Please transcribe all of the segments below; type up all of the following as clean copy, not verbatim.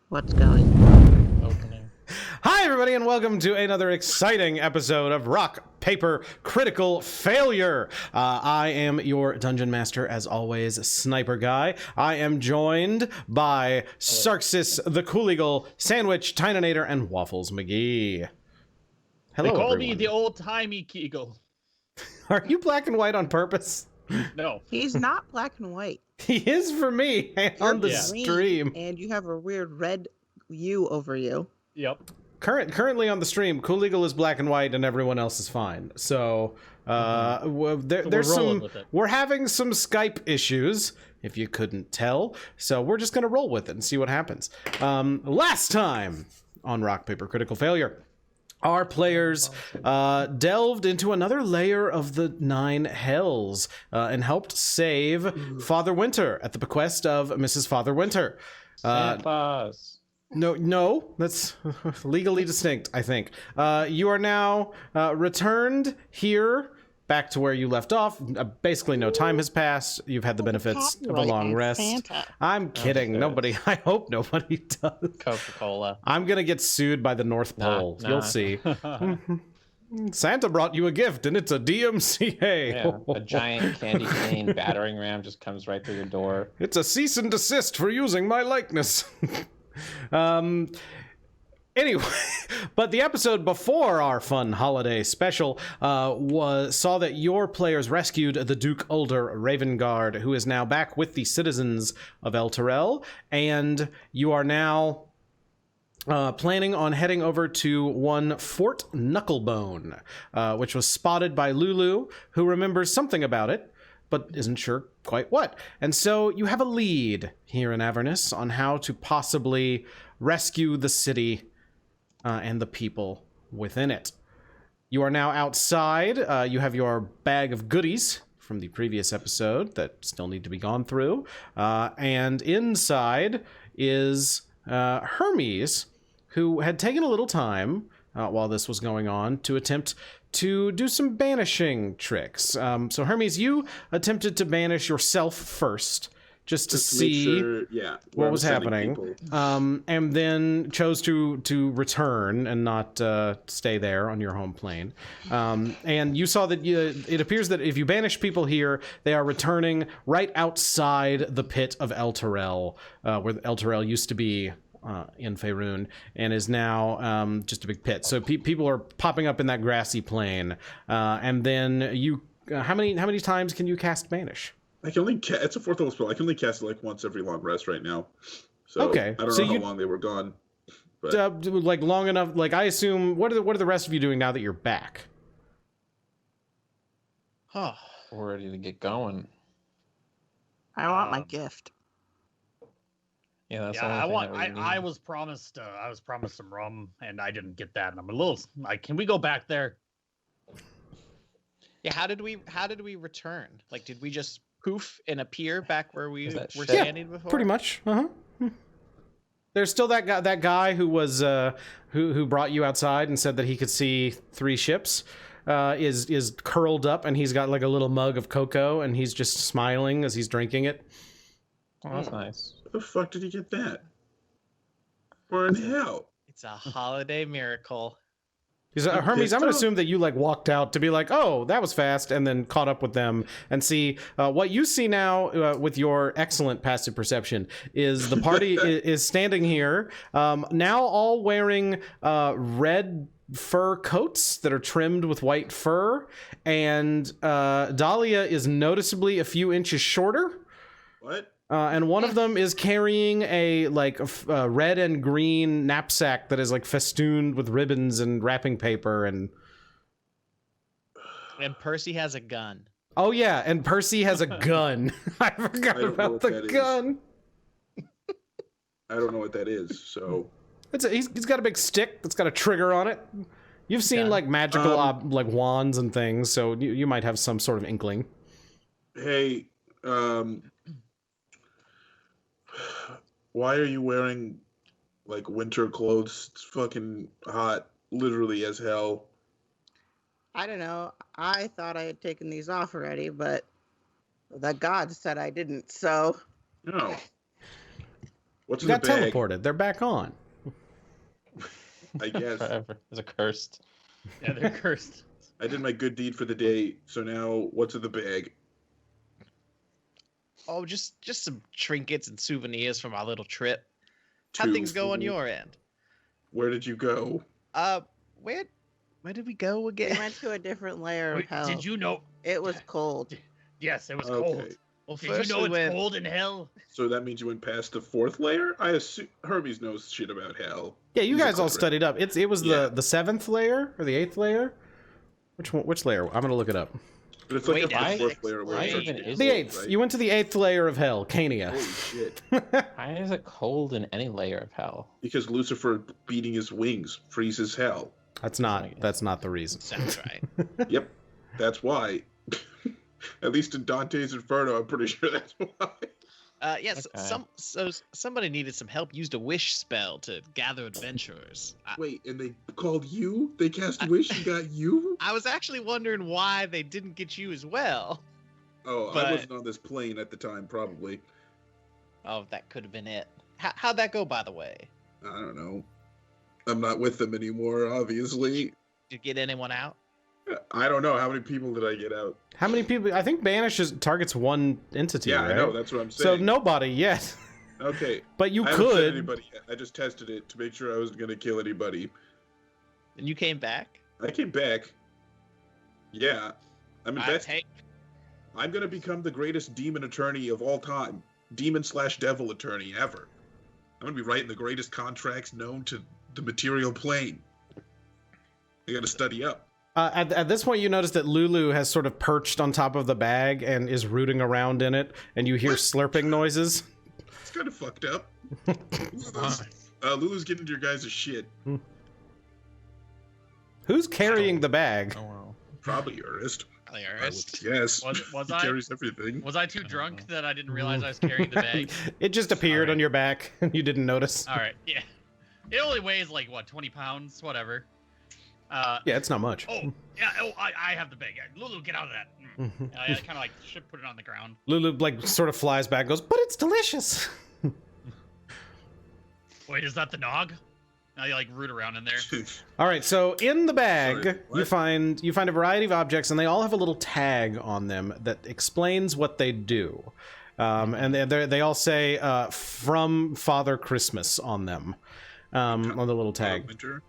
What's going? Opening. Hi, everybody, and welcome to another exciting episode of Rock, Paper, Critical Failure. I am your dungeon master, as always, SniperGuy. I am joined by Sarksus, TheKoolEagle, Sandwich, Tynanator, and wafflesmagee. Hello, They call everyone. me the old-timey Eagle. Are you black and white on purpose? No. He's not black and white. He is for me on the You're green, stream. and you have a weird red U over you. Yep. Currently on the stream, TheKoolEagle is black and white, and everyone else is fine. So, we're having some Skype issues, if you couldn't tell. So we're just gonna roll with it and see what happens. Last time on Rock, Paper, Critical Failure, our players delved into another layer of the Nine Hells and helped save Father Winter at the bequest of Mrs. Father Winter. No, that's legally distinct, I think. You are now returned here, back to where you left off. Basically, no time has passed. You've had the benefits of a long rest. Santa. I'm kidding. Nobody, I hope nobody does. Coca-Cola. I'm gonna get sued by the North Pole. Nah. You'll see. Santa brought you a gift, and it's a DMCA. Yeah, a giant candy cane battering ram just comes right through your door. It's a cease and desist for using my likeness. Anyway, but the episode before our fun holiday special saw that your players rescued the Duke Ulder Ravengard, who is now back with the citizens of El Terrell, and you are now planning on heading over to one Fort Knucklebone, which was spotted by Lulu, who remembers something about it, but isn't sure quite what. And so you have a lead here in Avernus on how to possibly rescue the city and the people within it. You are now outside. You have your bag of goodies from the previous episode that still need to be gone through. And inside is Hermes, who had taken a little time while this was going on to attempt to do some banishing tricks. So Hermes, you attempted to banish yourself first, just to see what was happening, and then chose to return and not stay there on your home plane. And you saw that it appears that if you banish people here, they are returning right outside the pit of El Terrell, where El Terrell used to be in Faerun, and is now just a big pit. So people are popping up in that grassy plain, and then you. How many times can you cast Banish? I can only it's a fourth level spell. I can only cast it like once every long rest right now. So okay. I don't know how long they were gone. But like long enough. Like I assume. What are the rest of you doing now that you're back? Huh. We're ready to get going. I want my gift. Yeah, that's Yeah, the only thing that we I need. was promised some rum, and I didn't get that. And I'm a little like, can we go back there? Yeah, how did we return? Like, did we just poof and appear back where we were ship? standing before? Pretty much. There's still that guy who was who brought you outside and said that he could see 3 ships. Is curled up, and he's got like a little mug of cocoa, and he's just smiling as he's drinking it. Oh, that's nice. where the fuck did he get that? Where in hell? It's a holiday miracle. He's Hermes, I'm going to assume that you like walked out to be like, oh, that was fast, and then caught up with them and see what you see now with your excellent passive perception is the party is standing here now all wearing red fur coats that are trimmed with white fur, and Dahlia is noticeably a few inches shorter. What? And one of them is carrying a red and green knapsack that is like festooned with ribbons and wrapping paper, and Percy has a gun. oh yeah, and Percy has a gun. I forgot about the gun. I don't know what that is. So He's got a big stick that's got a trigger on it. You've seen like magical like wands and things, so you might have some sort of inkling. hey, why are you wearing like winter clothes? It's fucking hot, literally as hell. I don't know. I thought I had taken these off already, but the gods said I didn't, so... No. What's You in the got bag? teleported. They're back on. I guess. Forever. It's a cursed. Yeah, they're cursed. I did my good deed for the day, so now what's in the bag? Oh, just some trinkets and souvenirs from our little trip. How Two. things go on your end? Where did you go? Where did we go We again? went to a different layer of Wait, hell. did you know? It was cold. Yes, it was Okay. cold. Well, Did first you know we it's went. cold in hell? So that means you went past the 4th layer? I assume Hermes knows shit about hell. Yeah, you He's a guys all cleric. studied up. It was Yeah. the 7th layer or the 8th layer? Which layer? I'm gonna look it up. But it's like Wait, up to why- the 4th layer where why it starts even getting is The cold, 8th. right? You went to the 8th layer of hell, Cania. Holy shit. Why is it cold in any layer of hell? Because Lucifer beating his wings freezes hell. That's not the reason. Sounds right. Yep, that's why. At least in Dante's Inferno, I'm pretty sure that's why. Yes. Okay. Somebody needed some help. Used a wish spell to gather adventurers. Wait, and they called you? They cast Wish and got you? I was actually wondering why they didn't get you as well. Oh, But- I wasn't on this plane at the time, probably. Oh, that could have been it. How'd that go, by the way? I don't know. I'm not with them anymore, obviously. Did you get anyone out? I don't know. How many people did I get out? How many people? I think Banish targets one entity, Yeah, right? I know. That's what I'm So saying. nobody yet. Okay. But you I haven't said could. anybody yet. I just tested it to make sure I wasn't going to kill anybody. And you came back? I came back. Yeah. I'm I invested. take. I'm going to become the greatest demon attorney of all time. Demon/devil attorney ever. I'm going to be writing the greatest contracts known to the material plane. I got to study up. At this point, you notice that Lulu has sort of perched on top of the bag and is rooting around in it, and you hear slurping noises. It's kind of fucked up. Lulu's getting into your guys' shit. Who's carrying the bag? Oh wow. Probably Urist. Hilarious. Yes. Was He I? carries everything. Was I too drunk that I didn't realize I was carrying the bag? It just appeared Alright. on your back, and you didn't notice. All right, yeah. It only weighs like what, 20 pounds, whatever. Yeah, it's not much. Oh, yeah. Oh, I have the bag. Lulu, get out of that. I kind of like should put it on the ground. Lulu like sort of flies back, and goes, "But it's delicious." Wait, is that the nog? Now you like root around in there. All right, so in the bag, Sorry, you what? find a variety of objects, and they all have a little tag on them that explains what they do. And they all say "From Father Christmas" on them, on the little tag. Winter.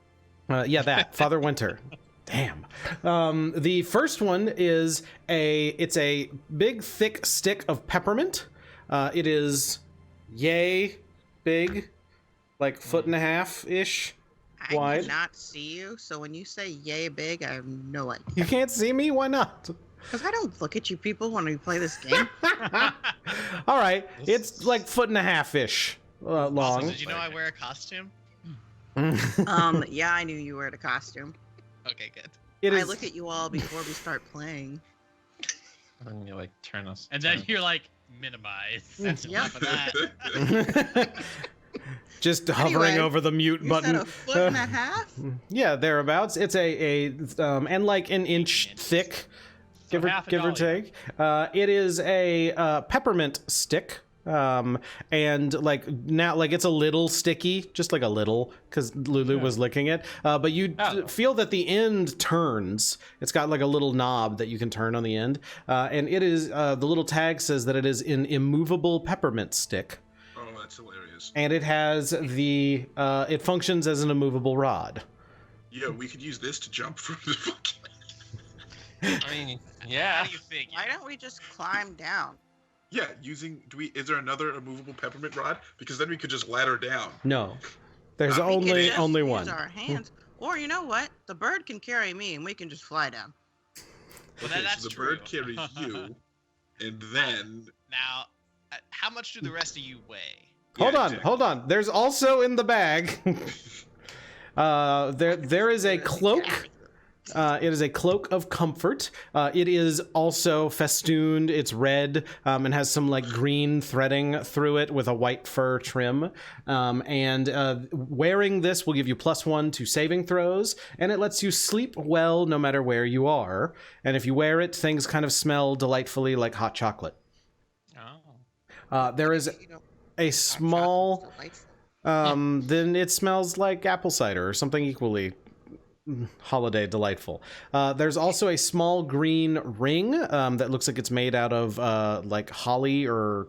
Yeah, that Father Winter. Damn. The first one is it's a big thick stick of peppermint. It is yay big, like foot and a half ish. I Wide. cannot see you, so when you say yay big, I have no idea. You can't see me? Why not? Because I don't look at you people when we play this game. All right, it's like foot and a half ish Also, long. did you know I wear a costume? Yeah, I knew you were in a costume. Okay, good. It I is. look at you all before we start playing. And you like turn us. And then you're like, minimize. That's Yep. enough of that. Just hovering Anyway, over the mute You button. said a foot and a half? Yeah, thereabouts. It's and like an inch thick, So give or $half a take. It is a peppermint stick. And like now, like it's a little sticky, just like a little, because Lulu was licking it. But you feel that the end turns. It's got like a little knob that you can turn on the end. And it is the little tag says that it is an immovable peppermint stick. Oh, that's hilarious. And it has it functions as an immovable rod. Yeah, we could use this to jump from the fucking. I mean, yeah. How do you figure? Why don't we just climb down? Yeah, is there another immovable peppermint rod? Because then we could just ladder down. No, there's We can only just only use one. our hands. Or you know what? The bird can carry me and we can just fly down. Well, Okay, that's so the true. bird carries you, and then Now, how much do the rest of you weigh? Hold Yeah, on, exactly. hold on. There's also in the bag. There is a cloak. It is a cloak of comfort. It is also festooned. It's red and has some like green threading through it with a white fur trim. And wearing this will give you +1 to saving throws, and it lets you sleep well no matter where you are. And if you wear it, things kind of smell delightfully like hot chocolate. Oh. There is. You know, a small, Chocolate's then it smells like apple cider or something equally holiday delightful. There's also a small green ring that looks like it's made out of like holly or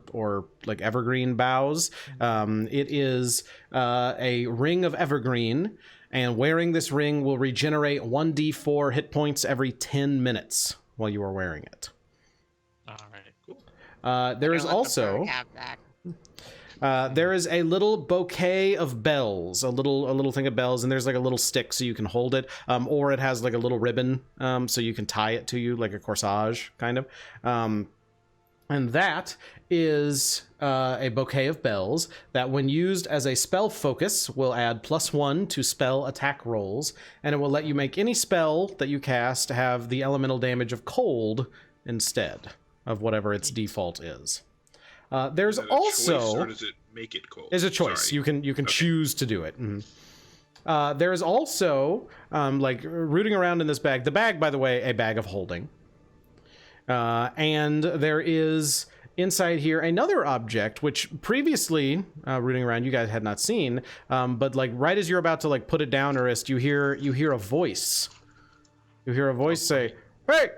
like evergreen boughs. It is a ring of evergreen, and wearing this ring will regenerate 1d4 hit points every 10 minutes while you are wearing it. All right. delightful. There is Don't let the also bird have that. there is a little bouquet of bells, a little thing of bells, and there's like a little stick so you can hold it, or it has like a little ribbon so you can tie it to you like a corsage kind of. And that is a bouquet of bells that, when used as a spell focus, will add +1 to spell attack rolls, and it will let you make any spell that you cast have the elemental damage of cold instead of whatever its default is. There's Is it a also choice, or does it make it cold? is a choice. Sorry. You can choose to do it. Mhm. There is also like rooting around in this bag. The bag, by the way, a bag of holding. And there is inside here another object which previously rooting around you guys had not seen, but like right as you're about to like put it down, Urist, you hear a voice. You hear a voice say, "Hey,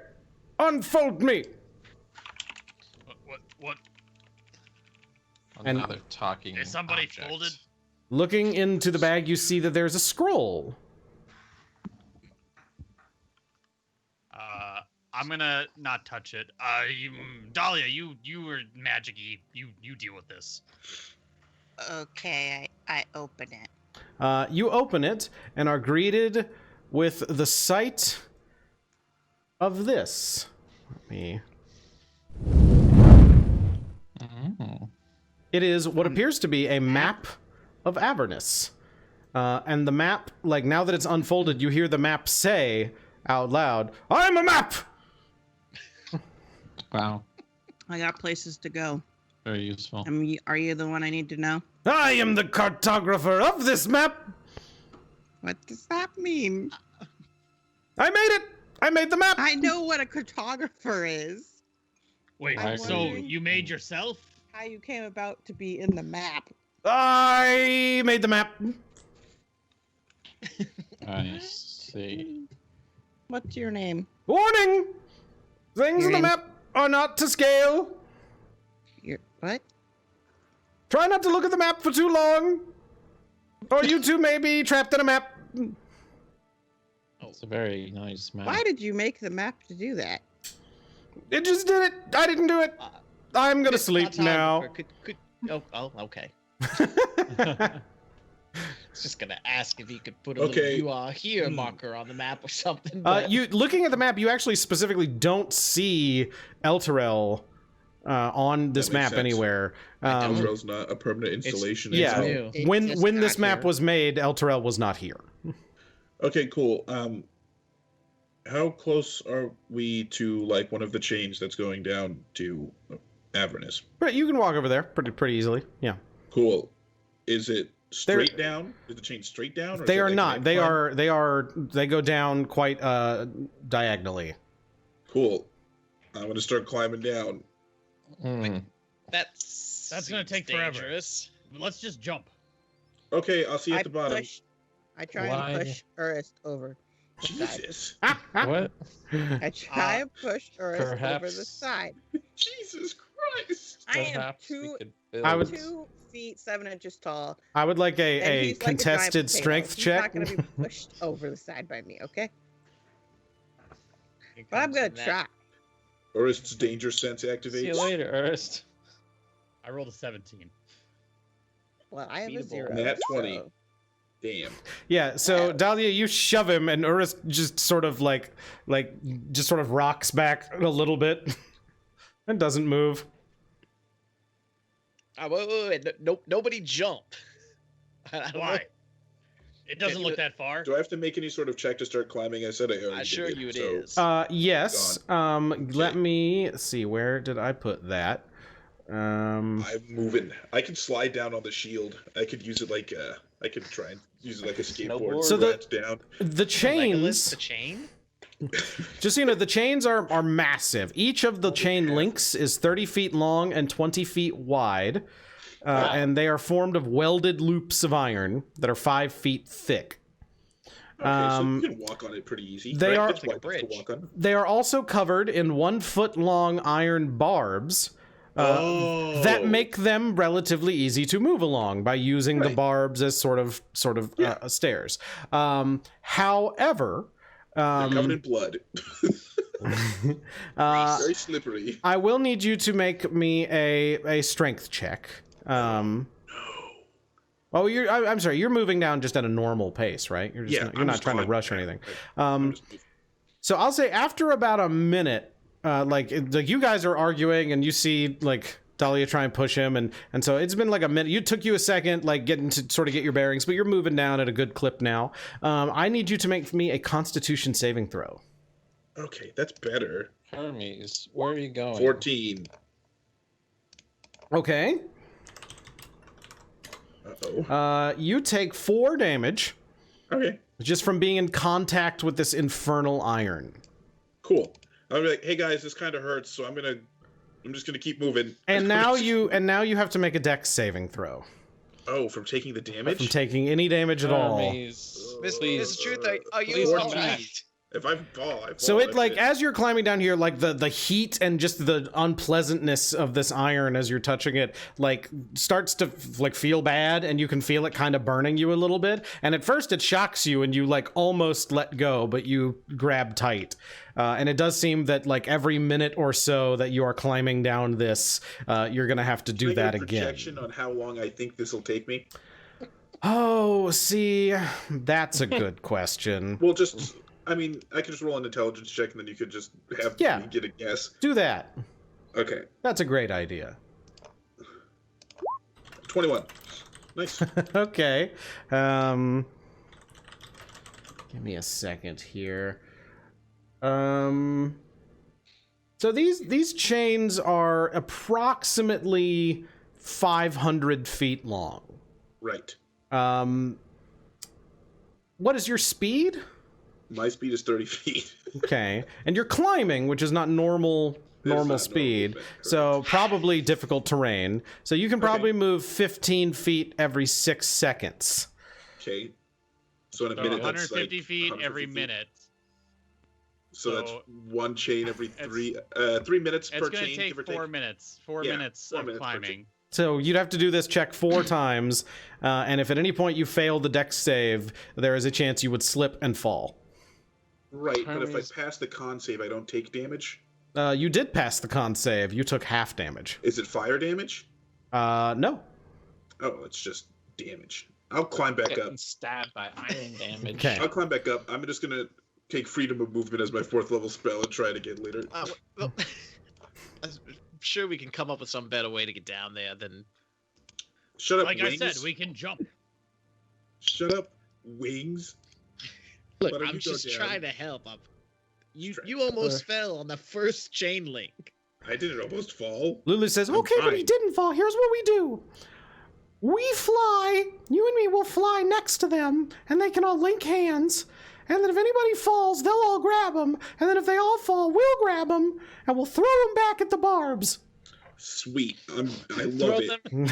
unfold me." What? And- Another talking. Is somebody object. folded? Looking into the bag, you see that there's a scroll. I'm gonna not touch it. Dahlia, you were magic-y. You deal with this. Okay, I open it. You open it and are greeted with the sight of this. Let me. It is what appears to be a map of Avernus. And the map, like now that it's unfolded, you hear the map say out loud, "I'm a map!" Wow, I got places to go. very useful. Are you the one I need to know? I am the cartographer of this map! What does that mean? I made it! I made the map! I know what a cartographer is. Wait, I'm so wondering- you made yourself? How you came about to be in the map. I made the map. I see. What's your name? Warning! Things in the Your name- map are not to scale. What? Try not to look at the map for too long, or you two may be trapped in a map. It's a very nice map. Why did you make the map to do that? It just did it. I didn't do it. I'm gonna sleep now. Oh, okay. It's just gonna ask if you could put a Okay. little "you are here" marker on the map or something. But You looking at the map, you actually specifically don't see Elturel on this That makes map sense. anywhere. Elturel's not a permanent installation. yeah. anymore. new. When just this got map here. was made, Elturel was not here. Okay, cool. How close are we to like one of the chains that's going down to Avernus? Right, you can walk over there pretty easily. Yeah. Cool. Is it straight down? Is the chain straight down? Or is They it are like not. an They incline? they go down quite diagonally. Cool. I'm gonna start climbing down. That's gonna seems take forever. dangerous. Let's just jump. Okay, I'll see you at the bottom. I try Why? and push Urist over. the side. Jesus. What? I try and push Urist over the perhaps- side. Jesus Christ. I am Perhaps we could build. I would- 2 feet 7 inches tall. I would like and a he's like contested giant potato. strength He's check. not going to be pushed over the side by me, okay? Here But I'm comes going the to net. try. Urist's danger sense See you activates. later, Urist. I rolled a 17. Well, I have a Beatable. 0. Nat 20. so- Damn. Yeah, so Dahlia, you shove him, and Urist just sort of just sort of rocks back a little bit and doesn't move. Wait, nobody jump. I don't know. Why? It doesn't look that far. Do I have to make any sort of check to start climbing? I said I already I assure did, you it so- is. Yes. Let me see. Where did I put that? I'm moving. I can slide down on the shield. I could use it like I could try and use it like a skateboard. Snowboard. So the- Slide down. The Legolas, chains. the chain. Just so you know, the chains are massive. Each of the chain links is 30 feet long and 20 feet wide. and they are formed of welded loops of iron that are 5 feet thick. Okay, so you can walk on it pretty easy. They are- It's like a wide bridge. to walk on. They are also covered in 1 foot long iron barbs that make them relatively easy to move along by using the Right. barbs as sort of stairs. However, They're covered in blood. Very slippery. I will need you to make me a strength check. Oh, I'm sorry. You're moving down just at a normal pace, right? You're just Yeah, not, you're I'm not just trying to climbing rush or down. anything. I'm just- So I'll say after about a minute, like you guys are arguing, and you see like Dahlia try and push him, and so it's been like a minute. It took you a second, like getting to sort of get your bearings, but you're moving down at a good clip now. I need you to make me a Constitution saving throw. Okay, that's better. Hermes, where are you going? 14. Okay. Uh-oh. You take 4 damage Okay, just from being in contact with this infernal iron. cool. I'll be like, hey guys, this kind of hurts, so I'm just gonna keep moving. And now you have to make a dex saving throw Oh, from taking the damage? from taking any damage at all. Hermes, please. This is truth. Are you Please all come back. right? If I fall, I fall. So it that's like as you're climbing down here, like the heat and just the unpleasantness of this iron as you're touching it, like starts to like feel bad, and you can feel it kind of burning you a little bit. And at first it shocks you, and you like almost let go, but you grab tight. And it does seem that like every minute or so that you are climbing down this, you're gonna have to do Can I that get a again. projection on how long I think this will take me? Oh, see, that's a good question. Well, just I mean, I can just roll an intelligence check, and then you could just have Yeah. me get a guess. Do that. Okay, That's a great idea. 21. Nice. Okay. Give me a second here. So these chains are approximately 500 feet long. Right. What is your speed? My speed is 30 feet. Okay. And you're climbing, which is not normal not speed. normal, So probably difficult terrain. So you can probably Okay. move 15 feet every 6 seconds. Okay. So in a So minute, 150 that's like feet 150 every feet. minute. So that's So one chain every it's- 3 minutes It's per going to chain, take give or 4 take. minutes. 4 Yeah, minutes 4 of minutes per chain. climbing. So you'd have to do this check 4 times, and if at any point you fail the dex save, there is a chance you would slip and fall. Right, but if I Hermes. pass the con save, I don't take damage. You did pass the con save. You took half damage. Is it fire damage? No. Oh, it's just damage. I'll climb back up. Getting stabbed by iron damage. Okay. I'll climb back up. I'm just gonna take freedom of movement as my 4th level spell and try it again later. Well, I'm sure we can come up with some better way to get down there than. Shut up, Like wings. I said, we can jump. Shut up, wings. Look, Why don't I'm you go just down? trying to help. You Strength. almost fell on the first chain link. I didn't almost fall. Lulu says, I'm okay, but he fine. didn't fall. Here's what we do. We fly. You and me will fly next to them, and they can all link hands. And then if anybody falls, they'll all grab them. And then if they all fall, we'll grab them, and we'll throw them back at the barbs. Sweet. I Throw love it. them.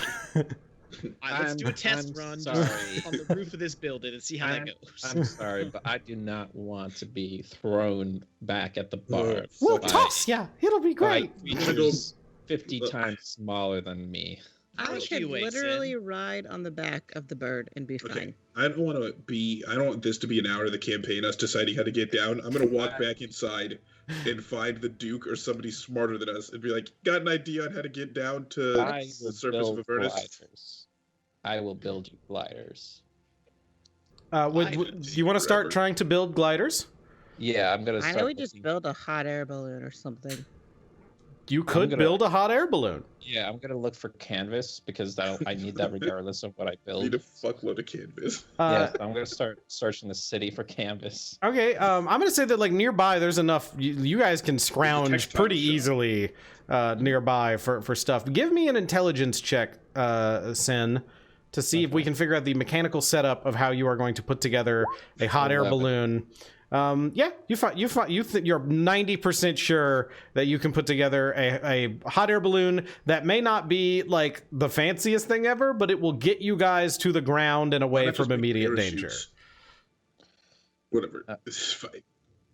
All right, let's do a test I'm run sorry. on the roof of this building and see how that goes. I'm sorry, but I do not want to be thrown back at the bar. We'll by- toss ya. It'll be by great. creatures 50 Look. times smaller than me. I Push could you away, literally Sin. ride on the back of the bird and be Okay. fine. I don't want this to be an hour of the campaign, us deciding how to get down. I'm gonna walk back inside and find the Duke or somebody smarter than us and be like, got an idea on how to get down to I the will surface of build Avernus? gliders. I will build you gliders. Do you want to start Forever. trying to build gliders? Yeah, I'm gonna I start. know we just looking- build a hot air balloon or something. You could gonna- build a hot air balloon. Yeah, I'm gonna look for canvas because I need that regardless of what I I build. need a fuckload of canvas. Yeah, I'm gonna start searching the city for canvas. Okay, I'm gonna say that like nearby, there's enough. You guys can scrounge textile pretty shop. easily nearby for stuff. Give me an intelligence check, Sin, to see if we can figure out the mechanical setup of how you are going to put together a hot air 11. balloon Yeah, you're 90% sure that you can put together a hot air balloon that may not be like the fanciest thing ever, but it will get you guys to the ground and away from immediate danger. Whatever. This is fine.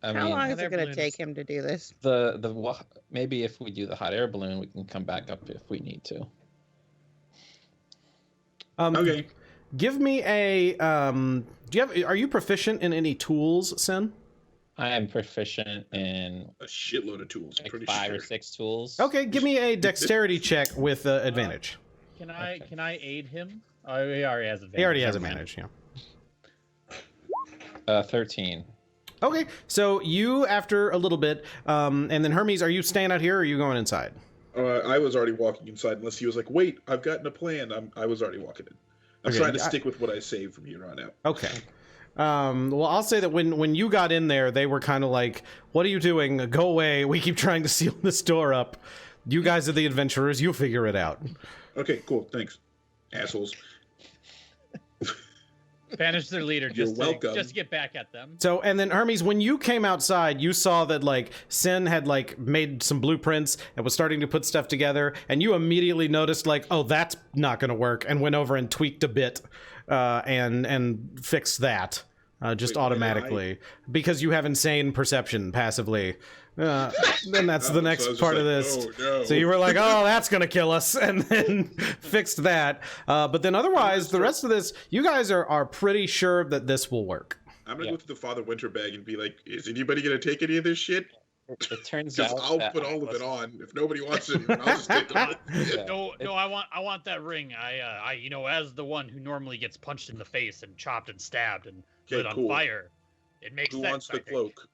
I How mean, long is hot air it going to balloons- take him to do this? maybe if we do the hot air balloon, we can come back up if we need to. Okay. Give me a are you proficient in any tools, Sin? I am proficient in A shitload of tools. like Pretty 5 sure. or 6 tools. Okay, give me a dexterity check with advantage. Can I aid him? Oh, he already has advantage. He already has Never mind. advantage, yeah. 13. Okay, so you, after a little bit, and then Hermes, are you staying out here or are you going inside? I was already walking inside, unless he was like, "Wait, I've gotten a plan." I was already walking in. I'm Okay, trying to stick with what I saved from here on out. Okay. Well, I'll say that when you got in there, they were kind of like, "What are you doing? Go away. We keep trying to seal this door up. You guys are the adventurers. You figure it out." Okay, cool. Thanks, assholes. Banish their leader You're just welcome. to get back at them. So, and then Hermes, when you came outside, you saw that like Sin had like made some blueprints and was starting to put stuff together, and you immediately noticed like, oh, that's not going to work, and went over and tweaked a bit, and fixed that just Wait, automatically because you have insane perception passively. Then that's the Oh, next so I was just part of like, this. "Oh, no." So you were like, oh, that's going to kill us, and then fixed that. But then otherwise, the rest of this, you guys are pretty sure that this will work. I'm gonna Yeah. go to the Father Winter bag and be like, "Is anybody gonna take any of this shit?" It turns Because out I'll that put I all of it wasn't- on. If nobody wants it, I'll just take it. Yeah. No, I want that ring. I as the one who normally gets punched in the face and chopped and stabbed and Okay, lit on cool. fire, it makes Who sense. wants I the think. cloak?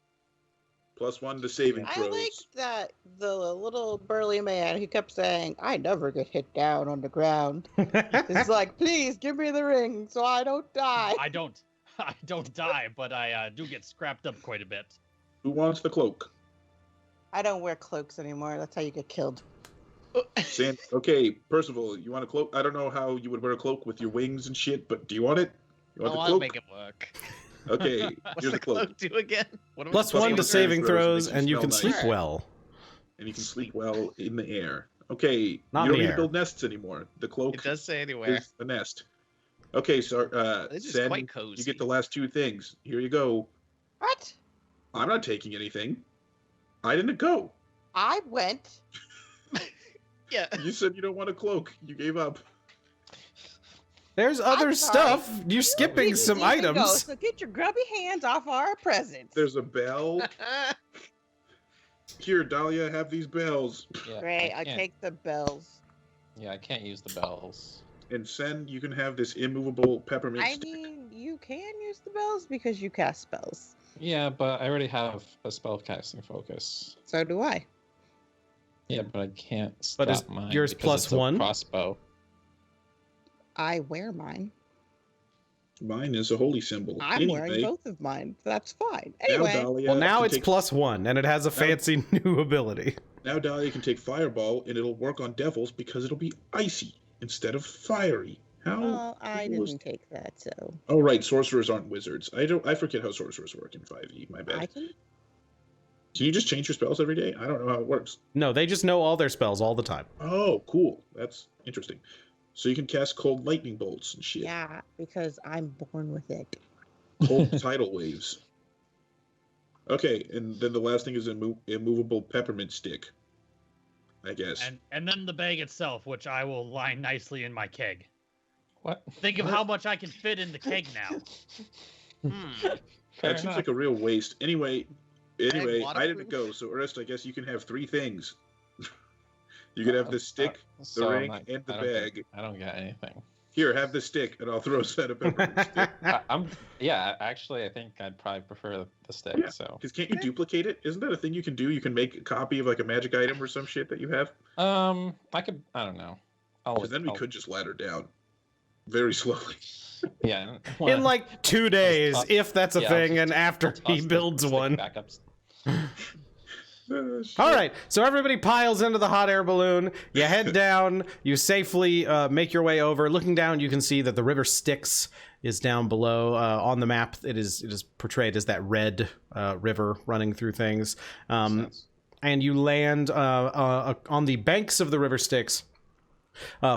+1 to saving I throws. like that the little burly man who kept saying, "I never get hit down on the ground." It's like, please give me the ring so I don't die. I don't die, but I do get scrapped up quite a bit. Who wants the cloak? I don't wear cloaks anymore. That's how you get killed. Okay, Percival, you want a cloak? I don't know how you would wear a cloak with your wings and shit, but do you want it? You want Oh, the I'll cloak? make it work. Okay, What's here's the the cloak. cloak do again? What am I Plus supposed one do to with it? saving throws, makes you and you smell can nice. sleep well. And you can sleep well in the air. Okay, Not you in don't the need air. to build nests anymore. The cloak It does say anywhere. is the nest. Okay, so This is Sen, quite cozy. you get the last 2 things. Here you go. What? I'm not taking anything. I didn't go. I went. Yeah. You said you don't want a cloak. You gave up. There's other I'm sorry. stuff. You're skipping some Here you go, items. so get your grubby hands off our presents. There's a bell. Here, Dahlia, have these bells. Yeah, Great, I I can't- take the bells. Yeah, I can't use the bells. And Sen, you can have this immovable peppermint I stick. mean, you can use the bells because you cast spells. Yeah, but I already have a spellcasting focus. So do I. Yeah, but I can't But is stop mine. yours because plus it's a 1? crossbow. I wear mine. Mine is a holy symbol. I'm anyway, wearing both of mine. That's fine. Now Anyway, Dahlia Well, now can it's take, +1, and it has a fancy new ability. Now Dahlia can take Fireball, and it'll work on devils because it'll be icy instead of fiery. How? well, I cool is- didn't take that, so Oh right, sorcerers aren't wizards. I forget how sorcerers work in 5e. My bad. I can. Can you just change your spells every day? I don't know how it works. No, they just know all their spells all the time. Oh, cool. That's interesting. So you can cast cold lightning bolts and shit. Yeah, because I'm born with it. Cold tidal waves. Okay, and then the last thing is a immovable peppermint stick. I guess. And then the bag itself, which I will line nicely in my keg. What? Think of how much I can fit in the keg now. Hmm. Fair That seems enough. like a real waste. Anyway, I didn't waterproof? go. So Urist, I guess you can have 3 things. You can have the stick, the So I'm ring, not- and the I don't get- bag. I don't get anything. Here, have the stick, and I'll throw a set of peppermint stick. Yeah, actually, I think I'd probably prefer the stick. Yeah. So, Because can't you duplicate it? Isn't that a thing you can do? You can make a copy of like a magic item or some shit that you have. I could. I don't know. Because then we could just ladder down very slowly. Yeah. In like 2 days, toss- if that's a yeah, I'll thing, just- and after I'll toss he the builds stick one. back up. All right, so everybody piles into the hot air balloon. You head down. You safely make your way over. Looking down, you can see that the river Styx is down below. On the map, it is portrayed as that red river running through things. And you land on the banks of the river Styx.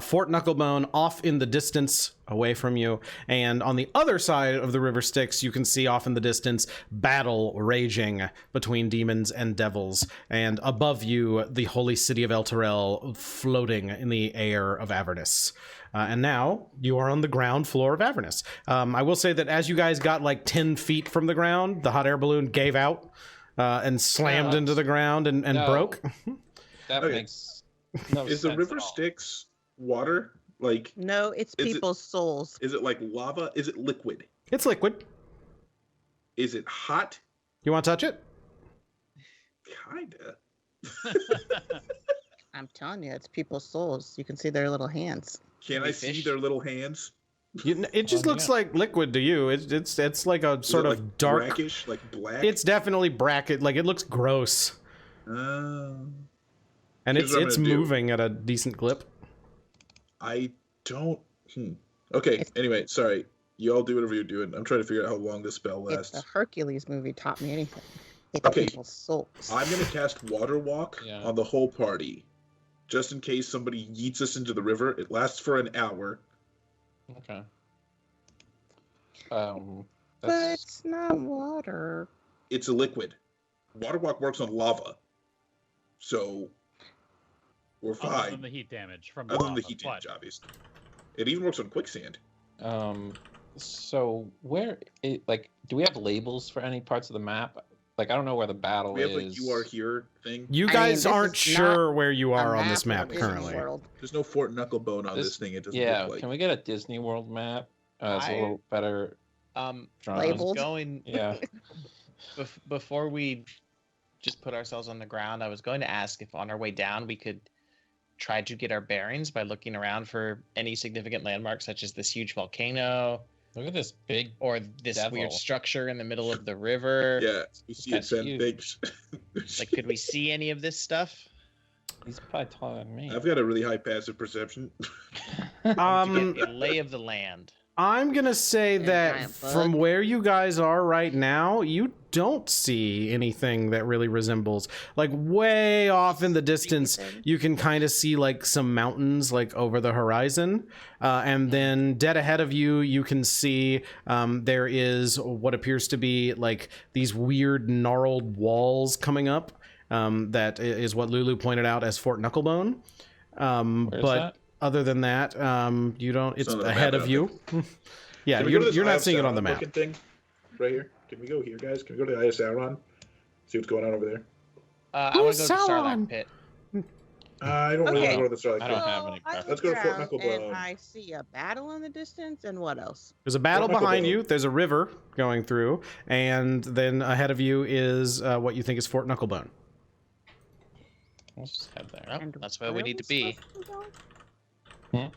Fort Knucklebone off in the distance away from you, and on the other side of the river Styx you can see off in the distance battle raging between demons and devils, and above you the holy city of Elturel floating in the air of Avernus. And now you are on the ground floor of Avernus. I will say that as you guys got like 10 feet from the ground, the hot air balloon gave out and slammed into the ground and broke. That makes no Is sense the river at all. Styx water? Like, No, it's Is it- people's souls. is it like lava? Is it liquid? It's liquid. Is it hot? You want to touch it? Kinda. I'm telling you, it's people's souls. You can see their little hands. Can we I see fish? their little hands? It just looks like liquid to you. It's like a Is sort it, of like, dark. brackish, like black. It's definitely bracket. Like it looks gross, Um, and Here's it's what I'm it's gonna do. moving at a decent clip. I don't. Okay. Anyway, sorry. You all do whatever you're doing. I'm trying to figure out how long this spell If lasts. the Hercules movie taught me anything, it's Okay. people's souls. I'm gonna cast Water Walk Yeah. on the whole party, just in case somebody yeets us into the river. It lasts for an hour. Okay. But That's it's not water. It's a liquid. Water Walk works on lava, so we're Other fine. than the heat damage from Other than lava, the heat but damage, obviously. It even works on quicksand. So where like do we have labels for any parts of the map? Like I don't know where the battle We have like is. "You are here" thing. You I mean, guys this aren't is sure where you A are on this map of Disney currently. World. There's no Fort Knucklebone on This- this thing. It doesn't Yeah, look like. can we get a Disney World map? It's a I- little better Um, drawn. I was Labeled? going Yeah. before we just put ourselves on the ground. I was going to ask if on our way down we could try to get our bearings by looking around for any significant landmarks, such as this huge volcano Look at this big. or this Devil. weird structure in the middle of the river. Yeah, we see it That's send huge. things. Like, could we see any of this stuff? He's probably taller than me. I've got a really high passive perception. Get Um, a lay of the land. I'm gonna say And a that giant bug. from where you guys are right now, you don't see anything that really resembles. Like way off in the distance, you can kind of see like some mountains like over the horizon, and then dead ahead of you, you can see there is what appears to be like these weird gnarled walls coming up. That is what Lulu pointed out as Fort Knucklebone. Where's But that? other than that, you don't. It's not on the ahead map, of I you. Yeah, Can we go to this you're Eye not of seeing it on Sauron the map. looking thing right here. Can we go here, guys? Can we go to the Eye of Sauron? See what's going on over there. I want to go to the Sauron? Starlight Pit. I don't really Okay. want to go to the Starlight I don't Pit. have any I preference. Let's go to look Fort around Knucklebone. And I see a battle in the distance, and what else? There's a battle Fort behind Knucklebone. you. There's a river going through, and then ahead of you is what you think is Fort Knucklebone. Let's just head there. Oh, And that's where we need to we be. supposed to go?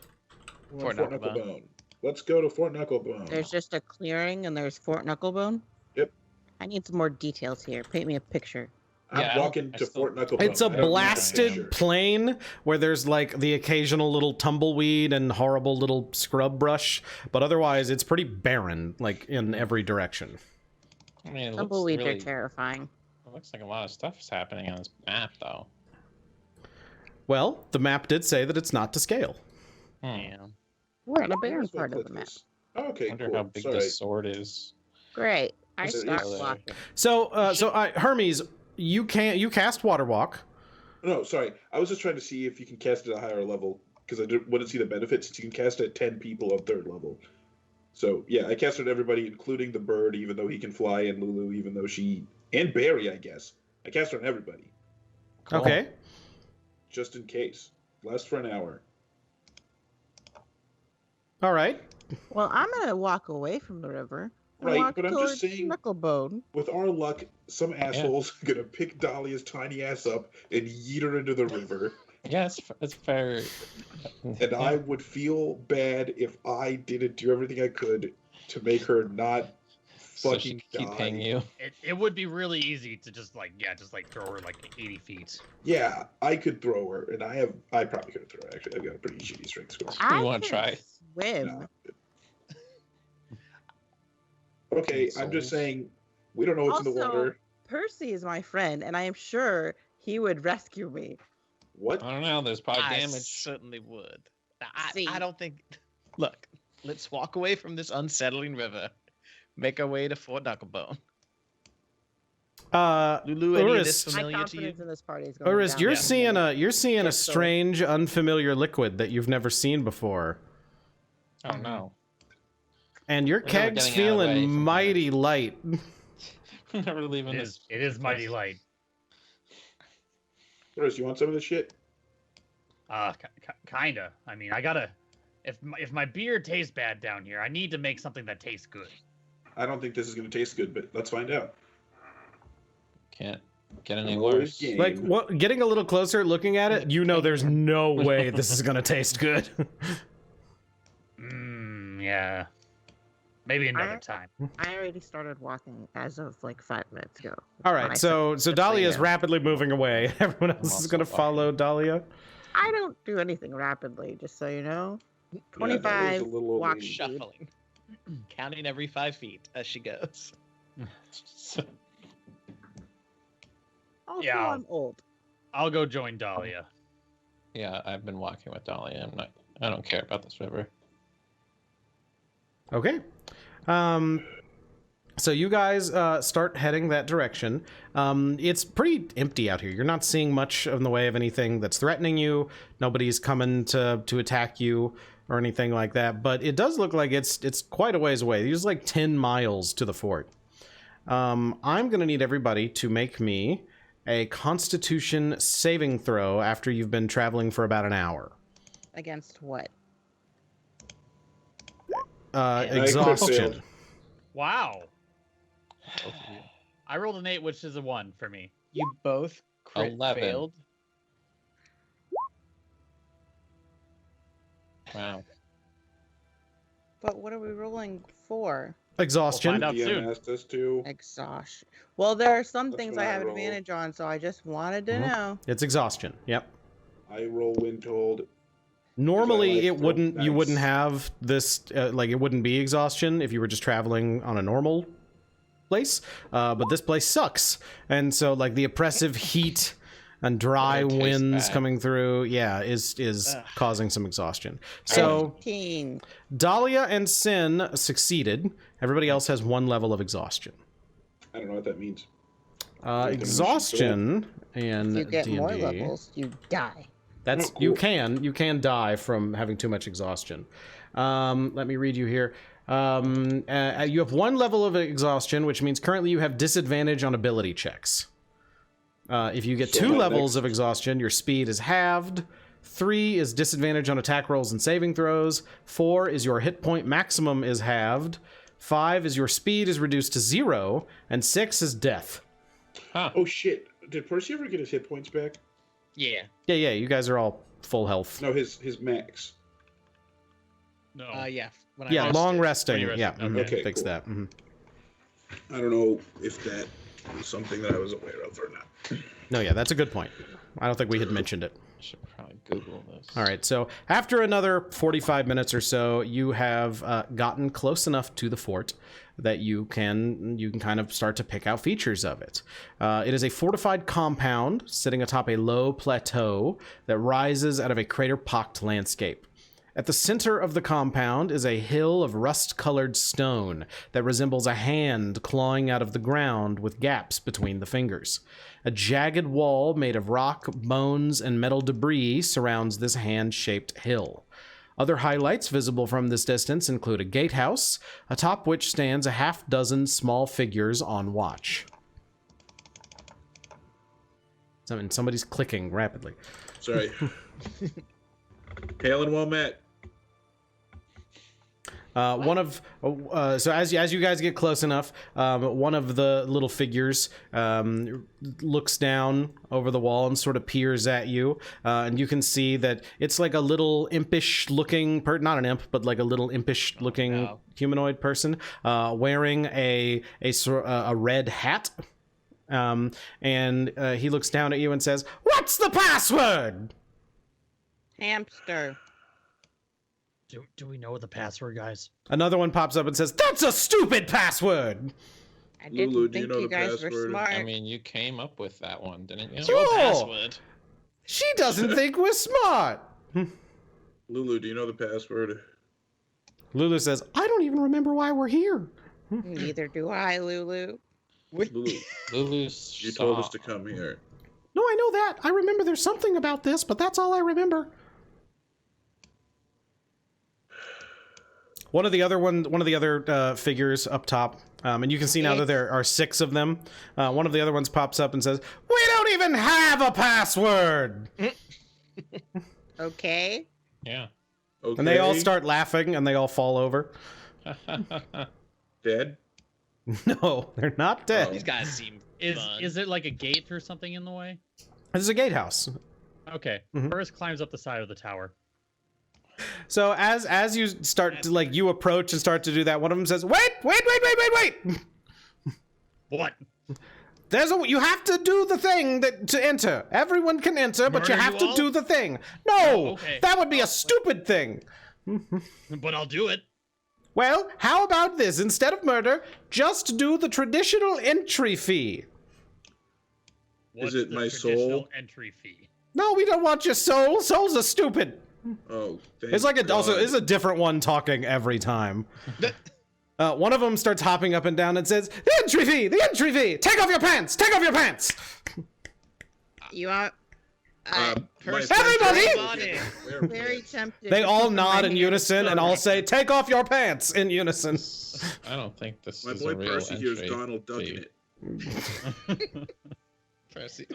We're in Fort Knucklebone. Let's go to Fort Knucklebone. There's just a clearing, and there's Fort Knucklebone. Yep. I need some more details here. Paint me a picture. I'm Yeah, I don't- walking I to still- Fort Knucklebone. It's a I don't need a blasted picture. plain where there's like the occasional little tumbleweed and horrible little scrub brush, but otherwise it's pretty barren, like in every direction. I mean, it looks Tumbleweeds really, are terrifying. it looks like a lot of stuff is happening on this map, though. Well, the map did say that it's not to scale. Yeah. We're in a Where's barren my part of click the map. this? Okay, I wonder cool. how big Sorry. this sword is. Great. I Is it start really? walking. So, Hermes, you cast Water Walk. No, sorry. I was just trying to see if you can cast it at a higher level because I wouldn't see the benefits since you can cast it at 10 people on 3rd level. So, yeah, I cast it at everybody, including the bird, even though he can fly, and Lulu, even though she... And Barry, I guess. I cast it on everybody, Cool. Okay. just in case. Lasts for an hour. All right. Well, I'm gonna walk away from the river. And Right, walk but I'm just towards saying- Knucklebone. With our luck, some asshole's gonna pick Dahlia's tiny ass up and yeet her into the river. Yeah, it's fair. And I would feel bad if I didn't do everything I could to make her not so fucking she can keep die. paying you. it would be really easy to just throw her like 80 feet. Yeah, I could throw her, and I probably could throw her. Actually, I've got a pretty shitty strength score. I wanna can try? swim. No. Okay, I'm just saying, we don't know what's in the Also, water. Percy is my friend, and I am sure he would rescue me. What? I don't know. There's probably I damage. certainly would. See. I don't think. Look, let's walk away from this unsettling river. Make our way to Fort Knucklebone. Lulu, any of this Urist, My familiar to you? confidence in this party is going Urist, down. you're seeing a Yes, so- strange, unfamiliar liquid that you've never seen before, Oh no. and your We're never keg's getting out of the way feeling from mighty light. We're never leaving It this. is. It is mighty light. Chris, you want some of this shit? Kinda. I mean, I gotta. If my beer tastes bad down here, I need to make something that tastes good. I don't think this is going to taste good, but let's find out. Can't get any Always worse. game. Like, what? Getting a little closer, looking at it, you know, there's no way this is gonna taste good. Yeah. Maybe another time. I already started walking as of like 5 minutes ago. All When I right, so started Dahlia is playing. rapidly moving away. Everyone else is also gonna walking. follow Dahlia. I don't do anything rapidly, just so you know. Yeah, that 25 was a little walk overrated. speed. Shuffling, counting every 5 feet as she goes. Also, Yeah. I'm old. I'll go join Dahlia. Yeah, I've been walking with Dahlia. I don't care about this river. Okay. So you guys start heading that direction. It's pretty empty out here. You're not seeing much in the way of anything that's threatening you. Nobody's coming to attack you or anything like that. But it does look like it's quite a ways away. There's like 10 miles to the fort. I'm going to need everybody to make me a Constitution saving throw after you've been traveling for about an hour. Against what? Exhaustion. failed. Wow. I rolled an 8, which is a 1 for me. You both crit 11. failed. Wow. But what are we rolling for? Exhaustion. We'll find out DM soon. asked us to. Exhaustion. Well, there are some That's things what I I have rolled. advantage on, so I just wanted to Mhm. know. It's exhaustion. Yep. I roll Windhold. Normally, like it throwing wouldn't. You wouldn't dice. have this. Like, it wouldn't be exhaustion if you were just traveling on a normal place. But this place sucks, and so like the oppressive heat and dry It tastes winds bad. coming through, yeah, is Ugh. causing some exhaustion. So 15. Dahlia and Sin succeeded. Everybody else has 1 level of exhaustion. I don't know what that means. Exhaustion and If you get D&D. more levels, you die. That's Oh, cool. you can die from having too much exhaustion. Let me read you here. You have 1 level of exhaustion, which means currently you have disadvantage on ability checks. If you get So 2 what levels next? of exhaustion, your speed is halved. 3 is disadvantage on attack rolls and saving throws. 4 is your hit point maximum is halved. 5 is your speed is reduced to 0, and 6 is death. Huh. Oh shit! Did Percy ever get his hit points back? Yeah. Yeah, you guys are all full health. No, his max. No. Yeah. When Yeah, I long rested. resting. When you Yeah, rested, mhm, okay, fix cool. that. Mhm. I don't know if that was something that I was aware of or not. No, yeah, that's a good point. I don't think we had mentioned it. I should probably Google this. All right, so after another 45 minutes or so, you have gotten close enough to the fort that you can kind of start to pick out features of it. It is a fortified compound sitting atop a low plateau that rises out of a crater-pocked landscape. At the center of the compound is a hill of rust-colored stone that resembles a hand clawing out of the ground with gaps between the fingers. A jagged wall made of rock, bones, and metal debris surrounds this hand-shaped hill. Other highlights visible from this distance include a gatehouse, atop which stands a half-dozen small figures on watch. Somebody's clicking rapidly. Sorry. Hail and well met. So as you guys get close enough, one of the little figures looks down over the wall and sort of peers at you, and you can see that it's like a little impish looking not an imp, but like a little impish looking no. humanoid person wearing a red hat. And he looks down at you and says, "What's the password?" Hamster. Do we know the password, guys? Another one pops up and says, "That's a stupid password." I didn't Lulu, do you think know you the guys were password? smart. I mean, you came up with that one, didn't you? It's your Oh. password. She doesn't think we're smart. Lulu, do you know the password? Lulu says, "I don't even remember why we're here." Neither do I, Lulu. Lulu, Lulu's you told us to come here. No, I know that. I remember there's something about this, but that's all I remember. One of the other figures up top, and you can see now that there are 6 of them. One of the other ones pops up and says, "We don't even have a password." Okay. Yeah. Okay. And they all start laughing, and they all fall over. Dead? No, they're not dead. Oh. These guys seem fun. Is it like a gate or something in the way? This is a gatehouse. Okay. Mhm. First climbs up the side of the tower. So as you start to you approach and start to do that, one of them says, "Wait! What? You have to do the thing to enter. Everyone can enter, but you Murder have you to all? do the thing." No, Oh, okay. that would be a stupid thing. But I'll do it. Well, how about this? Instead of murder, just do the traditional entry fee. What's it the my traditional soul? entry fee? No, we don't want your soul. Souls are stupid. Oh, thank It's like God. it's a different one talking every time. One of them starts hopping up and down and says, "The entry fee! The entry fee! Take off your pants! Take off your pants!" You are My Everybody! friend- Where- very tempted. They to all put my nod in hand unison and all correct. say, "Take off your pants!" in unison. I don't think this My is boy a real Percy here is entry Donald Ducking fee. it. Percy.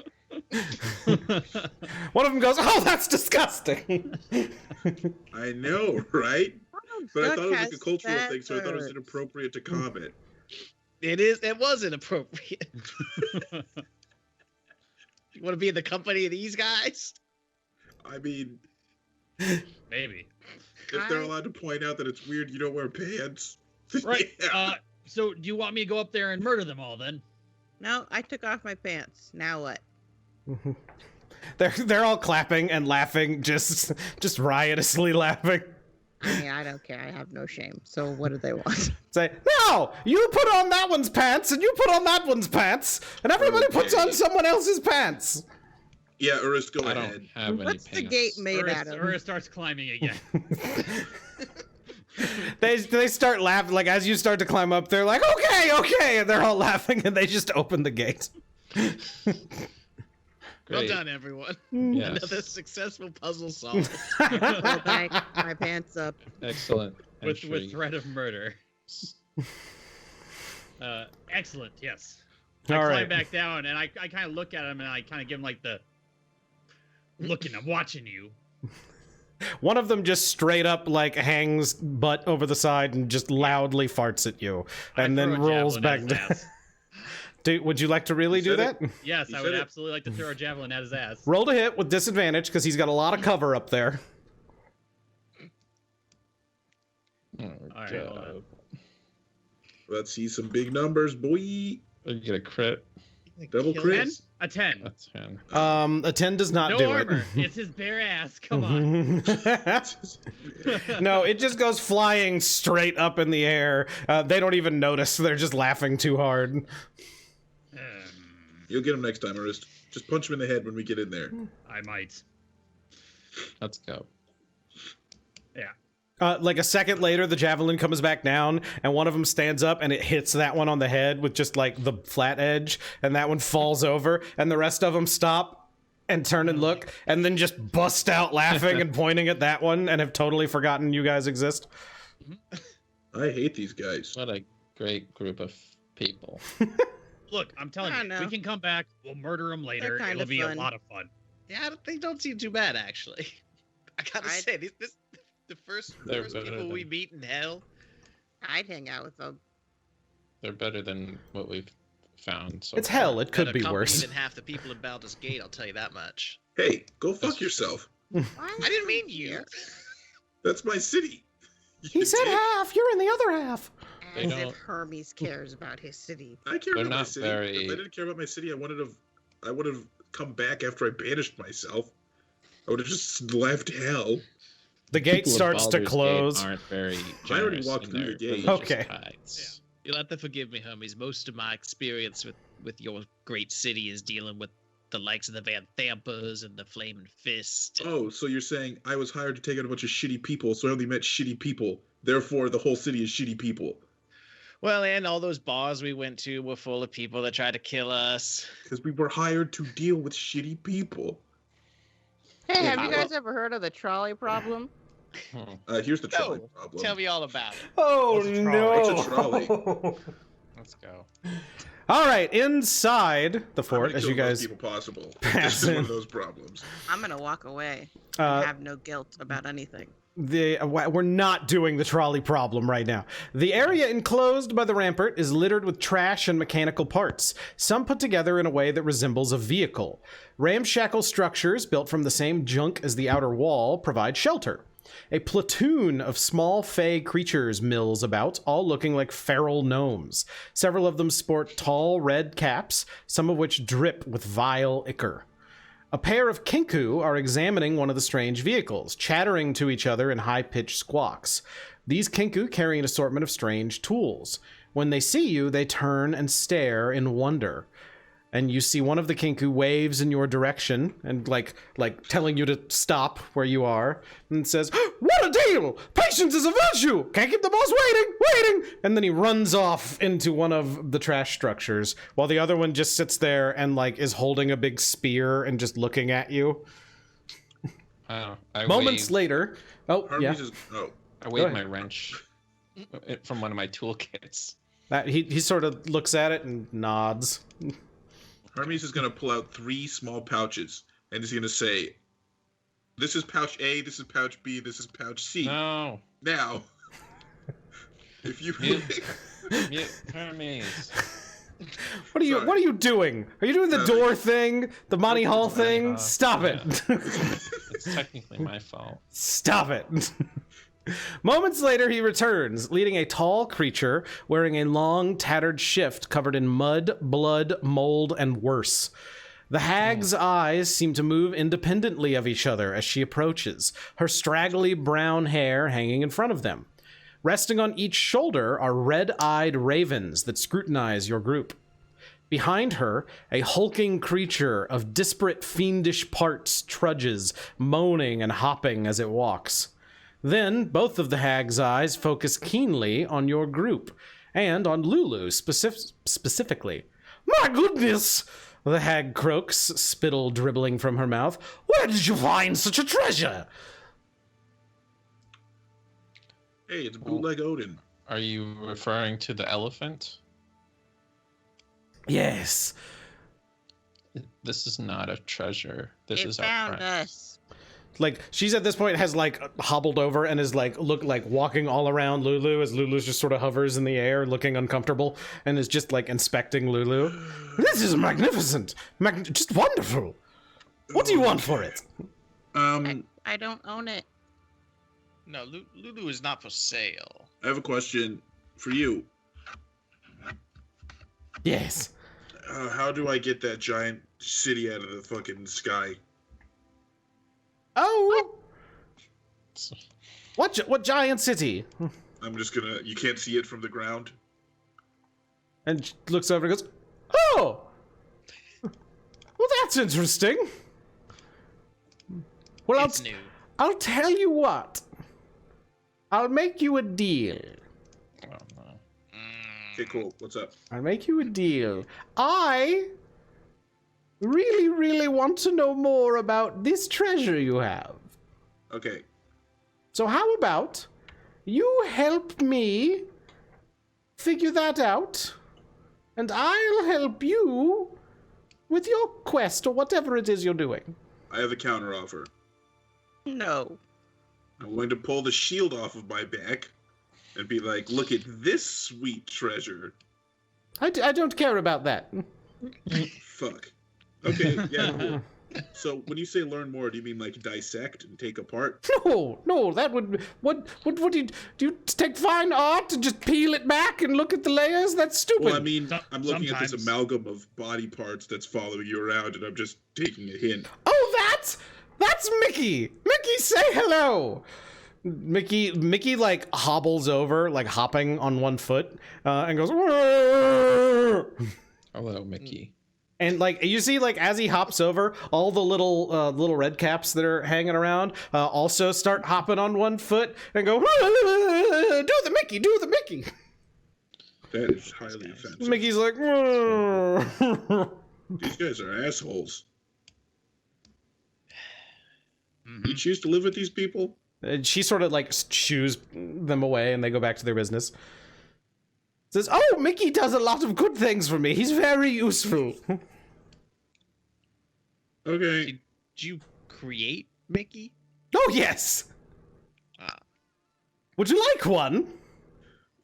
One of them goes, "Oh, that's disgusting." I know, right? But I Duck thought it was like has a cultural thing, so I thought it was feathers. inappropriate to comment. It was inappropriate. You want to be in the company of these guys? I mean, Maybe. if they're allowed to point out that it's weird you don't wear pants. Right. Yeah. So do you want me to go up there and murder them all then? No, I took off my pants. Now what? They're all clapping and laughing, just riotously laughing. I mean, I don't care. I have no shame. So what do they want? Say, "No, you put on that one's pants, and you put on that one's pants, and everybody puts Okay. on someone else's pants." Yeah, Urist, go I ahead. don't have any What's the pants. gate made out of? Urist starts climbing again. They start laughing, like as you start to climb up, they're like, okay, and they're all laughing, and they just open the gate. Well Great. done, everyone. Yes. Another successful puzzle solved. Well, thank my pants up. Excellent. with entry. threat of murder. Excellent, yes. All I climb right. back down and I kind of look at him and I kind of give him like the looking, I'm watching you. One of them just straight up like hangs butt over the side and just loudly farts at you, and I then throw a rolls javelin back at his down. ass. Would you like to really You do said that? Yes, You I said would it. absolutely like to throw a javelin at his ass. Roll to hit with disadvantage because he's got a lot of cover up there. Oh, right, God. hold on. Let's see some big numbers, boy. You get a crit. Double Kill crit. him? A 10. That's 10. A 10 does not No do armor. it. It's his bare ass. Come on. No, it just goes flying straight up in the air. They don't even notice. They're just laughing too hard. You'll get him next time, Urist. Just punch him in the head when we get in there. I might. Let's go. Yeah. Like a second later, the javelin comes back down, and one of them stands up, and it hits that one on the head with just like the flat edge, and that one falls over, and the rest of them stop and turn and look, and then just bust out laughing and pointing at that one, and have totally forgotten you guys exist. I hate these guys. What a great group of people. Look, I'm telling I you, know. we can come back. We'll murder them later. kinda It'll be fun. a lot of fun. Yeah, they don't seem too bad actually. I gotta I'd- say, the first They're people better we than- meet in hell. I'd hang out with them. They're better than what we've found. So It's far. hell. It could better be company worse. than half the people in Baldur's Gate. I'll tell you that much. Hey, go fuck That's- yourself. I didn't mean you. That's my city. He said half. You're in the other half. They As don't- if Hermes cares about his city. I care They're about my not city. very- If I didn't care about my city, I would have come back after I banished myself. I would have just left hell. The gate People of starts to Baldur's Gate close. aren't very I already generous walked in through their the gate. religious Okay. tithes. You'll have to forgive me, Hermes. Most of my experience with your great city is dealing with the likes of the Van Thampas and the Flaming Fist. Oh, so you're saying I was hired to take out a bunch of shitty people, so I only met shitty people. Therefore, the whole city is shitty people. Well, and all those bars we went to were full of people that tried to kill us. Because we were hired to deal with shitty people. Hey, have Yeah. you guys ever heard of the trolley problem? Here's the trolley No, problem. Tell me all about it. Oh What's a no! trolley? It's a Let's go. All right, inside the I'm fort, gonna as kill you the most guys people possible. pass This is one in. of those problems. I'm gonna walk away. Uh, I have no guilt about anything. we're not doing the trolley problem right now. The area enclosed by the rampart is littered with trash and mechanical parts, some put together in a way that resembles a vehicle. Ramshackle structures built from the same junk as the outer wall provide shelter. A platoon of small fey creatures mills about, all looking like feral gnomes. Several of them sport tall red caps, some of which drip with vile ichor. A pair of kinku are examining one of the strange vehicles, chattering to each other in high-pitched squawks. These kinku carry an assortment of strange tools. When they see you, they turn and stare in wonder. And you see one of the kinku waves in your direction and like telling you to stop where you are and says, "What a deal! Patience is a virtue! Can't keep the boss waiting! And then he runs off into one of the trash structures while the other one just sits there and like is holding a big spear and just looking at you. Moments later, Hermes is. Oh, I waved ahead. my wrench from one of my toolkits. He sort of looks at it and nods. Hermes is going to pull out 3 small pouches and he's going to say, "This is pouch A, this is pouch B, this is pouch C. No. Now, if you Hermes. What are you doing? Are you doing the door thing? The Monty Hall thing? Stop it. It's technically my fault. Stop it. Moments later, he returns, leading a tall creature wearing a long, tattered shift covered in mud, blood, mold, and worse. The hag's eyes seem to move independently of each other as she approaches, her straggly brown hair hanging in front of them. Resting on each shoulder are red-eyed ravens that scrutinize your group. Behind her, a hulking creature of disparate fiendish parts trudges, moaning and hopping as it walks. Then, both of the hag's eyes focus keenly on your group, and on Lulu specifically. "My goodness!" the hag croaks, spittle dribbling from her mouth. "Where did you find such a treasure?" Hey, it's Bootleg Odin. Are you referring to the elephant? Yes. This is not a treasure. This It is our found friend. us. Like, she's at this point has like hobbled over and is like walking all around Lulu as Lulu just sort of hovers in the air looking uncomfortable and is just like inspecting Lulu. "This is magnificent. Just wonderful. What do you want for it?" I don't own it. No, Lulu is not for sale. I have a question for you. Yes. How do I get that giant city out of the fucking sky? Oh. What giant city? I'm just gonna. You can't see it from the ground. And she looks over and goes, "Oh. Well, that's interesting. Well, It's new. I'll tell you what. I'll make you a deal. Oh, no. Okay, cool. What's up? I'll make you a deal. I really, really want to know more about this treasure you have. Okay. So how about you help me figure that out, and I'll help you with your quest or whatever it is you're doing. I have a counter offer. No. I'm going to pull the shield off of my back and be like, "Look at this sweet treasure." I don't care about that. Fuck. Okay, yeah, cool. So when you say learn more, do you mean like dissect and take apart? No, that would what do you take fine art and just peel it back and look at the layers? That's stupid. Well, I mean, I'm looking at this Sometimes. amalgam of body parts that's following you around, and I'm just taking a hint. Oh, that's Mickey. Mickey, say hello. Mickey like hobbles over, like hopping on one foot, and goes. Whoa! Hello, Mickey. And like you see, like as he hops over, all the little red caps that are hanging around also start hopping on one foot and go. Do the Mickey, do the Mickey. That is highly offensive. Mickey's like. Whoa. These guys are assholes. Mhm. You choose to live with these people? And she sort of like shoos them away, and they go back to their business. Says, "Oh, Mickey does a lot of good things for me. He's very useful." Okay. Did you create Mickey? Oh yes. Ah. Would you like one?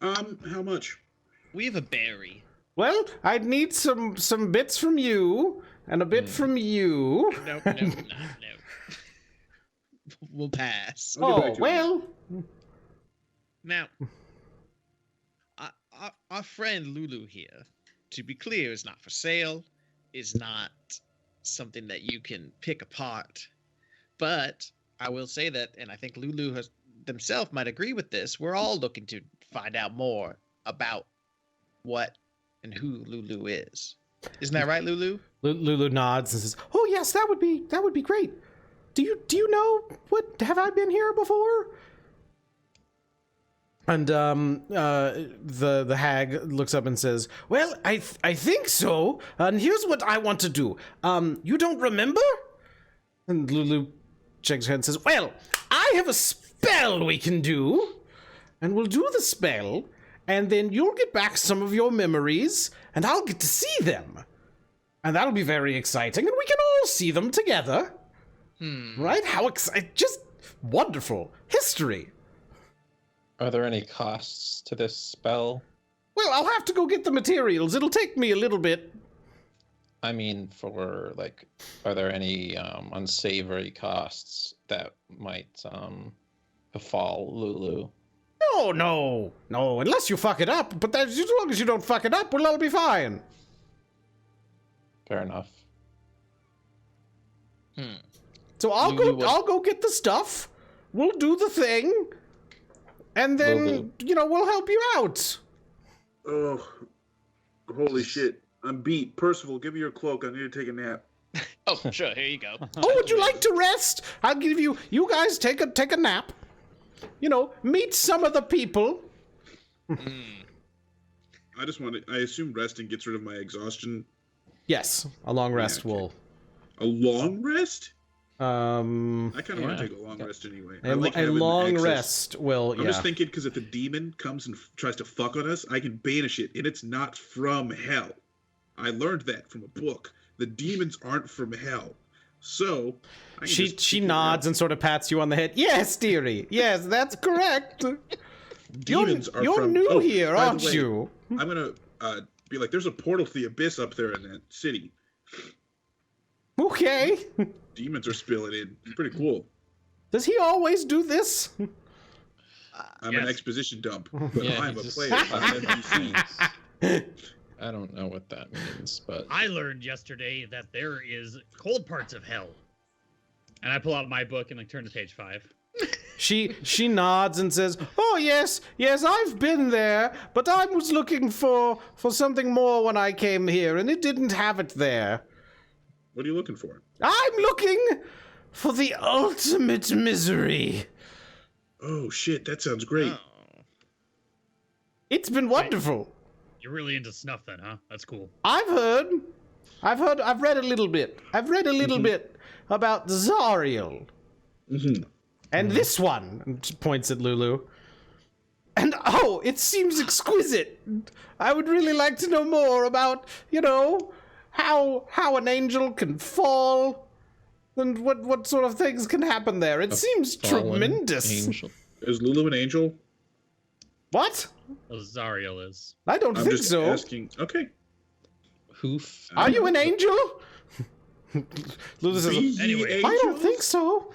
How much? We have a berry. Well, I'd need some bits from you and a bit from you. No. We'll pass. I'll get back Oh to you. well. Now, our friend Lulu here, to be clear, is not for sale, is not something that you can pick apart. But I will say that, and I think Lulu themselves might agree with this, we're all looking to find out more about what and who Lulu is. Isn't that right, Lulu? Lulu nods and says, "Oh yes, that would be great. Do you know what? Have I been here before?" And the hag looks up and says, "Well, I think so. And here's what I want to do. You don't remember?" And Lulu shakes her head and says, "Well, I have a spell we can do, and we'll do the spell, and then you'll get back some of your memories, and I'll get to see them, and that'll be very exciting, and we can all see them together." Right? How exciting! Just wonderful history. Are there any costs to this spell? Well, I'll have to go get the materials. It'll take me a little bit. I mean, for like, are there any unsavory costs that might befall Lulu? No, unless you fuck it up. But as long as you don't fuck it up, we'll all be fine. Fair enough. So I'll go get the stuff. We'll do the thing, and then we'll help you out. Oh, holy shit. I'm beat. Percival, give me your cloak. I need to take a nap. Oh, sure. Here you go. Oh, would you like to rest? I'll give you. You guys take a nap. Meet some of the people. I assume resting gets rid of my exhaustion. Yes, a long rest okay. will. A long rest? I kind of want Yeah. to take a long rest anyway. I A like a having long access. rest will. I'm Yeah. just thinking because if a demon comes and tries to fuck on us, I can banish it, and it's not from hell. I learned that from a book. The demons aren't from hell. So I can just She kick it nods out. and sort of pats you on the head. Yes, dearie. Yes, that's correct. Demons are you're from, new oh, here, by the aren't way, you? I'm gonna be like, there's a portal to the abyss up there in that city. Okay. Demons are spilling in. It's pretty cool. Does he always do this? I'm Yes. an exposition dump, but Yeah, I'm a he's player. just- I'm an NPC. I don't know what that means, but I learned yesterday that there is cold parts of hell. And I pull out my book and turn to page 5. She nods and says, "Oh yes, I've been there, but I was looking for something more when I came here, and it didn't have it there. What are you looking for? I'm looking for the ultimate misery. Oh shit, that sounds great. Oh. It's been wonderful. You're really into snuff then, huh? That's cool. I've read a little bit. I've read a little bit about Zariel. Mm-hmm. And this one," and she points at Lulu. "And oh, it seems exquisite. I would really like to know more about, how an angel can fall, and what sort of things can happen there. It seems fallen tremendous." angel. Is Lulu an angel? What? Zariel is. I don't I'm think just so. asking. Okay. Hoof. Are you an angel? Lulu says, Be ye Anyway. "I don't angels? think so."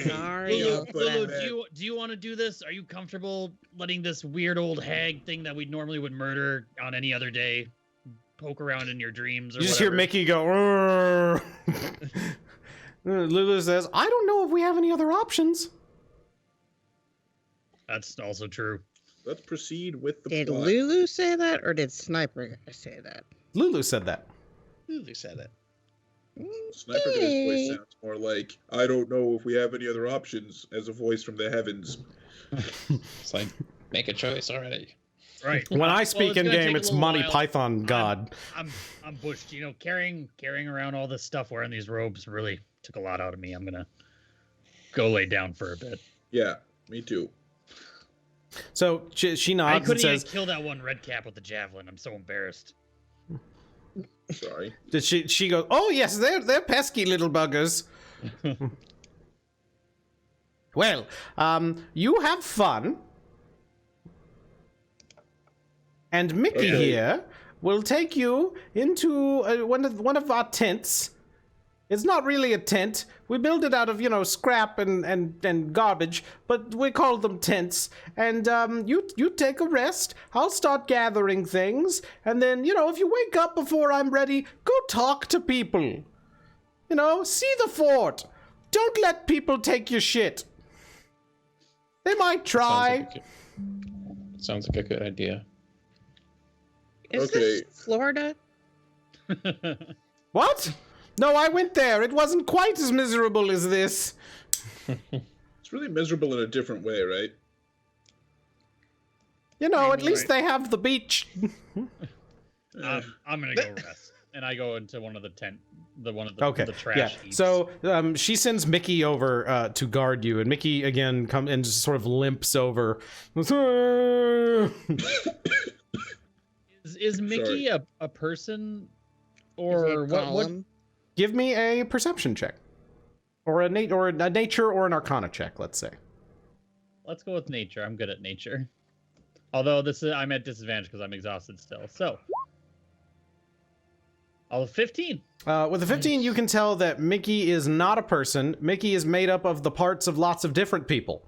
Sorry. Lulu, do you want to do this? Are you comfortable letting this weird old hag thing that we normally would murder on any other day poke around in your dreams or You just whatever? hear Mickey go, "Rrrr." Lulu says, "I don't know if we have any other options." That's also true. Let's proceed with the Did plot. Lulu say that, or did SniperGuy say that? Lulu said that. Lulu said it. SniperGuy's voice Okay. sounds more like, I don't know if we have any other options, as a voice from the heavens. It's like, make a choice already. Right. When I Well, speak it's in gonna take game, a it's little Monty while. Python God. I'm bushed. You know, carrying around all this stuff, wearing these robes, really took a lot out of me. I'm gonna go lay down for a bit. Yeah, me too. So she I nods and couldn't even says, kill that one red cap with the javelin. I'm so embarrassed. Sorry. "Did she goes, oh yes, they're pesky little buggers." Well, you have fun. And Mickey Okay. here will take you into one of our tents. It's not really a tent. We build it out of, scrap and garbage, but we call them tents. And you take a rest. I'll start gathering things. And then, if you wake up before I'm ready, go talk to people. See the fort. Don't let people take your shit. They might try. Sounds like a good idea. Is Okay. this Florida? What? No, I went there. It wasn't quite as miserable as this. It's really miserable in a different way, right? At least they have the beach. I'm gonna go rest, and I go into one of the Okay. the trash Yeah. heaps. So she sends Mickey over to guard you, and Mickey again comes and just sort of limps over. is Mickey a person, Is or it what? Gollum? Give me a perception check, or a nature or an arcana check. Let's say. Let's go with nature. I'm good at nature. Although I'm at disadvantage because I'm exhausted still. So, I'll have 15. With a 15, you can tell that Mickey is not a person. Mickey is made up of the parts of lots of different people.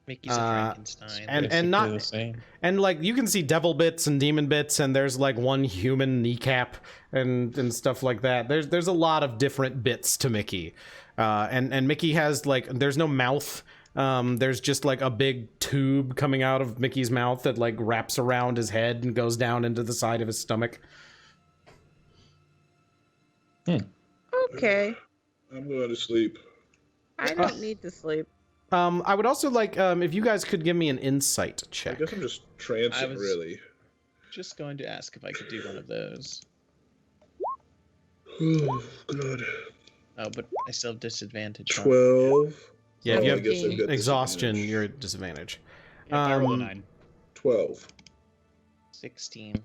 Mickey's a Frankenstein. and Basically not the same. and like you can see devil bits and demon bits, and there's like one human kneecap and stuff like that. There's a lot of different bits to Mickey, and Mickey has there's no mouth. There's just like a big tube coming out of Mickey's mouth that like wraps around his head and goes down into the side of his stomach. Okay. I'm going to sleep. I don't need to sleep. I would also like if you guys could give me an insight I check. guess I'm just trancing, I was- really. Just going to ask if I could do one of those. Oh, God. Oh, but I still have disadvantage. on- 12. Yeah, if Oh, you I have guess I've got exhaustion, disadvantage. you're at disadvantage. Yeah, I rolled a Um, 9. 12. 16.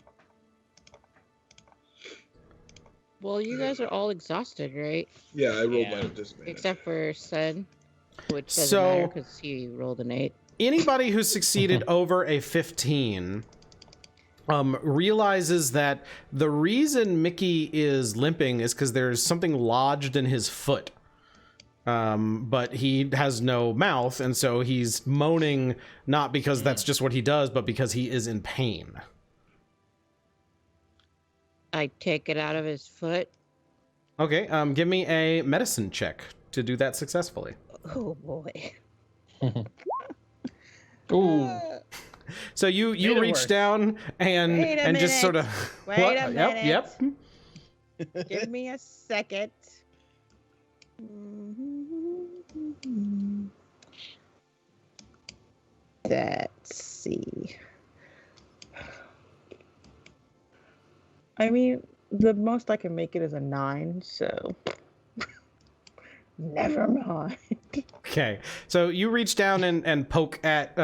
Well, you guys are all exhausted, right? Yeah, I rolled Yeah. mine at disadvantage. Except for Sen, which doesn't So- matter because he rolled an 8. Anybody who succeeded over a 15 realizes that the reason Mickey is limping is because there's something lodged in his foot. But he has no mouth, and so he's moaning not because that's just what he does, but because he is in pain. I take it out of his foot. Okay, give me a medicine check to do that successfully. Oh boy. Ooh. So you Made it reach work. down and Wait a just sort of Wait What? a Yep. Give me a second. Let's see. I mean, the most I can make it is a 9, so never mind. Okay, so you reach down and poke at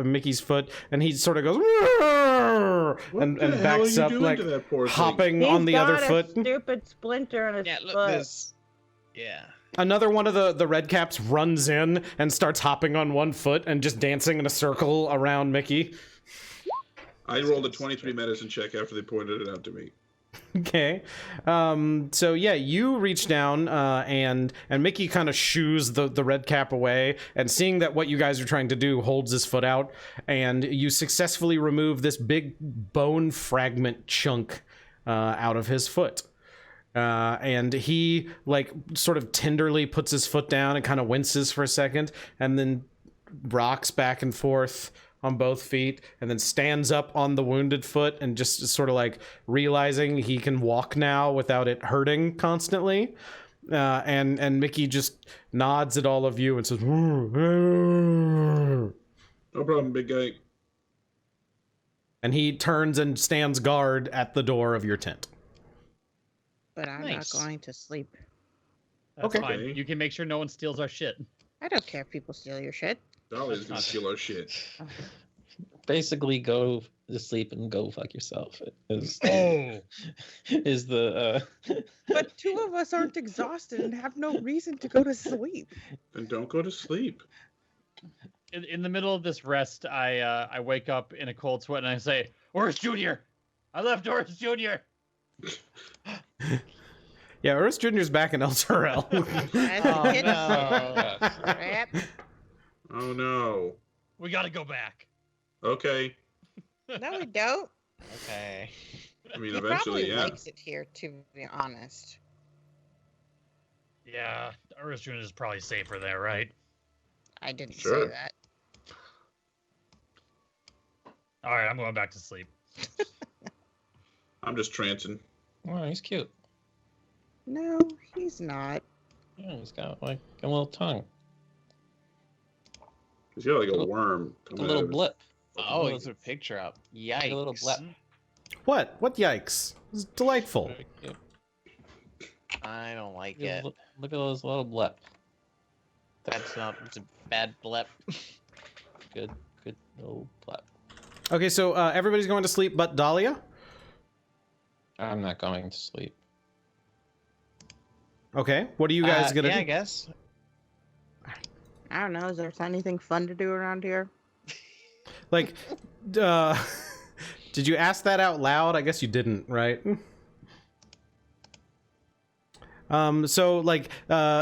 Mickey's foot, and he sort of goes "Roar!" and What the hell backs are you up doing like to that poor thing? hopping He's on the other got a foot. Stupid splinter on his Yeah, look, foot. this. Yeah. Another one of the Redcaps runs in and starts hopping on one foot and just dancing in a circle around Mickey. I rolled a 23 medicine check after they pointed it out to me. Okay, so yeah, you reach down and Mickey kind of shoos the red cap away, and seeing that what you guys are trying to do, holds his foot out, and you successfully remove this big bone fragment chunk out of his foot. And he like sort of tenderly puts his foot down and kind of winces for a second, and then rocks back and forth on both feet, and then stands up on the wounded foot and just sort of like realizing he can walk now without it hurting constantly. And Mickey just nods at all of you and says, No problem, big guy. and he turns and stands guard at the door of your tent. But I'm Nice. not going to sleep. That's Okay. fine. You can make sure no one steals our shit. I don't care if people steal your shit. Dahlia's gonna steal our shit. Basically, go to sleep and go fuck yourself. Is, Oh, is the But two of us aren't exhausted and have no reason to go to sleep. Then don't go to sleep. in the middle of this rest, I wake up in a cold sweat and I say, "Urist Junior, I left Urist Junior." Yeah, Urist Jr.'s back in El Turel. And Oh, the kids no. crap. Oh no. We gotta go back. Okay. No, we don't. Okay. I mean, He eventually, probably yeah. likes it here, to be honest. Yeah, Urist Junior is probably safer there, right? I didn't Sure. say that. All right, I'm going back to sleep. I'm just trancing. oh, he's cute. No, he's not. Yeah, he's got like a little tongue, He's got like a Little- worm a coming little out of blip, Oh, there's a picture up. Yikes. like a little blip. What? What yikes? It's delightful. Very cute. I don't like Look it. at those little blip. That's not. It's a bad blip. Good little blip. Okay, so everybody's going to sleep but Dahlia? I'm not going to sleep. Okay, what are you guys gonna yeah, do? I guess. I don't know. Is there anything fun to do around here? Like, did you ask that out loud? I guess you didn't, right? So like,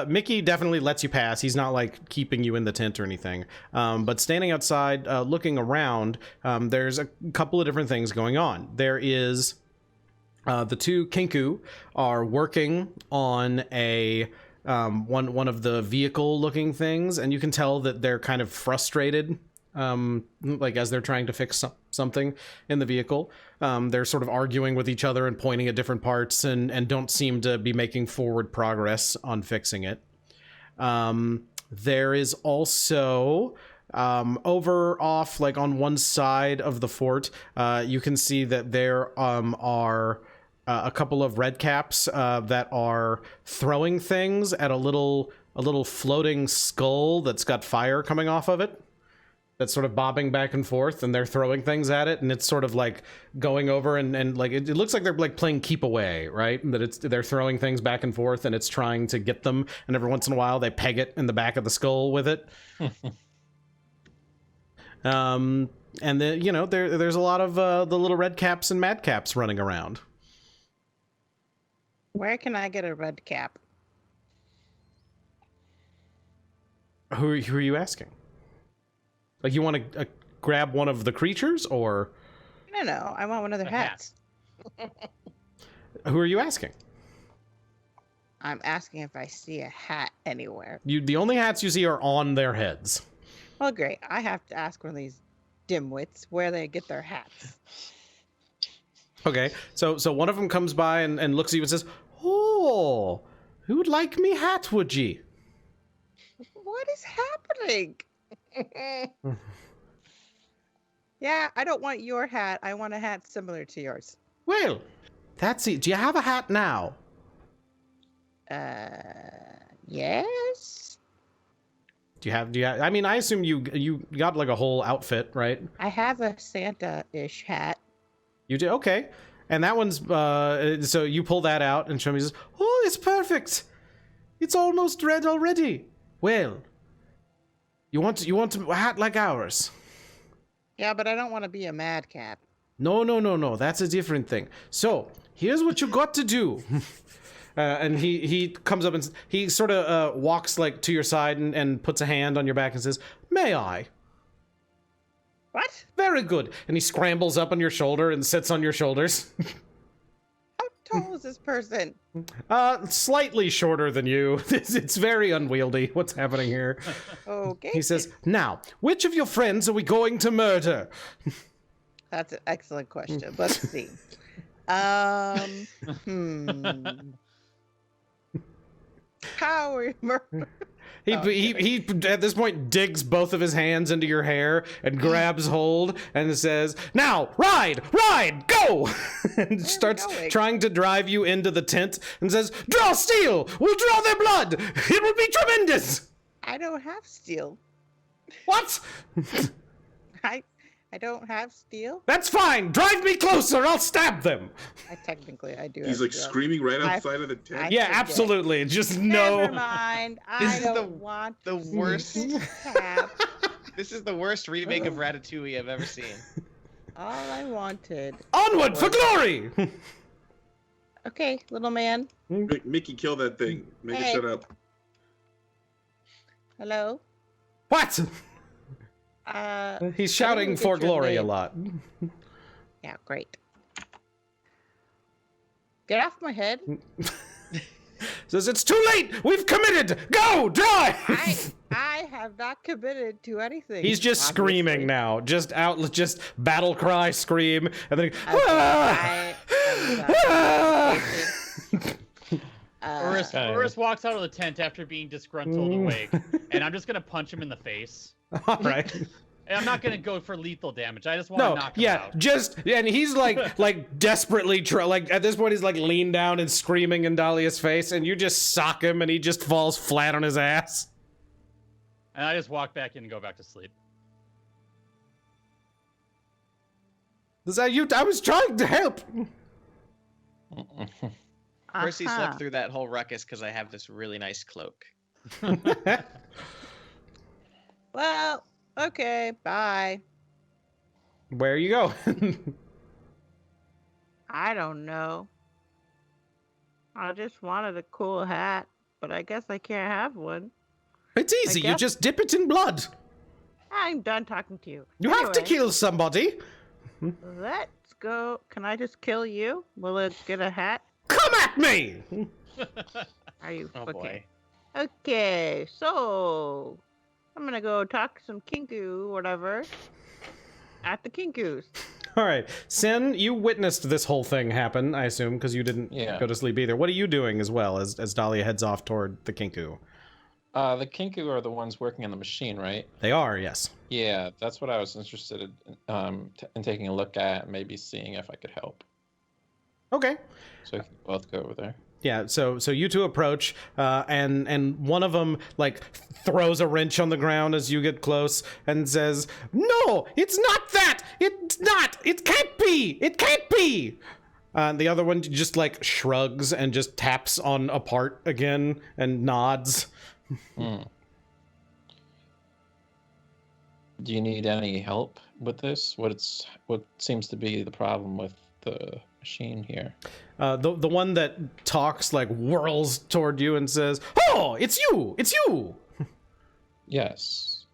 Mickey definitely lets you pass. He's not like keeping you in the tent or anything. But standing outside, looking around, there's a couple of different things going on. There is, the two Kinku are working on a, one of the vehicle looking things, and you can tell that they're kind of frustrated. Like as they're trying to fix something in the vehicle, they're sort of arguing with each other and pointing at different parts, and don't seem to be making forward progress on fixing it. There is also over off like on one side of the fort, you can see that there are a couple of Redcaps that are throwing things at a little floating skull that's got fire coming off of it. That's sort of bobbing back and forth, and they're throwing things at it, and it's sort of like going over and like it looks like they're like playing keep away, right? That they're throwing things back and forth, and it's trying to get them, and every once in a while they peg it in the back of the skull with it. And then there's a lot of the little Redcaps and Madcaps running around. Where can I get a red cap? Who are you asking? Like, you want to grab one of the creatures, or No. I want one of their A hat. hats. who are you asking? I'm asking if I see a hat anywhere. The only hats you see are on their heads. Well, great. I have to ask one of these dimwits where they get their hats. Okay, so one of them comes by and looks at you and says, "Oh, who would like me hat, would ye?" What is happening? Yeah, I don't want your hat. I want a hat similar to yours. Well, that's it. Do you have a hat now? Yes. Do you have? I mean, I assume you got like a whole outfit, right? I have a Santa-ish hat. You do? Okay. And that one's, so you pull that out and show me, says, "Oh, it's perfect. It's almost red already. Well, you want a hat like ours?" Yeah, but I don't want to be a madcap. No. That's a different thing. So here's what you got to do. And he comes up and he sort of walks like to your side and puts a hand on your back and says, "May I?" What? "Very good." And he scrambles up on your shoulder and sits on your shoulders. How tall is this person? Slightly shorter than you. It's very unwieldy. What's happening here? Okay. He says, "Now, which of your friends are we going to murder?" That's an excellent question. Let's see. How are we murder? He at this point digs both of his hands into your hair and grabs hold and says, "Now, ride, go!" and starts going? trying to drive you into the tent and says, "Draw steel! We'll draw their blood! It will be tremendous!" I don't have steel. What? I don't have steel. That's fine! Drive me closer! I'll stab them! I do. He's have like steel. screaming right outside of the tent. Yeah, forget. absolutely. Just Never no. mind. This I is don't want the worst. have This is the worst remake of Ratatouille I've ever seen. all I wanted. Onward for glory! Okay, little man. Mickey, kill that thing. Make Hey. it shut up. Hello. What? He's shouting get for your glory a name. lot. Yeah, great. Get off my head. Says, "It's too late! We've committed! Go! Drive!" I have not committed to anything. He's just obviously. screaming now. Just battle cry, scream, and then I am Urist walks out of the tent after being disgruntled awake, and I'm just gonna punch him in the face. all right. And I'm not gonna go for lethal damage. I just want to No, knock him yeah, out. and he's like desperately at this point he's like leaned down and screaming in Dahlia's face, and you just sock him, and he just falls flat on his ass. And I just walk back in and go back to sleep. Is that you? I was trying to help. Percy slept through that whole ruckus because I have this really nice cloak. Well, okay, bye. Where you go? I don't know. I just wanted a cool hat, but I guess I can't have one. It's easy. You guess- just dip it in blood. I'm done talking to you. You have to Anyway, kill somebody. Let's go. Can I just kill you? Will it get a hat? Come at me. Are you Oh okay? boy. Okay, so I'm gonna go talk to some kinku, whatever, at the kinkus. All right, Sin, you witnessed this whole thing happen, I assume, because you didn't Yeah. go to sleep either. What are you doing as well as Dahlia heads off toward the Kinku? The Kinku are the ones working on the machine, right? They are, yes. Yeah, that's what I was interested in taking a look at, maybe seeing if I could help. Okay. So we can both go over there. Yeah, so you two approach, and one of them like throws a wrench on the ground as you get close and says, "No, it's not that. It's not. It can't be. It can't be." The other one just like shrugs and just taps on a part again and nods. Hmm. Do you need any help with this? What seems to be the problem with the machine here? The one that talks like whirls toward you and says, "Oh, it's you! It's you!" Yes.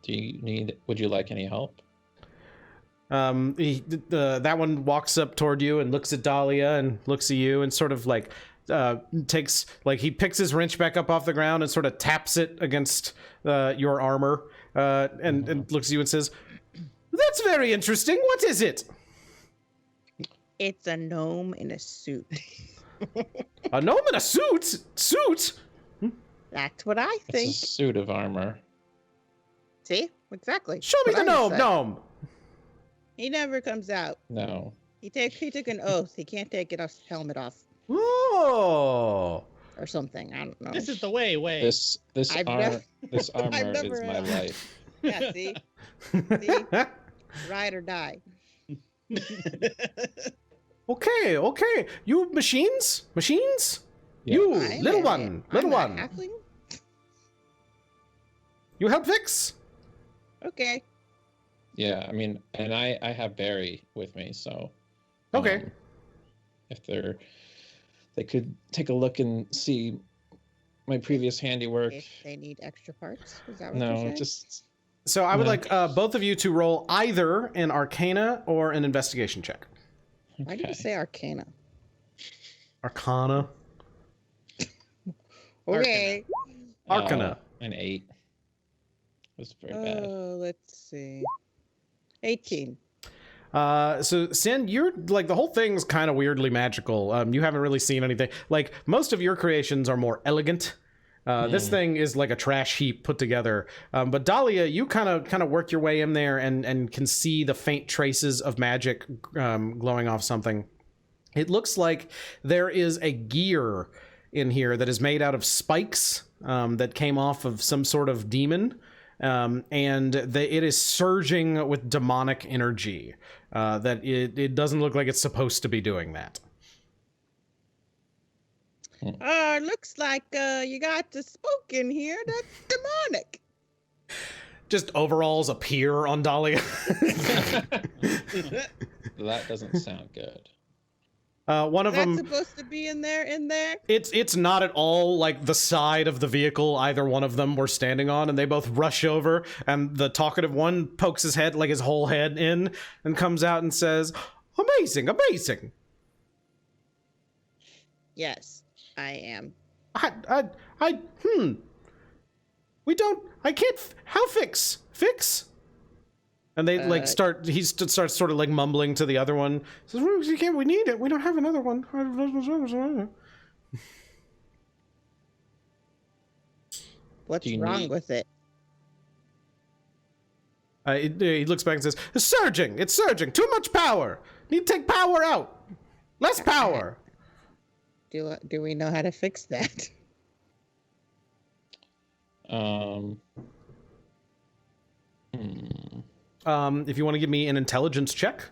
Would you like any help? That one walks up toward you and looks at Dahlia and looks at you and sort of like he picks his wrench back up off the ground and sort of taps it against your armor and looks at you and says, "That's very interesting. What is it?" It's a gnome in a suit. A gnome in a suit? Suit? That's what I It's a think. suit of armor. See? Exactly. Show me What the I gnome, said. gnome. He never comes out. No. He took an oath. He can't take his helmet off Oh. or something. I don't know. This is the way. This I've armor never- this armor never, is my life. Yeah, see? Ride or die. Okay. You machines? Machines? Yeah. You, I'm little a- one, I'm little a one. halfling? You help fix? Okay. Yeah, I mean, and I have Barry with me, so Okay. if they could take a look and see my previous handiwork. If they need extra parts, is that what you're No, saying? just So I would Yeah. like both of you to roll either an Arcana or an Investigation check. Why did you say Arcana? Arcana. Okay. Arcana. An 8. That's very bad. Let's see. 18. So Sin, you're like, the whole thing's kind of weirdly magical. You haven't really seen anything. Like, most of your creations are more elegant. This thing is like a trash heap put together. But Dahlia, you kind of work your way in there and can see the faint traces of magic glowing off something. It looks like there is a gear in here that is made out of spikes that came off of some sort of demon. And it is surging with demonic energy. That it doesn't look like it's supposed to be doing that. Looks like you got the smoke in here. That's demonic. Just overalls appear on Dahlia. That doesn't sound good. One of them supposed to be in there. It's not at all like the side of the vehicle either one of them were standing on, and they both rush over, and the talkative one pokes his head, like his whole head in, and comes out and says, amazing. Yes, I am. How fix? And they he starts sort of like mumbling to the other one. Says, we need it. We don't have another one. What's wrong with it? He looks back and says, it's surging. Too much power. Need to take power out. Less power. Do we know how to fix that? If you want to give me an intelligence check.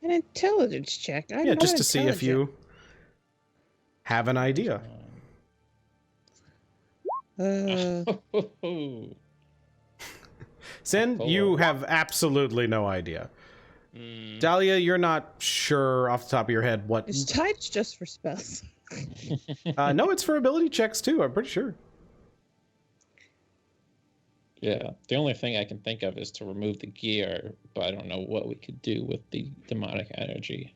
An intelligence check? Yeah, just to see if you have an idea. Sin, you have absolutely no idea. Dahlia, you're not sure off the top of your head what... Is tides just for spells? No, it's for ability checks too, I'm pretty sure. Yeah, the only thing I can think of is to remove the gear, but I don't know what we could do with the demonic energy.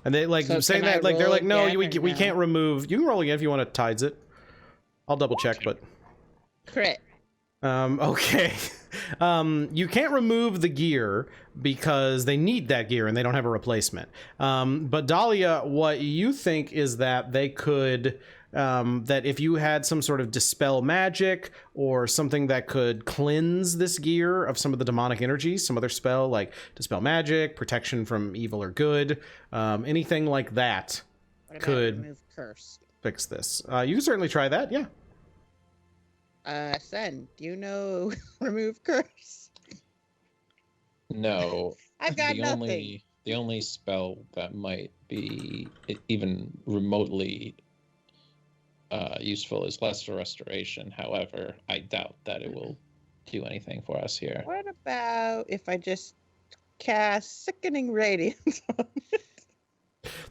And they like saying that, like they're like, no, we can't remove. You can roll again if you want to tides it. I'll double check, but crit. Okay. You can't remove the gear because they need that gear and they don't have a replacement. But Dahlia, what you think is that they could. That if you had some sort of dispel magic or something that could cleanse this gear of some of the demonic energies, some other spell like dispel magic, protection from evil or good, anything like that could remove curse? Fix this. You can certainly try that, yeah. Sen, do you know remove curse? No. I've got nothing. The only spell that might be even remotely useful is Lesser Restoration. However, I doubt that it will do anything for us here. What about if I just cast Sickening Radiance?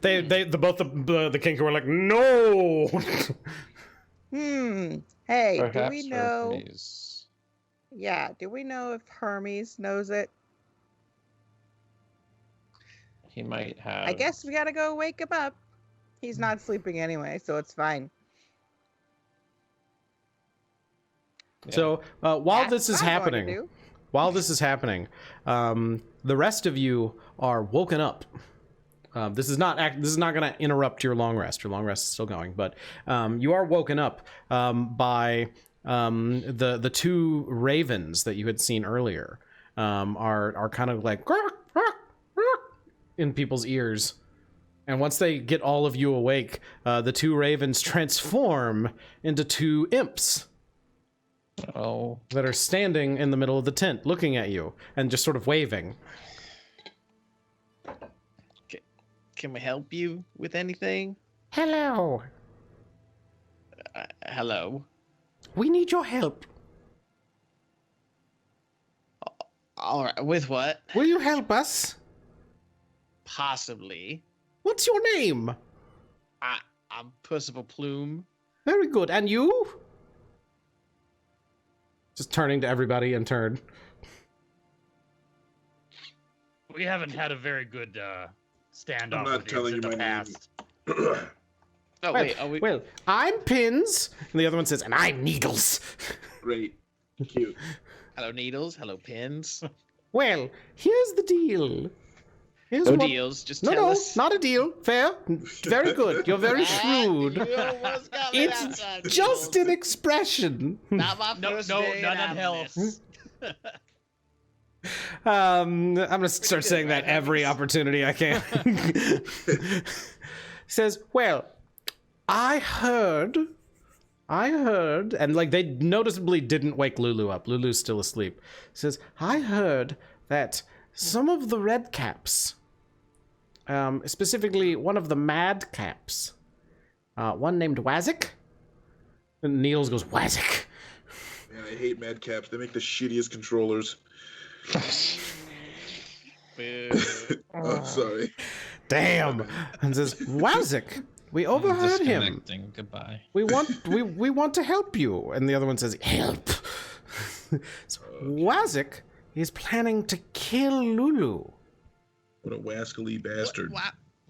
Both the Kinker were like, no. Hey, Perhaps do we know? Hermes. Yeah, do we know if Hermes knows it? He might have. I guess we gotta go wake him up. He's not sleeping anyway, so it's fine. Yeah. So while this is happening, the rest of you are woken up. This is not going to interrupt your long rest. Your long rest is still going, but you are woken up by the two ravens that you had seen earlier. Are kind of like in people's ears, and once they get all of you awake, the two ravens transform into two imps. Oh. That are standing in the middle of the tent, looking at you and just sort of waving. Can we help you with anything? Hello. Hello. We need your help. All right. With what? Will you help us? Possibly. What's your name? I'm Percival Plume. Very good. And you? Just turning to everybody in turn. We haven't had a very good standoff I'm not with telling in you the my name. past. Oh Well, wait, are we? well, I'm Pins, and the other one says, and I'm Needles. Great. Cute. Hello needles. Hello pins. Well, here's the deal. Here's No what... deals. Just No, tell no, us. not a deal. Fair. Very good. You're very shrewd. You almost got me that It's time, just Needles. an expression. Not my No, first no, day none in in hell. Avernus. I'm gonna start good, saying right, that every Hermes? opportunity I can. Says, well, I heard, and like they noticeably didn't wake Lulu up. Lulu's still asleep. Says, I heard that some of the Redcaps, specifically one of the Madcaps, one named Wazik, and Niels goes, Wazik. Man, I hate Madcaps. They make the shittiest controllers. Boo. Oh, sorry. Damn. And says, Wazik, we overheard him. Disconnecting. Goodbye. We want to help you. And the other one says, help. So, Wazik is planning to kill Lulu. What a wascally bastard.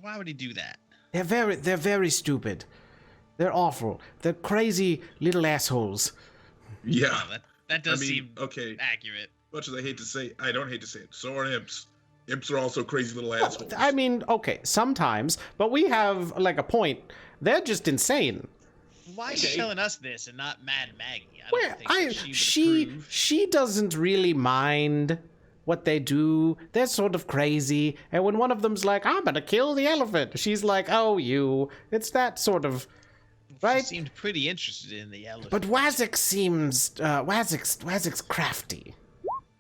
Why would he do that? They're very stupid. They're awful. They're crazy little assholes. Yeah. Oh, that does seem okay. accurate. Much as I hate to say, I don't hate to say it. So are imps. Imps are also crazy little assholes. I mean, okay, sometimes, but we have like a point. They're just insane. Why are you telling us this and not Mad Maggie? I Well, don't think that she would approve. she doesn't really mind what they do. They're sort of crazy. And when one of them's like, I'm gonna kill the elephant, she's like, oh, you. It's that sort of, right? She seemed pretty interested in the elephant. But Wazik seems, Wazik's crafty.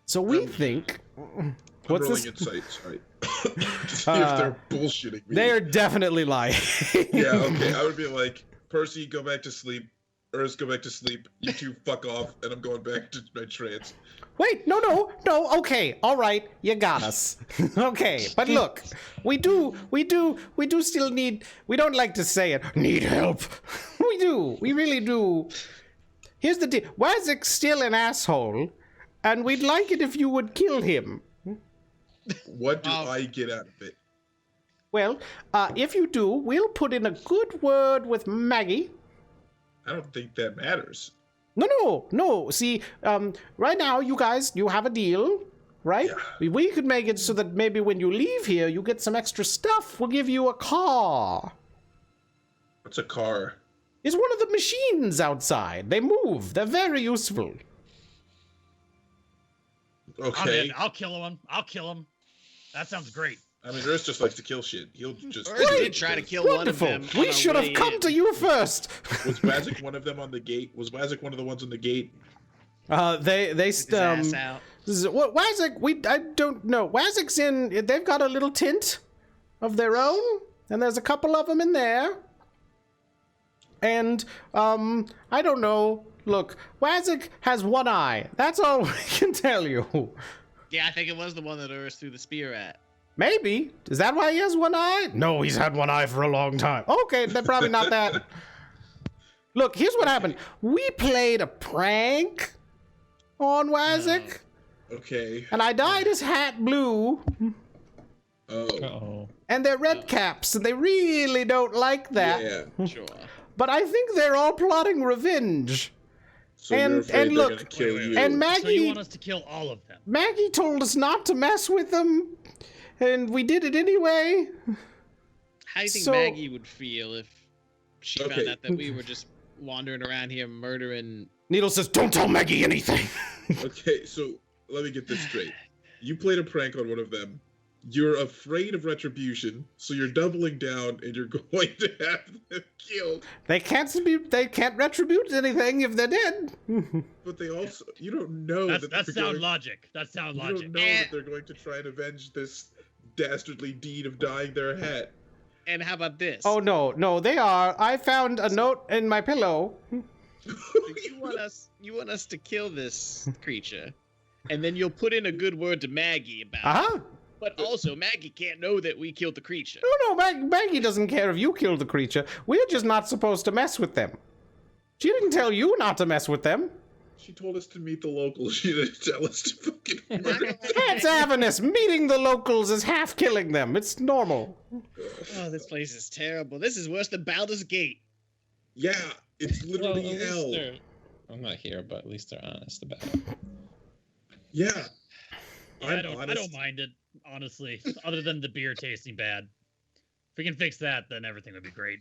So we think, I'm what's rolling this? insight, sorry. To see if they're bullshitting me. They're definitely lying. Yeah, okay. I would be like, Percy, go back to sleep. Urist, go back to sleep. You two fuck off, and I'm going back to my trance. Wait, no, okay, all right, you got us. Okay, but look, we do still need, we don't like to say it, need help. We really do. Here's the deal, Wazik's still an asshole, and we'd like it if you would kill him. What do I get out of it? Well, if you do, we'll put in a good word with Maggie. I don't think that matters. No. See, right now, you guys, you have a deal, right? Yeah. We could make it so that maybe when you leave here, you get some extra stuff. We'll give you a car. What's a car? It's one of the machines outside. They move. They're very useful. I'm Okay. in. I'll kill him. That sounds great. I mean, Urist just likes to kill shit. He'll just... Urist did try to kill one of Wonderful. them. We should have come to you first. Was Wazik one of them on the gate? Was Wazik one of the ones on the gate? They His ass out. what Wazik? I don't know. Wazik's in. They've got a little tent of their own, and there's a couple of them in there. And I don't know. Look, Wazik has one eye. That's all we can tell you. Yeah, I think it was the one that Urist threw the spear at. Maybe. Is that why he has one eye? No, he's had one eye for a long time. Okay, then probably not that. Look, here's what happened. We played a prank on Wazik, Okay. and I dyed his hat blue, Oh. Uh-oh. and they're Redcaps, and they really don't like that. Yeah. Sure. But I think they're all plotting revenge. So you're afraid and they're look, gonna kill you. And So you Maggie, want us to kill all of them? Maggie told us not to mess with them, and we did it anyway. How do you think So- Maggie would feel if she found Okay. out that we were just wandering around here murdering? Needle says, don't tell Maggie anything. Okay, so let me get this straight. You played a prank on one of them. You're afraid of retribution, so you're doubling down and you're going to have them killed. They can't retribute anything if they're dead. But they also, you don't know That's that they're sound going, logic. That's sound you logic. don't know that they're going to try and avenge this dastardly deed of dyeing their hat. And how about this? Oh no, they are. I found a note in my pillow. You want us to kill this creature, and then you'll put in a good word to Maggie about it. Uh-huh. But also, Maggie can't know that we killed the creature. No, Maggie doesn't care if you killed the creature. We're just not supposed to mess with them. She didn't tell you not to mess with them. She told us to meet the locals. She didn't tell us to fucking murder. It's Avernus. Meeting the locals is half killing them. It's normal. Oh, this place is terrible. This is worse than Baldur's Gate. Yeah, it's Well, literally at least hell. I'm not here, but at least they're honest about it. Yeah. I don't mind it, honestly. Other than the beer tasting bad. If we can fix that, then everything would be great.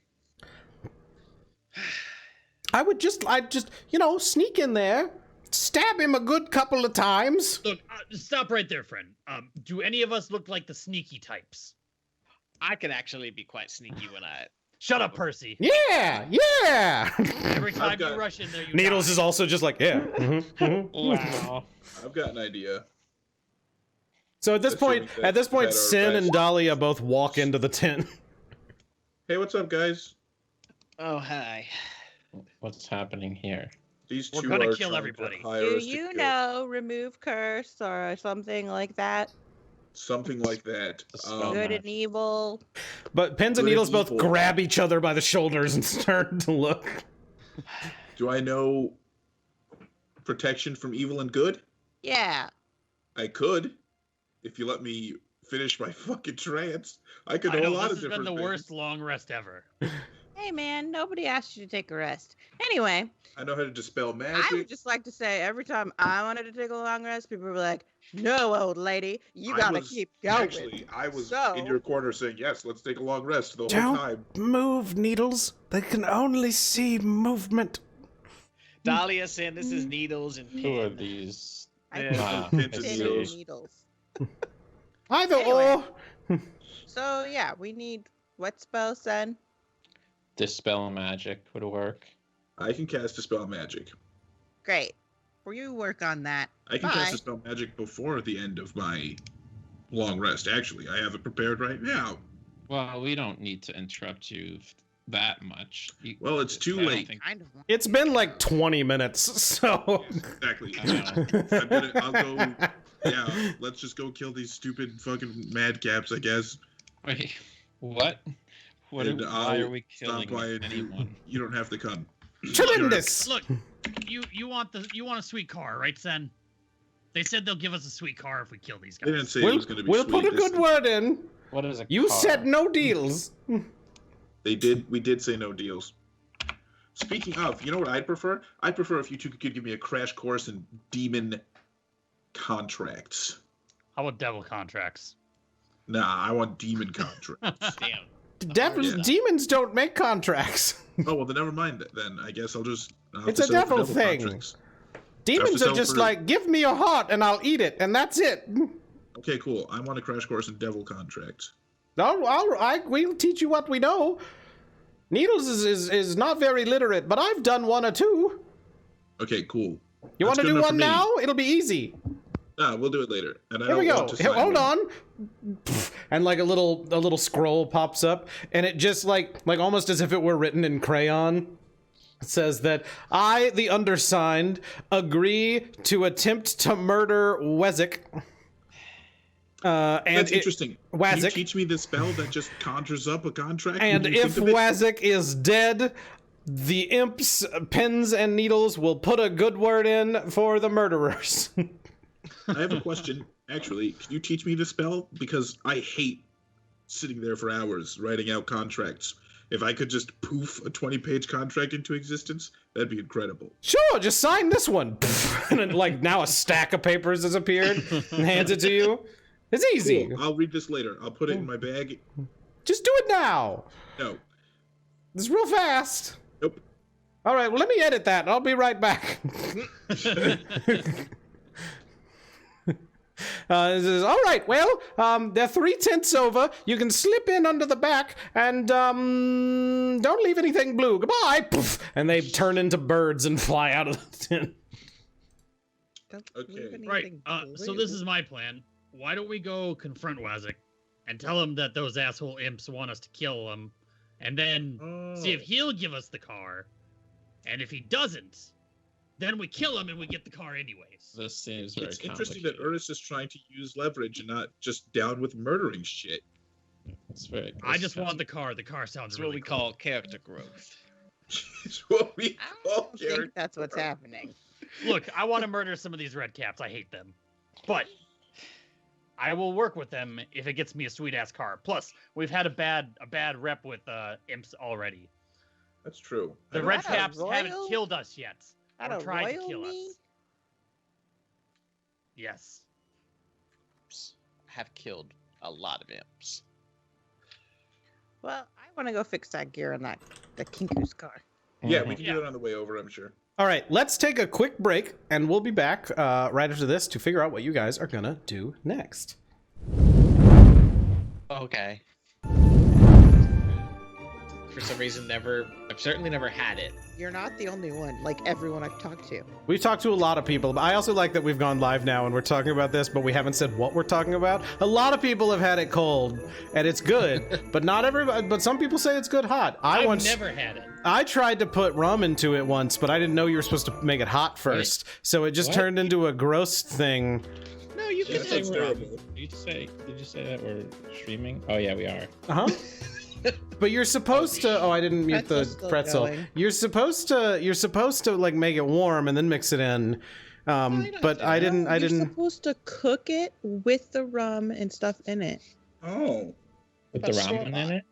I'd just, sneak in there, stab him a good couple of times. Look, stop right there, friend. Do any of us look like the sneaky types? I can actually be quite sneaky when I. Shut up, Percy. Yeah. Every time got- you rush in there, you Needles die. is also just like, yeah. Wow. I've got an idea. So at this Assuming point, that our Sin and best- Dahlia both walk into the tent. Hey, what's up, guys? Oh, hi. What's happening here? These We're two gonna are kill trying everybody. to hire Do us to you kill. know remove curse or something like that? Something like that. Spell Good magic. and evil. But Pins and Good and Needles both evil. grab each other by the shoulders and start to look. Do I know protection from evil and good? Yeah. I could, if you let me finish my fucking trance. I could I know a know, lot this of has been different the things. worst long rest ever. Hey, man, nobody asked you to take a rest. Anyway, I know how to dispel I magic. would just like to say every time I wanted to take a long rest, people were like, no, old lady, you I gotta was- keep going. Actually, I was So- in your corner saying, yes, let's take a long rest the whole Don't time. move, Needles. They can only see movement. Dahlia saying this is Needles and Who are Pin. these? I Ah, Pins I and Pin see. needles. and needles. Either Anyway. or. So, yeah, we need what spell, son? Dispel magic would work. I can cast dispel magic. Great. Will you work on that? I can Bye. cast dispel magic before the end of my long rest. Actually, I have it prepared right now. Well, we don't need to interrupt you that much. Well, it's too I don't late. think- Kind of. Want- It's been like 20 minutes, so. Exactly. I know. I'll go. Yeah, let's just go kill these stupid fucking madcaps, I guess. Wait, what? And Why I'll are we killing Stop by and anyone? you don't have to come. Tremendous! Look, you want a sweet car, right, Sen? They said they'll give us a sweet car if we kill these They didn't guys. say it was going to be We'll sweet. put a They good said- word in. What is a You car? said no deals. They did. We did say no deals. Speaking of, you know what I'd prefer? I'd prefer if you two could give me a crash course in demon contracts. How about devil contracts? Nah, I want demon contracts. Damn. Yeah. Demons don't make contracts. Oh well, then never mind. Then I guess I'll just. I'll It's have to a sell for devil thing. contracts. Demons sell are just for- like, give me your heart and I'll eat it, and that's it. Okay, cool. I want a crash course in devil contracts. We'll teach you what we know. Needles is not very literate, but I've done one or two. Okay, cool. You That's want to good do enough one for me. now? It'll be easy. Nah, we'll do it later. And I Here we don't go. want to Here, sign hold one. on. And like a little scroll pops up, and it just like almost as if it were written in crayon. It says that I, the undersigned, agree to attempt to murder Wezik. And That's interesting. Can you Wazik. teach me the spell that just conjures up a contract? And when you if think of it? Wazik is dead, the imps, Pins and Needles will put a good word in for the murderers. I have a question. Actually, can you teach me the spell? Because I hate sitting there for hours writing out contracts. If I could just poof a 20-page contract into existence, that'd be incredible. Sure, just sign this one. And then, like, now a stack of papers has appeared and hands it to you. It's easy. Cool. I'll read this later. I'll put it in my bag. Just do it now. No. It's real fast. Nope. All right, well, let me edit that. I'll be right back. It says, all right, well, they're 3 tents over. You can slip in under the back and don't leave anything blue. Goodbye. Poof. And they turn into birds and fly out of the tent. Don't Okay. leave anything Right. So this blue. is my plan. Why don't we go confront Wazik and tell him that those asshole imps want us to kill him, and then see if he'll give us the car. And if he doesn't, then we kill him and we get the car anyways. This seems very It's interesting that complicated. Urist is trying to use leverage and not just down with murdering shit. It's very. I just want the car. The car sounds That's really what we cool. call character growth. It's what we I call don't think character. that's what's happening. Look, I want to murder some of these Redcaps. I hate them. But I will work with them if it gets me a sweet-ass car. Plus, we've had a bad rep with imps already. That's true. The Is that a Redcaps haven't royal? killed us yet. That Or a tried to royal kill me? us. Yes. Have killed a lot of imps. Well, I want to go fix that gear on the Kinku's car. Yeah, we can Yeah. do it on the way over, I'm sure. All right, let's take a quick break, and we'll be back right after this to figure out what you guys are gonna do next. Okay. For some reason, I've certainly never had it. You're not the only one. Like everyone I've talked to. We've talked to a lot of people, but I also like that we've gone live now and we're talking about this, but we haven't said what we're talking about. A lot of people have had it cold, and it's good, but not everybody. But some people say it's good hot. I've never had it. I tried to put rum into it once, but I didn't know you were supposed to make it hot first, so it just What? turned into a gross thing. No, you Yeah, can that have sounds rum. terrible. Did you say that we're streaming? Oh yeah, we are. Uh huh. But you're supposed to. Oh, I didn't mute the Pretzel's still pretzel. going. You're supposed to like make it warm and then mix it in. But I didn't. You're supposed to cook it with the rum and stuff in it. Oh. With the But ramen in store-bought. it?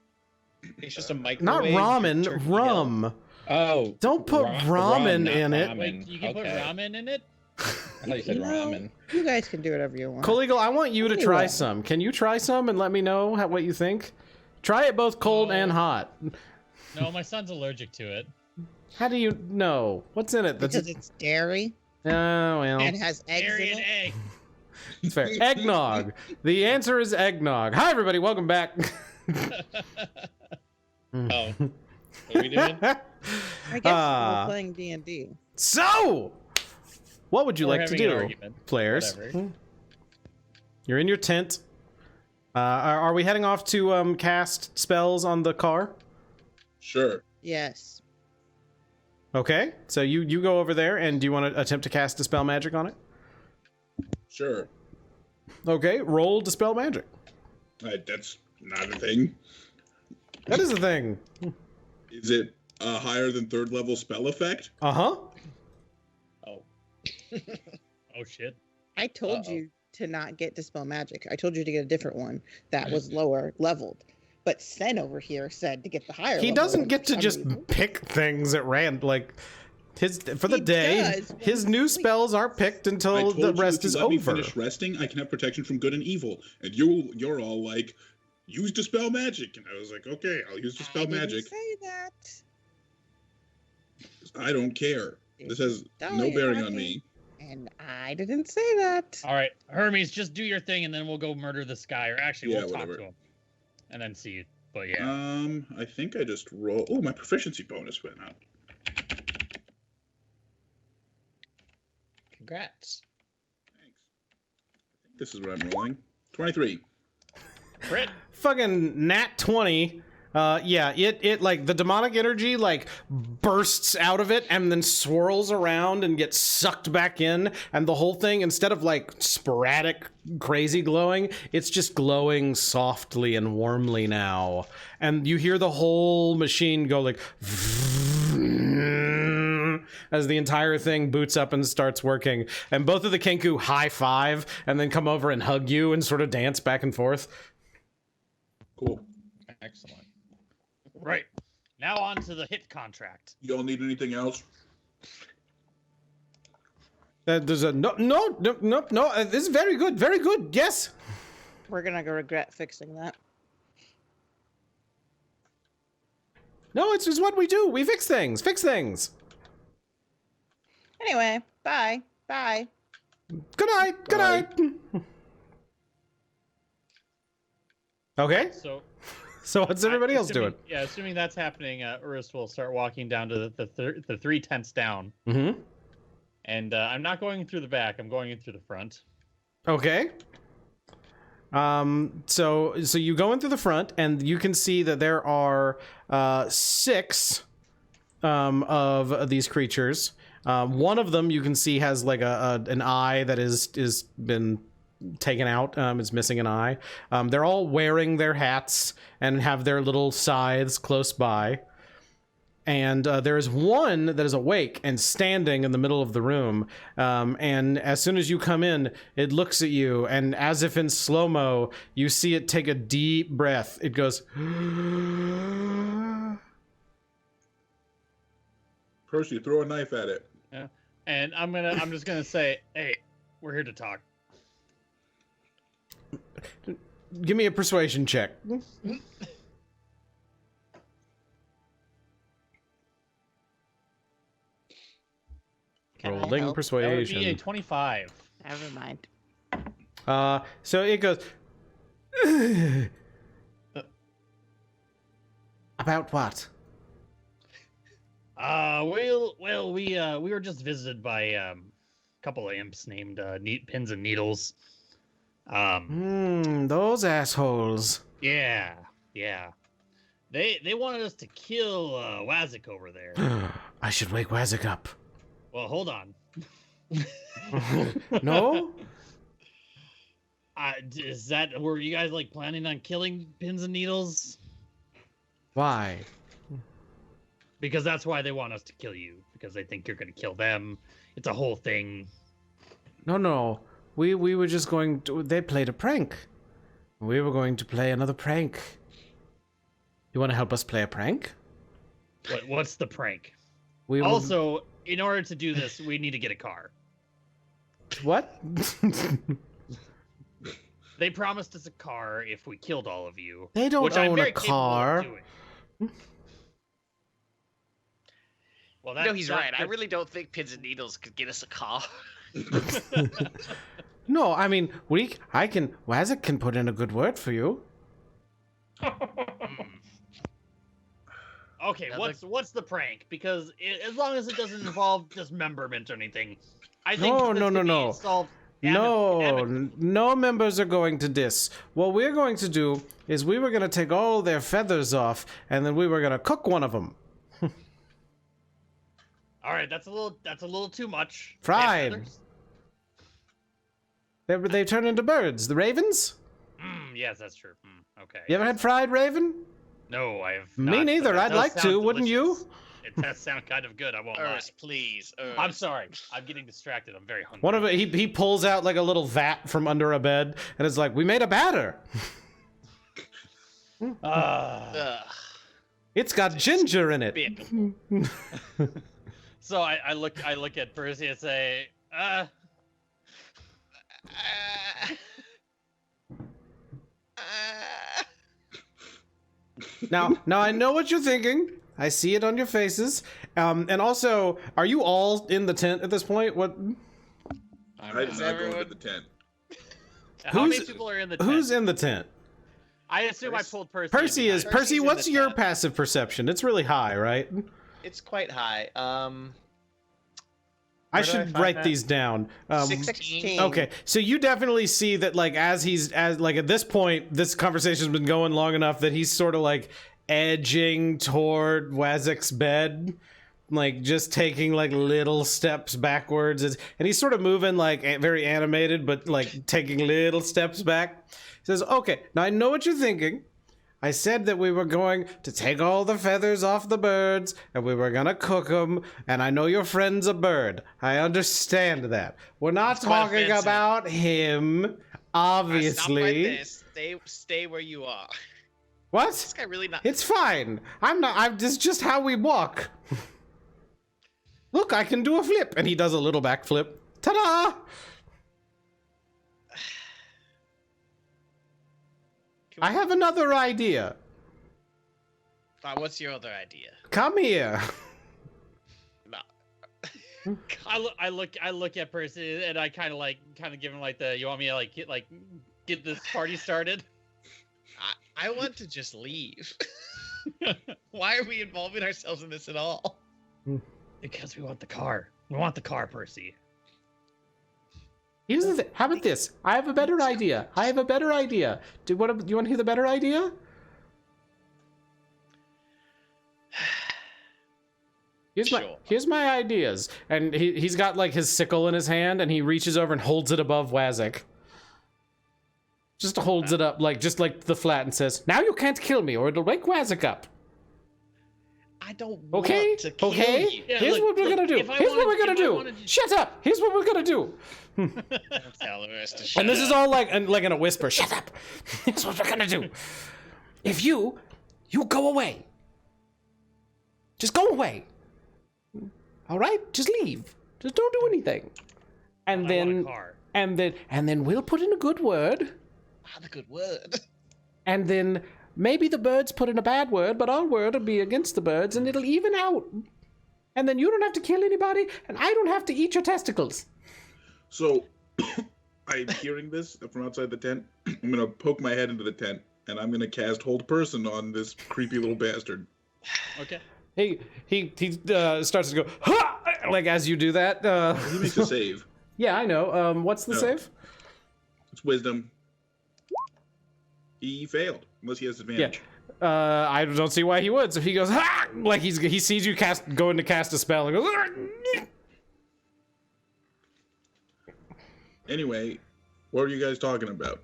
It's just a microwave. Not ramen, turkey rum. Oh. Don't put ramen not in it. ramen. Wait, you can put Okay. ramen in it? I thought you said You know, ramen. You guys can do whatever you want. TheKoolEagle, I want you to try Anyway. some. Can you try some and let me know what you think? Try it both cold No. and hot. No, my son's allergic to it. How do you know? What's in it? Because it's dairy Oh, well. and has eggs Dairy in and it. egg. It's fair. Eggnog. The answer is eggnog. Hi, everybody. Welcome back. Oh. What are we doing? I guess Ah. we're playing D&D. So, what would you We're like to having an do, argument. players? Whatever. You're in your tent. Are we heading off to cast spells on the car? Sure. Yes. Okay, so you go over there, and do you want to attempt to cast Dispel Magic on it? Sure. Okay, roll Dispel Magic. That's not a thing. That is a thing. Is it a higher than third level spell effect? Uh-huh. Oh. Oh shit. I told Uh-oh. you to not get Dispel Magic. I told you to get a different one that was lower leveled. But Sen over here said to get the higher He level doesn't one get for to some just reason. pick things at random, like for the He day. does when His he new sleeps. spells aren't picked I until told the you rest if you is let me over. finish resting, I can have protection from good and evil. And you're all like, use Dispel Magic. And I was like, okay, I'll use Dispel I didn't Magic. say that. I don't care. This has no Dahlia bearing on talking. me. And I didn't say that. All right, Hermes, just do your thing, and then we'll go murder this guy. Or actually, Yeah, we'll whatever. talk to him, and then see. But yeah, I think I just roll. Oh, my proficiency bonus went up. Congrats. Thanks. I think this is what I'm rolling. 23. crit. Fucking nat 20. Yeah, it like the demonic energy like bursts out of it and then swirls around and gets sucked back in, and the whole thing, instead of like sporadic crazy glowing, it's just glowing softly and warmly now. And you hear the whole machine go like as the entire thing boots up and starts working. And both of the Kenku high five and then come over and hug you and sort of dance back and forth. Cool. Excellent. Right. Now on to the hit contract. You all need anything else? There's a no. This is very good, very good. Yes. We're gonna go regret fixing that. No, it's just what we do. We fix things. Fix things. Anyway, bye. Bye. Good night. Good Bye. night. Okay. So What's everybody else doing? Yeah, assuming that's happening, Urist will start walking down to the three tents down. Mm-hmm. And I'm not going through the back. I'm going in through the front. Okay. So you go in through the front, and you can see that there are 6 of these creatures. One of them you can see has like an eye that is been taken out. Is missing an eye. They're all wearing their hats and have their little scythes close by. and there is one that is awake and standing in the middle of the room. And as soon as you come in, it looks at you, and as if in slow-mo, you see it take a deep breath. It goes... Percy, throw a knife at it. Yeah. And I'm just gonna say, hey, we're here to talk. Give me a persuasion check. Can I Rolling help? That would be a persuasion. 25. Never mind. So it goes... About what? We were just visited by a couple of imps named Pins and Needles. Those assholes. Yeah. They wanted us to kill Wazik over there. I should wake Wazik up. Well, hold on. No? Were you guys like planning on killing Pins and Needles? Why? Because that's why they want us to kill you. Because they think you're going to kill them. It's a whole thing. No. We were just going to... They played a prank. We were going to play another prank. You want to help us play a prank? What's the prank? We Also, in order to do this, we need to get a car. What? They promised us a car if we killed all of you. They don't which I'm own very a capable of car. doing. Well, No, he's right. I really don't think Pins and Needles could get us a car. No, I mean, Wazik can put in a good word for you. Okay, what's the prank? Because as long as it doesn't involve dismemberment or anything, I think No. No members are going to dis. What we're going to do is we were going to take all their feathers off, and then we were going to cook one of them. All right, that's a little too much. Fried. They turn into birds. The ravens? Yes, that's true. Okay. You ever had fried raven? No, I have Me not, neither. but it I'd does like sound to, wouldn't you? delicious. It does sound kind of good, I won't lie. Urist, please. Urist. I'm sorry. I'm getting distracted. I'm very hungry. One of it, he pulls out like a little vat from under a bed, and it's like, we made a batter. Ugh. It's got ginger in it. So I look at Percy and say, Now I know what you're thinking. I see it on your faces. And also, are you all in the tent at this point? What? I did not go into the tent. how many people are in the tent? Who's in the tent? I assume I pulled Percy. Percy is. Percy's Percy, in what's the your tent. passive perception? It's really high, right? It's quite high. I Where do I should find write that? these down. 16. Okay, so you definitely see that, like, as at this point, this conversation's been going long enough that he's sort of like edging toward Wazik's bed, like just taking like little steps backwards, and he's sort of moving like very animated, but like taking little steps back. He says, "Okay, now I know what you're thinking. I said that we were going to take all the feathers off the birds, and we were gonna cook them, and I know your friend's a bird. I understand that. We're not It's quite talking offensive. about him, Stop right obviously." there. Stay where you are. What? This guy really not. It's fine. This is just how we walk. Look, I can do a flip. And he does a little backflip. Ta-da! I have another idea. What's your other idea? Come here. No. I look at Percy and I kind of give him like the, you want me to get this party started? I want to just leave. Why are we involving ourselves in this at all? Because we want the car. We want the car, Percy. Here's the thing. How about this? I have a better idea. Do you want to hear the better idea? Here's my ideas. And he's got like his sickle in his hand, and he reaches over and holds it above Wazik. Just holds it up just like the flat and says, "Now you can't kill me, or it'll wake Wazik up." I don't Okay? want to kill Okay? you. Yeah, Here's look, what we're look, gonna do. if I Here's what we're wanted- gonna if I do. wanted to- Shut up. Here's what we're gonna do. Don't tell Urist to shut And this up. is all like in a whisper. Shut up. Here's what we're gonna do. If you go away. Just go away. All right? Just leave. Just don't do anything. And I want a then car. and then we'll put in a good word. Not a good word. And then maybe the birds put in a bad word, but our word will be against the birds, and it'll even out. And then you don't have to kill anybody, and I don't have to eat your testicles. So, I'm hearing this from outside the tent. I'm gonna poke my head into the tent, and I'm gonna cast Hold Person on this creepy little bastard. Okay. He starts to go, ha! Like as you do that. He makes a save. Yeah, I know. What's the No. save? It's Wisdom. He failed, unless he has advantage. I don't see why he would. So he goes, ha! Like he sees you going to cast a spell and goes, "Ah!" Anyway, what are you guys talking about?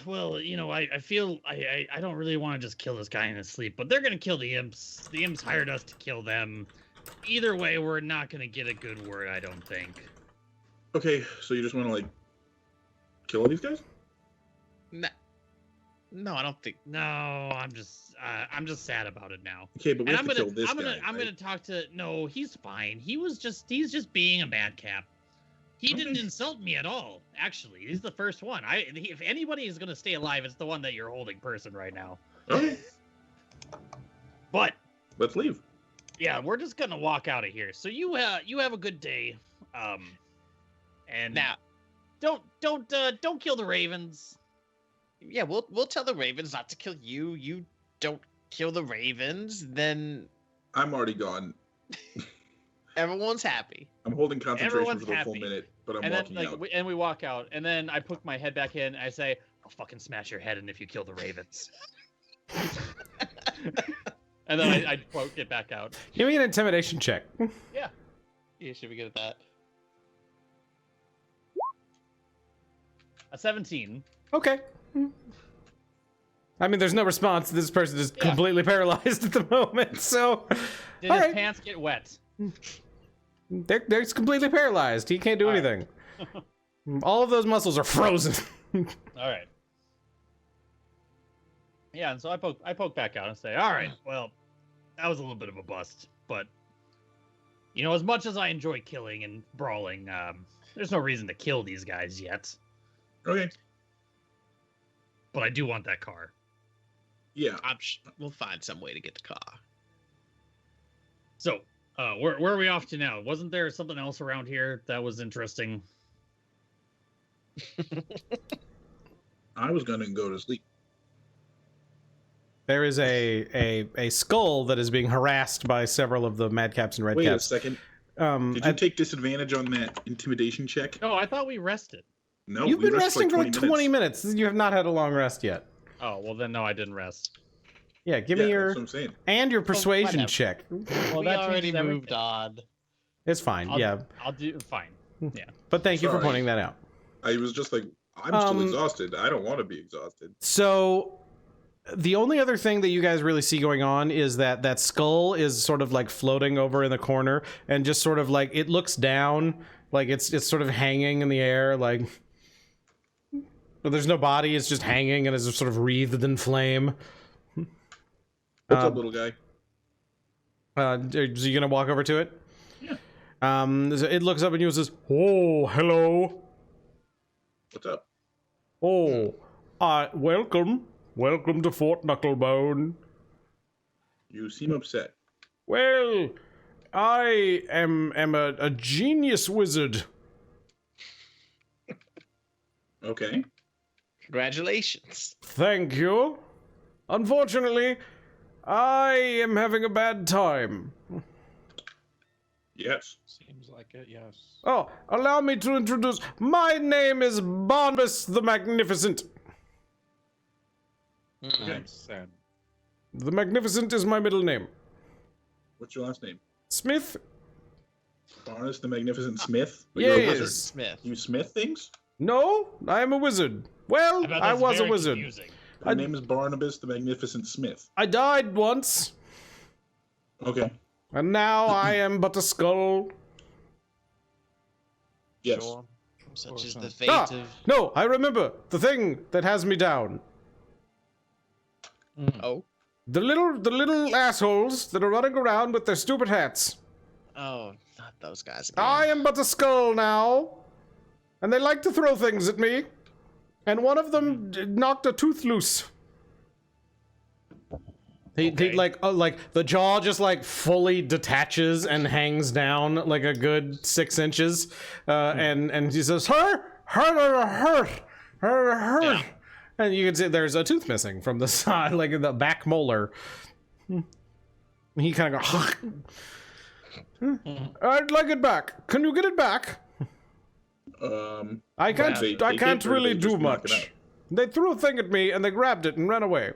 Well, you know, I feel I don't really want to just kill this guy in his sleep, but they're gonna kill the imps. The imps hired us to kill them. Either way, we're not gonna get a good word, I don't think. Okay, so you just want to like kill all these guys? No, I don't think. No, I'm just sad about it now. Okay, but we And have to kill this guy. I'm right? gonna talk to. No, he's fine. He's just being a madcap. He didn't insult me at all. Actually, he's the first one. If anybody is gonna stay alive, it's the one that you're holding person right now. Okay, But let's leave. yeah, we're just gonna walk out of here. So you have a good day. And Now, don't kill the ravens. yeah, we'll tell the ravens not to kill you. You don't kill the ravens, then I'm already gone. everyone's happy. I'm holding concentration Everyone's for the full happy. minute, but I'm And then walking like out. we walk out, and then I put my head back in. And I say, "I'll fucking smash your head in if you kill the ravens." And then I quote get back out. Give me an intimidation check. Yeah, should be good at that. A 17. Okay. I mean, there's no response. This person is Yeah. completely paralyzed at the moment, so Did All his right. pants get wet? they're completely paralyzed. He can't do All right. anything. All of those muscles are frozen. All right. Yeah, and so I poke back out and say, "All right, well, that was a little bit of a bust, but you know, as much as I enjoy killing and brawling, there's no reason to kill these guys yet. Okay. But I do want that car." Yeah. We'll find some way to get the car. So, where are we off to now? Wasn't there something else around here that was interesting? I was gonna go to sleep. There is a skull that is being harassed by several of the Madcaps and Wait a Redcaps. second. Um, Did you take disadvantage on that intimidation check? No, I thought we rested. No. you've we been rested resting for like 20 minutes. You have not had a long rest yet. Oh, well then no, I didn't rest. Yeah, give Yeah, me that's what your I'm saying. and your persuasion whatever. check. Well, We that already changes moved on. It's fine. Yeah, I'll do fine. Yeah. but thank you for Sorry. pointing that out. I was just like, I'm still Um, exhausted. I don't want to be exhausted. So the only other thing that you guys really see going on is that skull is sort of like floating over in the corner and just sort of like it looks down, like it's sort of hanging in the air, like but there's no body, it's just hanging and is sort of wreathed in flame. What's up, little guy? Are you gonna walk over to it? Yeah. So it looks up at you and says, "Oh, hello. What's up? Oh, welcome to Fort Knucklebone. You seem upset. Well, I am a genius wizard. Okay. Congratulations. Thank you. Unfortunately, I am having a bad time. Yes. Seems like it, yes. Oh, allow me to introduce. My name is Barnabas the Magnificent. Okay. Sad. The Magnificent is my middle name. What's your last name? Smith? Barnes the Magnificent Smith? But you're a wizard. Yes. Smith. You smith things? No, I am a wizard. Well, bet I that's was a very wizard. confusing. My name is Barnabas the Magnificent Smith. I died once, Okay. and now I am but a skull. Yes. Sure. Such is the fate Ah, of. no, I remember the thing that has me down. Oh. The little assholes that are running around with their stupid hats. Oh, not those guys again. I am but a skull now, and they like to throw things at me. And one of them knocked a tooth loose. He like the jaw just like fully detaches and hangs down like a good 6 inches, and he says, hurt, Yeah. and you can see there's a tooth missing from the side, like in the back molar. He kind of goes, I'd like it back. Can you get it back? They I can't take it, or really they do just knock it much. out? They threw a thing at me and they grabbed it and ran away.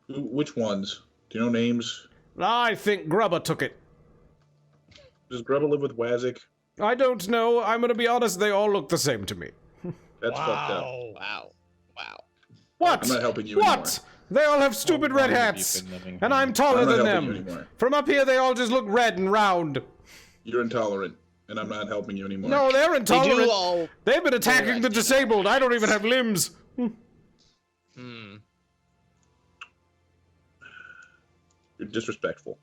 Which ones? Do you know names? I think Grubba took it. Does Grubba live with Wazik? I don't know. I'm gonna be honest, they all look the same to me. That's fucked up. Wow. Wow. What? I'm not helping you What? anymore. They all have stupid red hats. And I'm taller I'm not than helping you them. anymore. From up here, they all just look red and round. You're intolerant, and I'm not helping you anymore. No, they're They intolerant. do all. They've been attacking the disabled. I don't even have limbs. Hmm. You're disrespectful.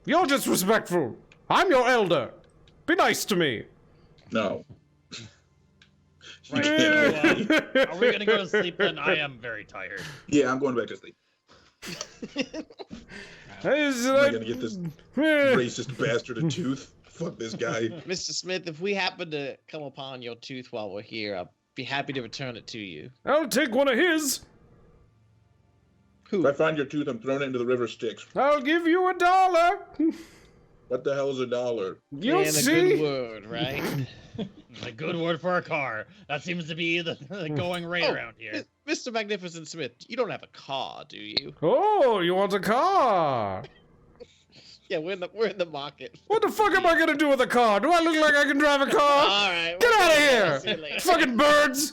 You're disrespectful. I'm your elder. Be nice to me. No. You Right. can't. Are we gonna go to sleep then? I am very tired. Yeah, I'm going back to sleep. Am Am I gonna get this racist bastard a tooth? Fuck this guy. Mr. Smith, if we happen to come upon your tooth while we're here, I'll be happy to return it to you. I'll take one of his. If I find your tooth, I'm throwing it into the river Styx. I'll give you $1. What the hell is $1? You'll And a see. good word, right? A good word for a car. That seems to be the going rate Oh, around here. Mr. Magnificent Smith, you don't have a car, do you? Oh, you want a car? Yeah, we're in the market. What the fuck am I gonna do with a car? Do I look like I can drive a car? All right. Get we're out of good. here! See you later. Fucking birds!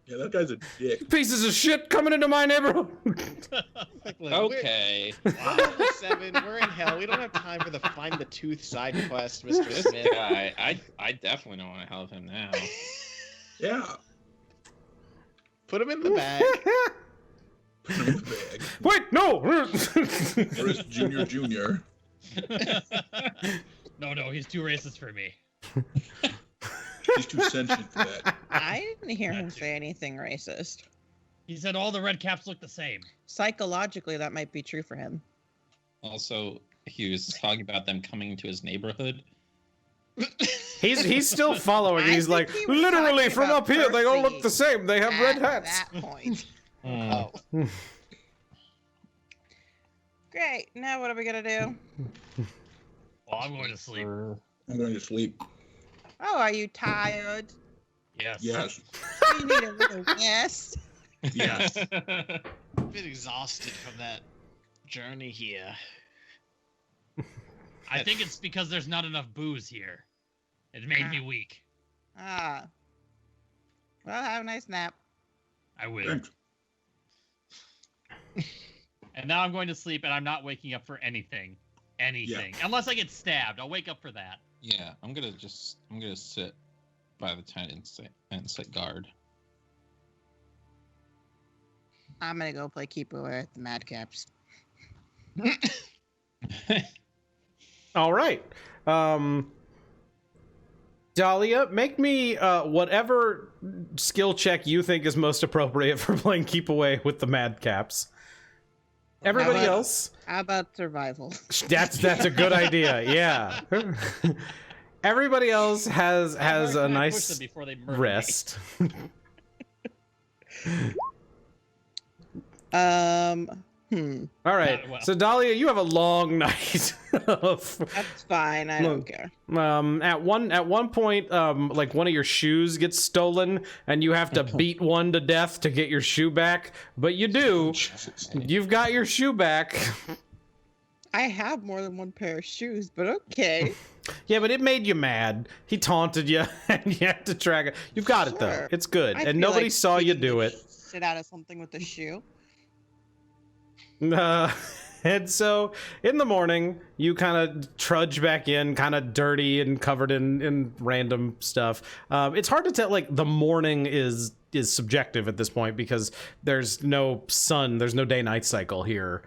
Yeah, that guy's a dick. Pieces of shit coming into my neighborhood. Look, Okay. We're level 7. We're in hell. We don't have time for the find the tooth side quest, Mr. This Smith. guy, I definitely don't want to help him now. Yeah. Put him in the bag. Put him in the bag. Wait, no! Urist Jr. No, he's too racist for me. He's too sentient for that. I didn't hear him say anything racist. He said all the Redcaps look the same. Psychologically, that might be true for him. Also, he was talking about them coming into his neighborhood. He's still following. I He's think like, he was literally talking from about up here, they all look Percy the same. They have red At hats. that point. Oh. Great. Now what are we gonna do? Well, I'm going to sleep. I'm going to sleep. Oh, are you tired? Yes. Yes. Do you need a little rest? Yes. I've been exhausted from that journey here. I think it's because there's not enough booze here. It made me weak. Ah. Well, have a nice nap. I will. Thanks. And now I'm going to sleep, and I'm not waking up for anything. Anything. Unless I get stabbed. I'll wake up for that. Yeah, I'm gonna sit by the tent and sit guard. I'm gonna go play keep away at the Madcaps. All right. Dahlia, make me whatever skill check you think is most appropriate for playing keep away with the Madcaps. Everybody How about- else? How about survival? That's a good idea. Yeah. Everybody else has Where a can I push nice them before they murder me? rest. All right. Well. So Dahlia, you have a long night of That's fine. I don't care. at one point like one of your shoes gets stolen and you have to beat one to death to get your shoe back, but you do. Jesus. You've got your shoe back. I have more than one pair of shoes, but okay. Yeah, but it made you mad. He taunted you, and you had to track it. You've got it, though. Sure. It's good. I And feel nobody like saw you beating do the it. Shit out of something with a shoe. And so, in the morning, you kind of trudge back in, kind of dirty and covered in random stuff. It's hard to tell, like, the morning is subjective at this point because there's no sun, there's no day-night cycle here.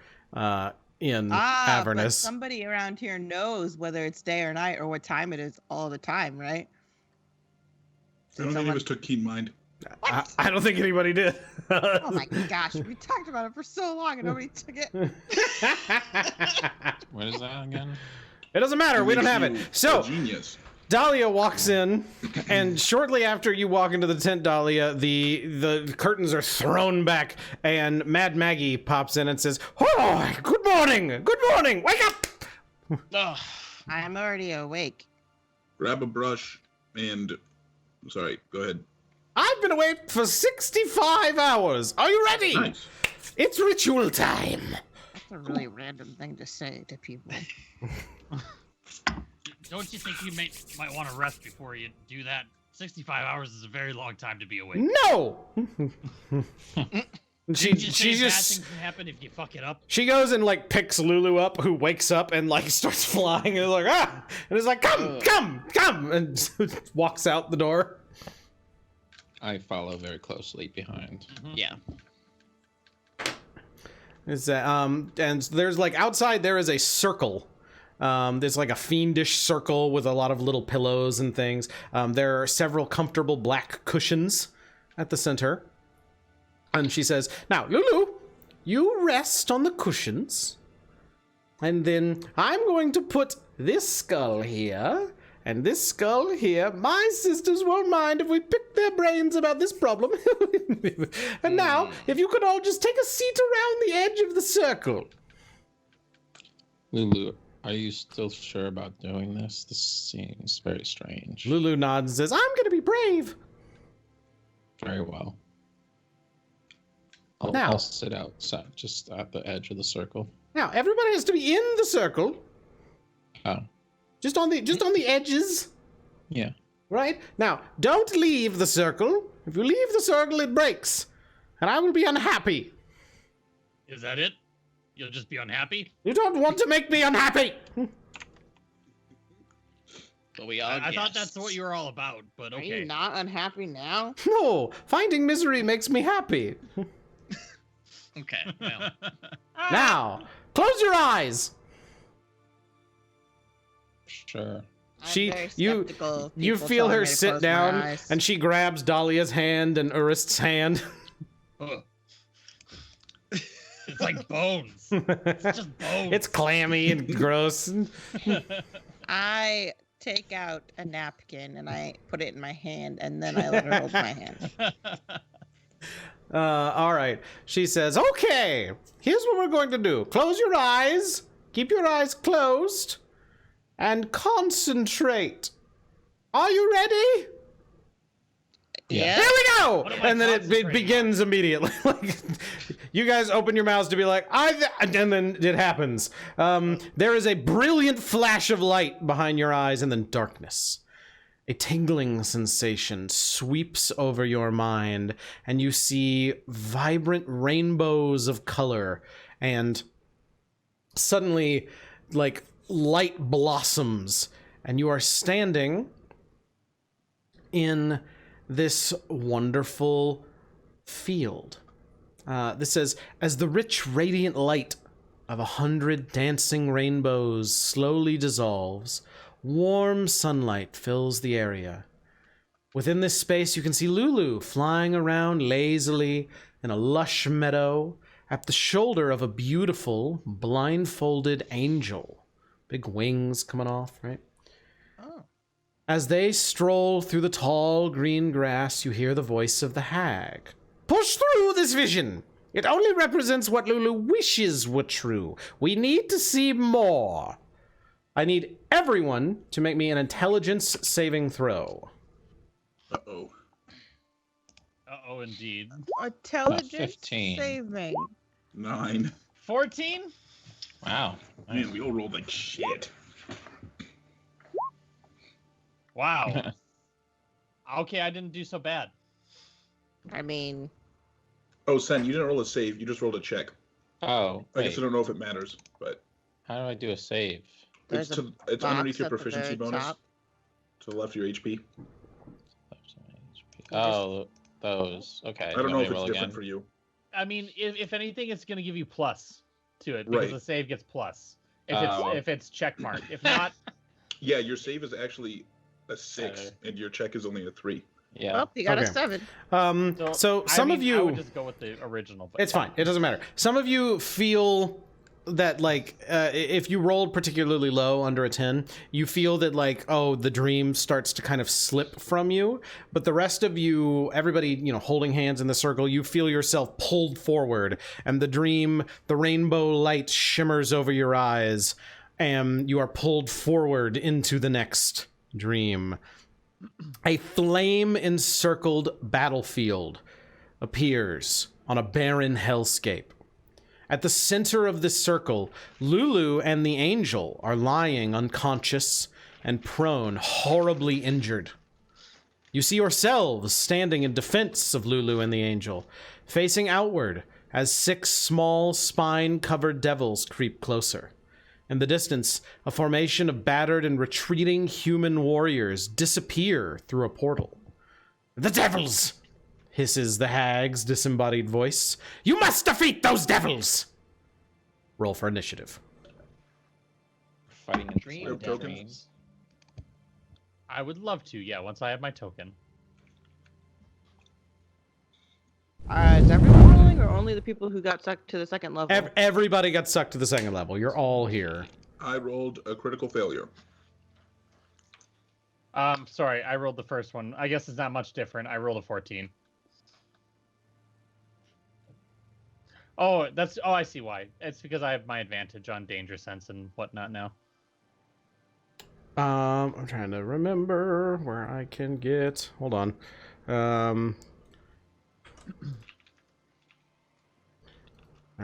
In Avernus. But somebody around here knows whether it's day or night or what time it is all the time, right? I don't think any of us took keen mind. I don't think anybody did. Oh my gosh, we talked about it for so long and nobody took it. What is that again? It doesn't matter. We don't have it. So, Genius. Dahlia walks in, and shortly after you walk into the tent, Dahlia, the curtains are thrown back, and Mad Maggie pops in and says, "Oh, good morning! Good morning! Wake up!" Ugh. I'm already awake. Grab a brush and... Sorry, go ahead. I've been awake for 65 hours. Are you ready? Nice. It's ritual time. That's a really random thing to say to people. Don't you think you might want to rest before you do that? 65 hours is a very long time to be awake. No! She Bad things just can happen if you fuck it up. she goes and like picks Lulu up, who wakes up and like starts flying and is like and is like come and walks out the door. I follow very closely behind. Yeah. Is that and there's like outside there is a circle. There's like a fiendish circle with a lot of little pillows and things. There are several comfortable black cushions at the center. And she says, "Now, Lulu, you rest on the cushions. And then I'm going to put this skull here and this skull here. My sisters won't mind if we pick their brains about this problem. And now, if you could all just take a seat around the edge of the circle." Lulu, are you still sure about doing this? This seems very strange. Lulu nods and says, "I'm going to be brave." Very well. Now- I'll sit outside, just at the edge of the circle. Now, everybody has to be in the circle. Oh, Just on the edges. yeah. Right? Now, don't leave the circle. If you leave the circle, it breaks. And I will be unhappy. Is that it? You'll just be unhappy? You don't want to make me unhappy. But we all I thought guessed. that's what you were all about, but Are okay. you not unhappy now? No, finding misery makes me happy. Okay, well. Now, close your eyes. Sure. I'm She, very you, skeptical of you people feel telling her me to sit close my down, eyes. and she grabs Dahlia's hand and Urist's hand. Ugh. It's like bones. It's just bones. It's clammy and gross. I take out a napkin and I put it in my hand and then I let her hold my hand. All right. She says, "Okay, here's what we're going to do. Close your eyes. Keep your eyes closed. And concentrate. Are you ready? Yeah. Here we go!" What am I And then it concentrating begins immediately. Like, you guys open your mouths to be like, and then it happens. There is a brilliant flash of light behind your eyes, and then darkness. A tingling sensation sweeps over your mind, and you see vibrant rainbows of color, and suddenly, like, light blossoms, and you are standing in this wonderful field. This says, "As the rich, radiant light of 100 dancing rainbows slowly dissolves, warm sunlight fills the area. Within this space, you can see Lulu flying around lazily in a lush meadow at the shoulder of a beautiful, blindfolded angel. Big wings coming off, right? As they stroll through the tall green grass, you hear the voice of the hag. Push through this vision. It only represents what Lulu wishes were true. We need to see more. I need everyone to make me an intelligence saving throw. Uh-oh. Uh-oh, indeed. Intelligence 15. saving. 9. 14? Wow. Man, we all rolled like shit. Wow. Okay, I didn't do so bad. I mean, Oh, Sen, you didn't roll a save. You just rolled a check. Oh, I guess wait. I don't know if it matters, but How do I do a save? there's it's a underneath box your at the proficiency very bonus. top. To the left of your HP. Oh, those. Okay. I don't You know want if me it's to roll different again? for you. I mean, if anything, it's going to give you plus to it because Right. the save gets plus. Oh. If it's check mark. If not, Yeah, your save is actually a 6, Better. and your check is only a 3. Yeah. Well, you got Okay. a 7. So I some mean, of I you, would just go with the original. But it's fine. It doesn't matter. Some of you feel that like if you rolled particularly low under a 10, you feel that like, oh, the dream starts to kind of slip from you. But the rest of you, everybody, you know, holding hands in the circle, you feel yourself pulled forward, and the dream, the rainbow light shimmers over your eyes, and you are pulled forward into the next dream. A flame-encircled battlefield appears on a barren hellscape. At the center of this circle, Lulu and the angel are lying unconscious and prone, horribly injured. You see yourselves standing in defense of Lulu and the angel, facing outward as 6 small spine-covered devils creep closer. In the distance, a formation of battered and retreating human warriors disappear through a portal. "The devils!" hisses the hag's disembodied voice. "You must defeat those devils!" Roll for initiative. Fighting in Dream Nope, devils. tokens. I would love to. Yeah, once I have my token. Is everyone rolling, or only the people who got sucked to the second level? Everybody got sucked to the second level. You're all here. I rolled a critical failure. Sorry, I rolled the first one. I guess it's not much different. I rolled a 14. Oh, I see why. It's because I have my advantage on danger sense and whatnot now. I'm trying to remember where I can get. Hold on. All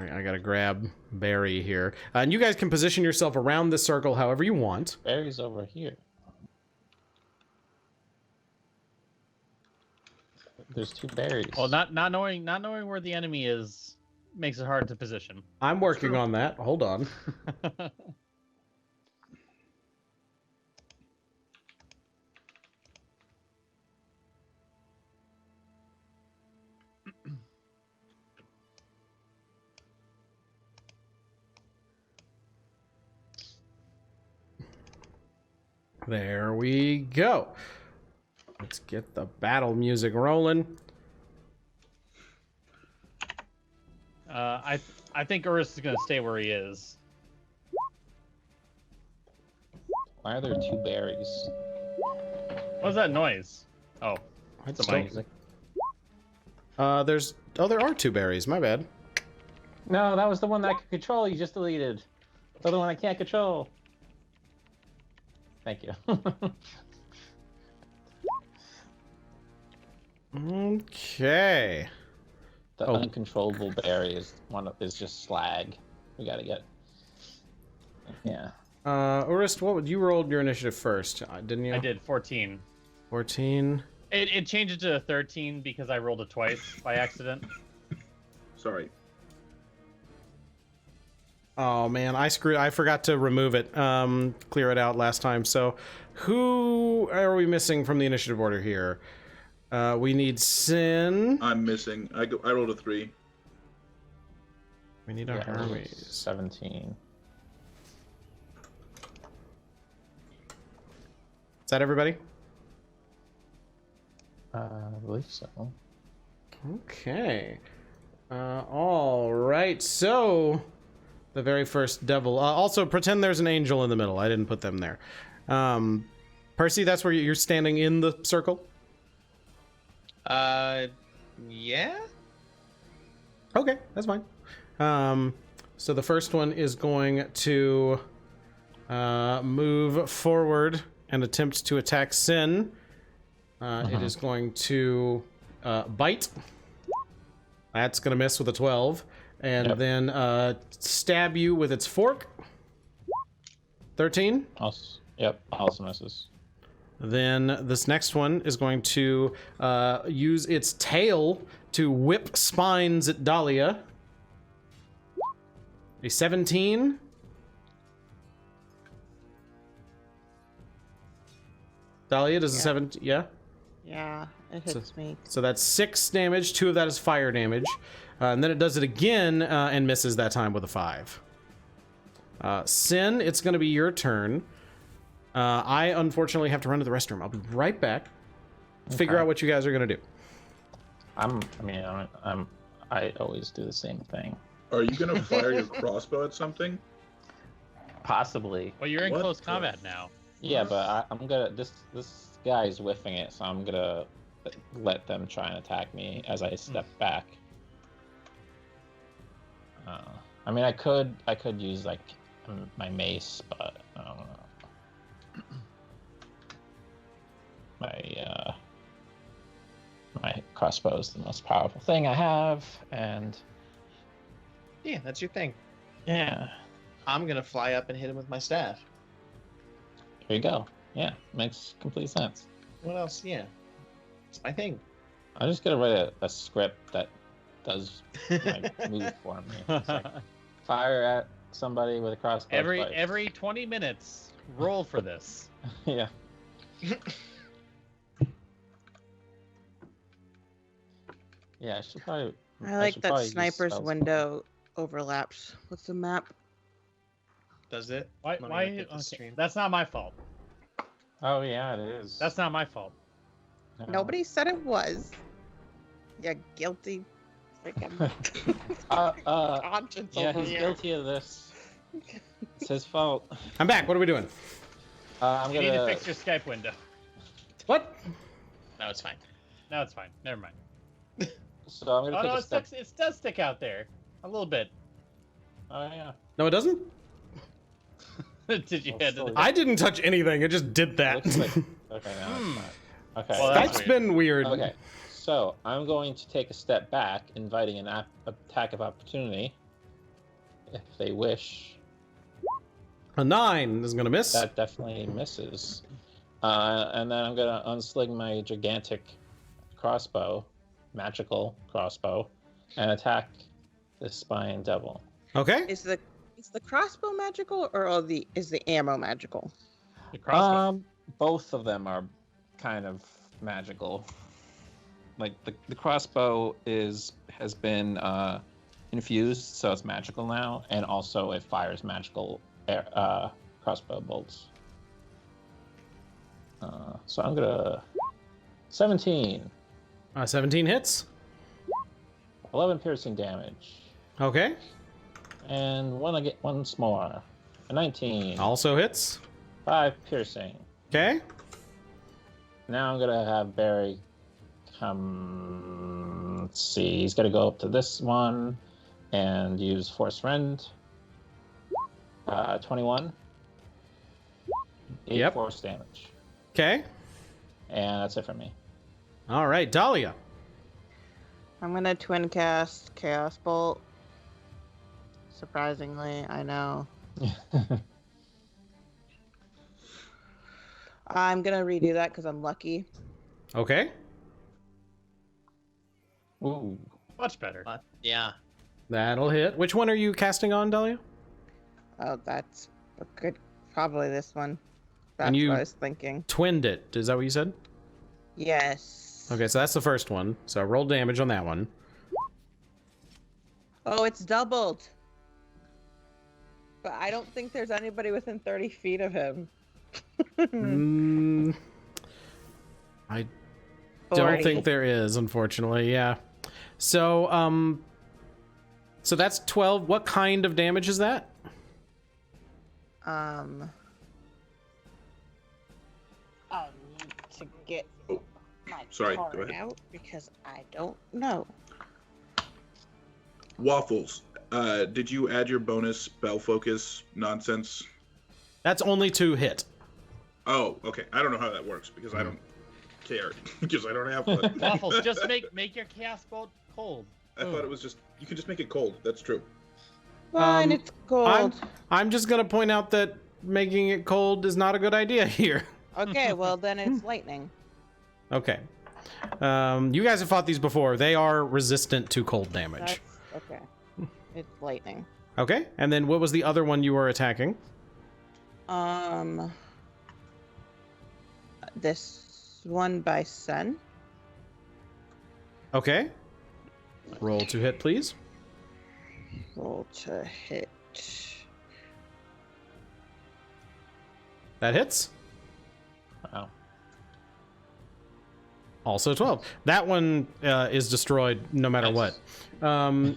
right, I gotta grab Barry here, and you guys can position yourself around this circle however you want. Barry's over here. There's 2 berries. Well, not knowing where the enemy is makes it hard to position. I'm working on that. Hold on. There we go. Let's get the battle music rolling. I think Urist is gonna stay where he is. Why are there 2 berries? What's that noise? Oh, I'd the still- mic. there are 2 berries. My bad. No, that was the one that I could control. You just deleted. The other one I can't control. Thank you. Okay. The Oh. uncontrollable berry is just slag. We gotta get. Yeah. Urist, you rolled your initiative first, didn't you? I did 14. 14. It changed it to a 13 because I rolled it twice by accident. Sorry. Oh man, I forgot to remove it. Clear it out last time. So, who are we missing from the initiative order here? We need Sin. I'm missing. I rolled a 3. We need a Hermes. 17. Is that everybody? I believe so. Okay. All right. So, the very first devil. Also, pretend there's an angel in the middle. I didn't put them there. Percy, that's where you're standing in the circle? Yeah. Okay, that's fine. So the first one is going to move forward and attempt to attack Sin. It is going to bite. That's going to miss with a 12. and then stab you with its fork. 13. Also misses. Then this next one is going to use its tail to whip spines at Dahlia. A 17. Dahlia, does a 17? Yeah? Yeah, it hits me. So that's 6 damage. 2 of that is fire damage. And then it does it again and misses that time with a 5. Sin, it's going to be your turn. I unfortunately have to run to the restroom. I'll be right back. Figure out what you guys are going to do. I always do the same thing. Are you gonna fire your crossbow at something? Possibly. Well, you're in What close the- combat now. Yeah, but I'm gonna. This guy's whiffing it, so I'm gonna let them try and attack me as I step back. I could use like my mace, but I don't know. My crossbow is the most powerful thing I have, and Yeah, that's your thing. yeah, I'm gonna fly up and hit him with my staff. here you go. Yeah, makes complete sense. What else? Yeah, it's my thing. I'm just gonna write a script that does my move for me. It's like, fire at somebody with a crossbow. twice. Every 20 minutes, roll for this. Yeah. Yeah, I should probably. I like should that probably use sniper's spells. window overlaps with the map. Does it? Why? Let me Why? look at the Okay, stream. that's not my fault. Oh yeah, it is. That's not my fault. Yeah. Nobody said it was. You guilty freaking conscience Yeah, over he's here. guilty of this. It's his fault. I'm back. What are we doing? I'm You need to gonna. fix your Skype window. What? No, it's fine. No, it's fine. Never mind. So I'm gonna Oh take no, a step. it does stick out there a little bit. Oh yeah. No, it doesn't? Did you Well, head to still- the... I didn't touch anything. It just did that. Looks like. Okay, now it's not. Okay. Well, that's Skype's been weird. Okay. So I'm going to take a step back, inviting an attack of opportunity, if they wish. A 9 is going to miss. That definitely misses. And then I'm gonna unsling my gigantic crossbow, magical crossbow, and attack the spine devil. Okay. Is the crossbow magical or is the ammo magical? The crossbow. Both of them are kind of magical. Like the crossbow has been infused, so it's magical now, and also it fires magical crossbow bolts. So I'm gonna 17, 17 hits. 11 piercing damage, Okay. and once more, a 19, Also hits. 5 piercing. Okay. Now I'm gonna have Barry come. Let's see. He's gonna go up to this one and use Force Rend. 21. 8 Yep. force damage, Okay. and that's it for me. All right, Dahlia. I'm gonna twin cast Chaos Bolt. Surprisingly, I know. I'm gonna redo that because I'm lucky. Okay. Ooh. Much better. What? Yeah. That'll hit. Which one are you casting on, Dahlia? Oh, that's a good. Probably this one. That's And you- what I was thinking. Twinned it. Is that what you said? Yes. Okay, so that's the first one. So roll damage on that one. Oh, it's doubled. But I don't think there's anybody within 30 feet of him. I don't 40. think there is, unfortunately. Yeah. So, so that's 12. What kind of damage is that? I'll need to get my Sorry, go card ahead. out because I don't know. Waffles. Did you add your bonus spell focus nonsense? That's only to hit. Oh, okay. I don't know how that works because I don't care because I don't have one. Waffles, just make your chaos bolt cold. I thought it was just you can just make it cold. That's true. Fine, it's cold. I'm just gonna point out that making it cold is not a good idea here. Okay, well then it's lightning. Okay. You guys have fought these before. They are resistant to cold damage. That's okay. It's lightning. Okay, and then what was the other one you were attacking? This one by sun. Okay. Roll to hit, please. Roll to hit. That hits. Wow. Also 12. That one is destroyed no matter Nice. what.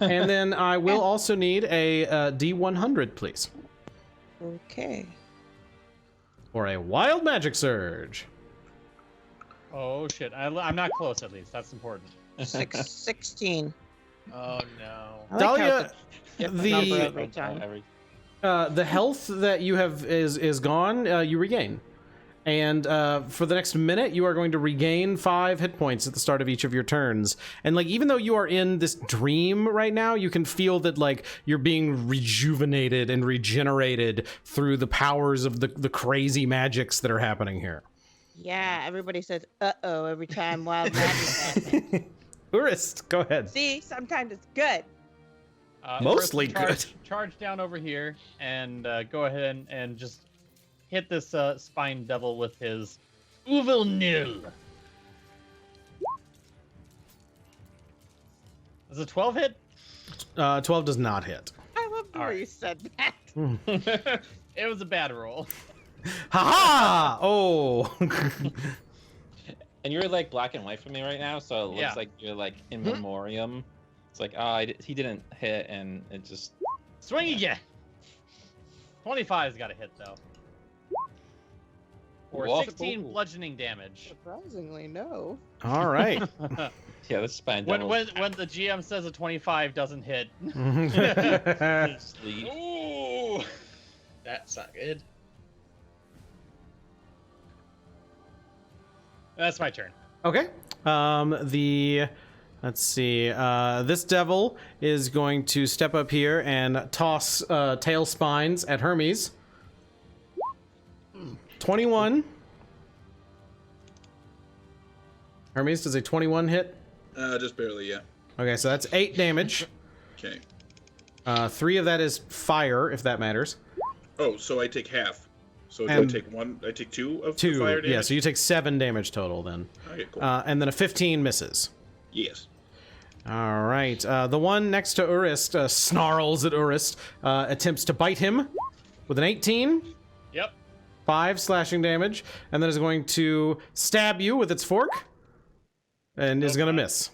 And then I will also need a D100, please. Okay. Or a wild magic surge. Oh shit! I'm not close. At least that's important. 16. Oh no. I like how Dahlia, it's a different number the every time. the health that you have is gone. You regain. And for the next minute, you are going to regain 5 hit points at the start of each of your turns. And like, even though you are in this dream right now, you can feel that like you're being rejuvenated and regenerated through the powers of the crazy magics that are happening here. Yeah, everybody says "uh-oh" every time wild magic happens. Urist, go ahead. See, sometimes it's good. Mostly Urist, charge down over here and go ahead and just hit this spine devil with his Uvel Nil. Does a 12 hit? 12 does not hit. I love the way Alright. you said that. It was a bad roll. Ha ha! Oh. And you're like black and white for me right now, so it looks Yeah. like you're like in memoriam. It's like, he didn't hit, and it just. Swing again. 25's got to hit though. Or Whoa. 16 bludgeoning damage. Surprisingly, no. All right. Yeah, this spine When devil. when the GM says a 25 doesn't hit. Sleep. Ooh, that's not good. That's my turn. Okay. Let's see. This devil is going to step up here and toss tail spines at Hermes. 21. Hermes, does a 21 hit? Just barely, yeah. Okay, so that's 8 damage. Okay. 3 of that is fire, if that matters. Oh, so I take half. So do And- I take one? I take 2 of the 2. fire damage? Yeah, so you take 7 damage total then. Okay, cool. And then a 15 misses. Yes. All right. The one next to Urist snarls at Urist, attempts to bite him with an 18. Yep. 5 slashing damage, and then is going to stab you with its fork, and is going to miss.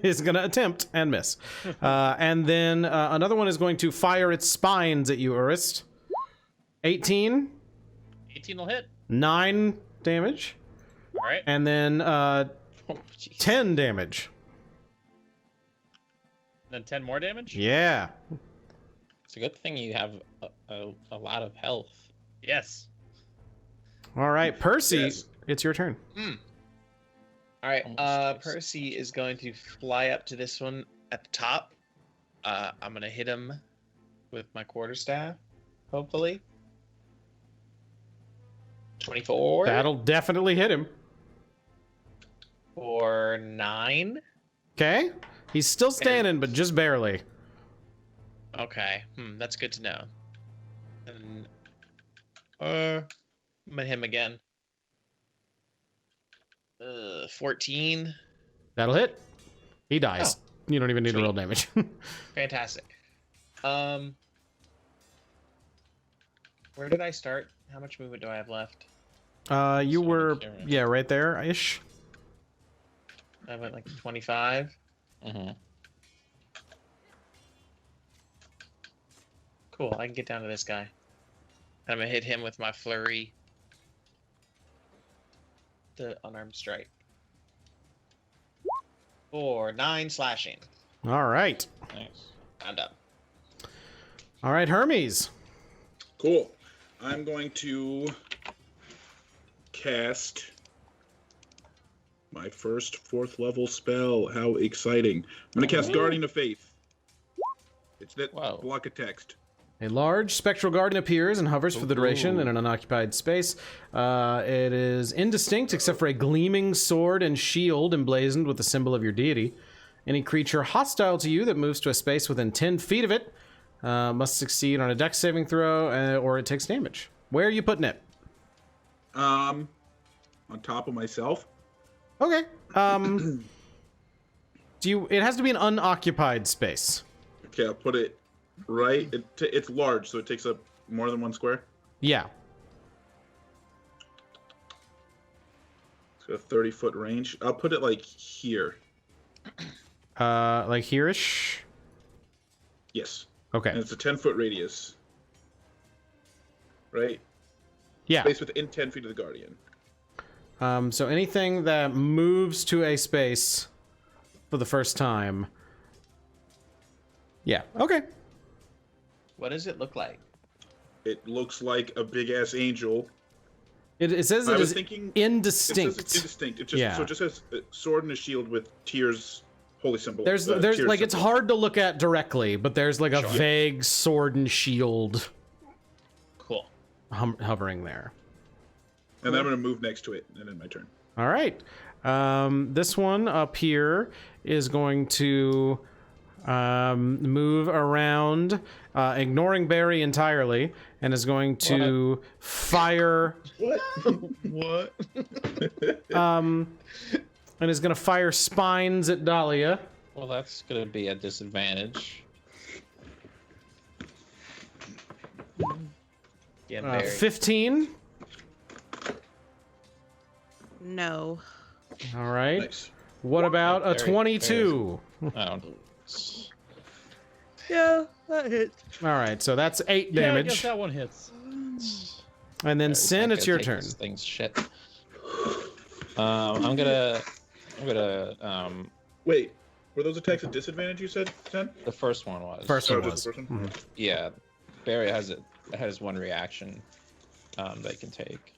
Is going to attempt and miss. And then another one is going to fire its spines at you, Urist. 18, 18 will hit. 9 damage, All right. and then Oh, jeez. 10 damage. Then 10 more damage. Yeah. It's a good thing you have a lot of health. Yes. All right, Percy, Yes. it's your turn. All right, Almost close. Percy is going to fly up to this one at the top. I'm gonna hit him with my quarterstaff, hopefully. 24 That'll definitely hit him. for 9. Okay. He's still standing, but just barely. Okay, that's good to know. And I'm gonna hit him again. 14. That'll hit. He dies. You don't even need to Sweet. roll damage. Fantastic. Where did I start? How much movement do I have left? You were, Sure. yeah, right there-ish. I went like 25. Mm-hmm. Cool, I can get down to this guy. I'm gonna hit him with my flurry. The unarmed strike. For 9 slashing. All right. Nice. I'm done. All right, Hermes. Cool. I'm going to cast My first 4th level spell. How exciting. I'm going to cast Guardian of Faith. It's that block of text. A large spectral guardian appears and hovers for the duration in an unoccupied space. It is indistinct except for a gleaming sword and shield emblazoned with the symbol of your deity. Any creature hostile to you that moves to a space within 10 feet of it must succeed on a dex saving throw or it takes damage. Where are you putting it? On top of myself. Okay. It has to be an unoccupied space. Okay, I'll put it right. It's large, so it takes up more than 1 square. Yeah. It's got a 30-foot range. I'll put it like here. Like here-ish? Yes. Okay. And it's a 10-foot radius. Right? Yeah. Space within 10 feet of the Guardian. So anything that moves to a space for the first time. Yeah. Okay. What does it look like? It looks like a big-ass angel. It says it is indistinct. It says it's indistinct. It just, So it just has a sword and a shield with tears, holy symbol. There's like, symbol. it's hard to look at directly, but there's like a vague sword and shield. Cool. Hovering there. And then I'm going to move next to it, and then my turn. All right. This one up here is going to move around, ignoring Barry entirely, and is going to fire. What? What? And is going to fire spines at Dahlia. Well, that's going to be a disadvantage. Yeah, 15. No. All right. Nice. What about a 22? I don't. Yeah, that hits. All right, so that's 8 Yeah, I damage. guess that one hits. And then Sin, it's your turn. This thing's shit. I'm gonna. Wait, were those attacks at disadvantage? You said 10? The first one was. First one just was. the first one? Yeah, Barry has one reaction they can take.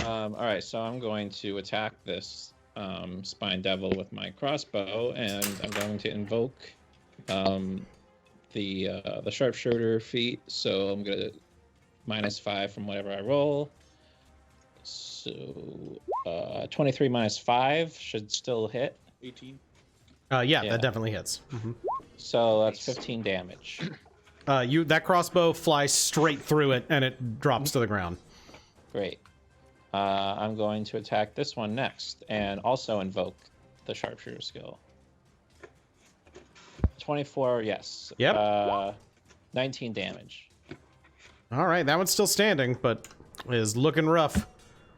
All right, so I'm going to attack this spine devil with my crossbow, and I'm going to invoke the sharpshooter feat. So I'm gonna -5 from whatever I roll. So 23 -5 should still hit. 18. Yeah, that definitely hits. So that's 15 damage. That crossbow flies straight through it, and it drops to the ground. Great. I'm going to attack this one next, and also invoke the sharpshooter skill. 24, yes. Yep. 19 damage. All right, that one's still standing, but is looking rough.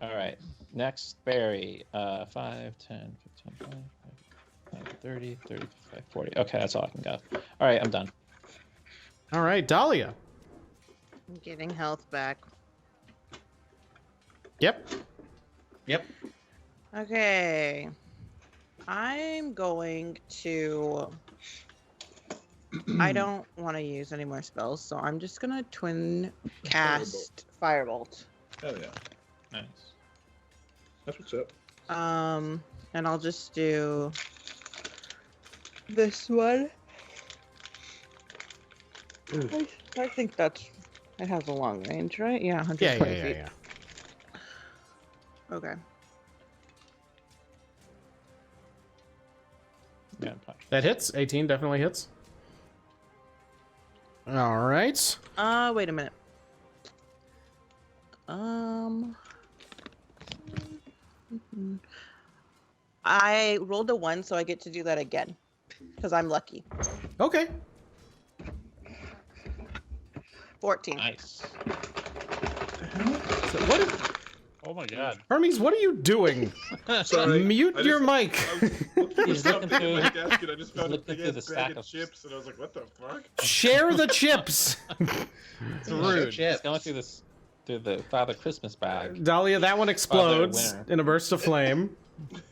All right. Next, Barry. 5, 10, 15, 20, 30, 35, 40. Okay, that's all I can go. All right, I'm done. All right, Dahlia. I'm getting health back. Yep. Okay. I'm going to... I don't want to use any more spells, so I'm just going to twin cast Firebolt. Hell yeah. Nice. That's what's up. And I'll just do this one. I think it has a long range, right? Yeah, 120 feet. Yeah. Okay. Yeah, That hits. 18 definitely hits. All right. Wait a minute. I rolled a 1, so I get to do that again. Because I'm lucky. Okay. 14. nice. So what? Oh my god. Hermes, what are you doing? Sorry. Mute I your just- mic. He's looking through. My desk and I just found a looking big through the ass stack bag of of chips, and I was like, "What the fuck?" Share the chips. It's rude. He's going through the Father Christmas bag. Dahlia, that one explodes winner. in a burst of flame.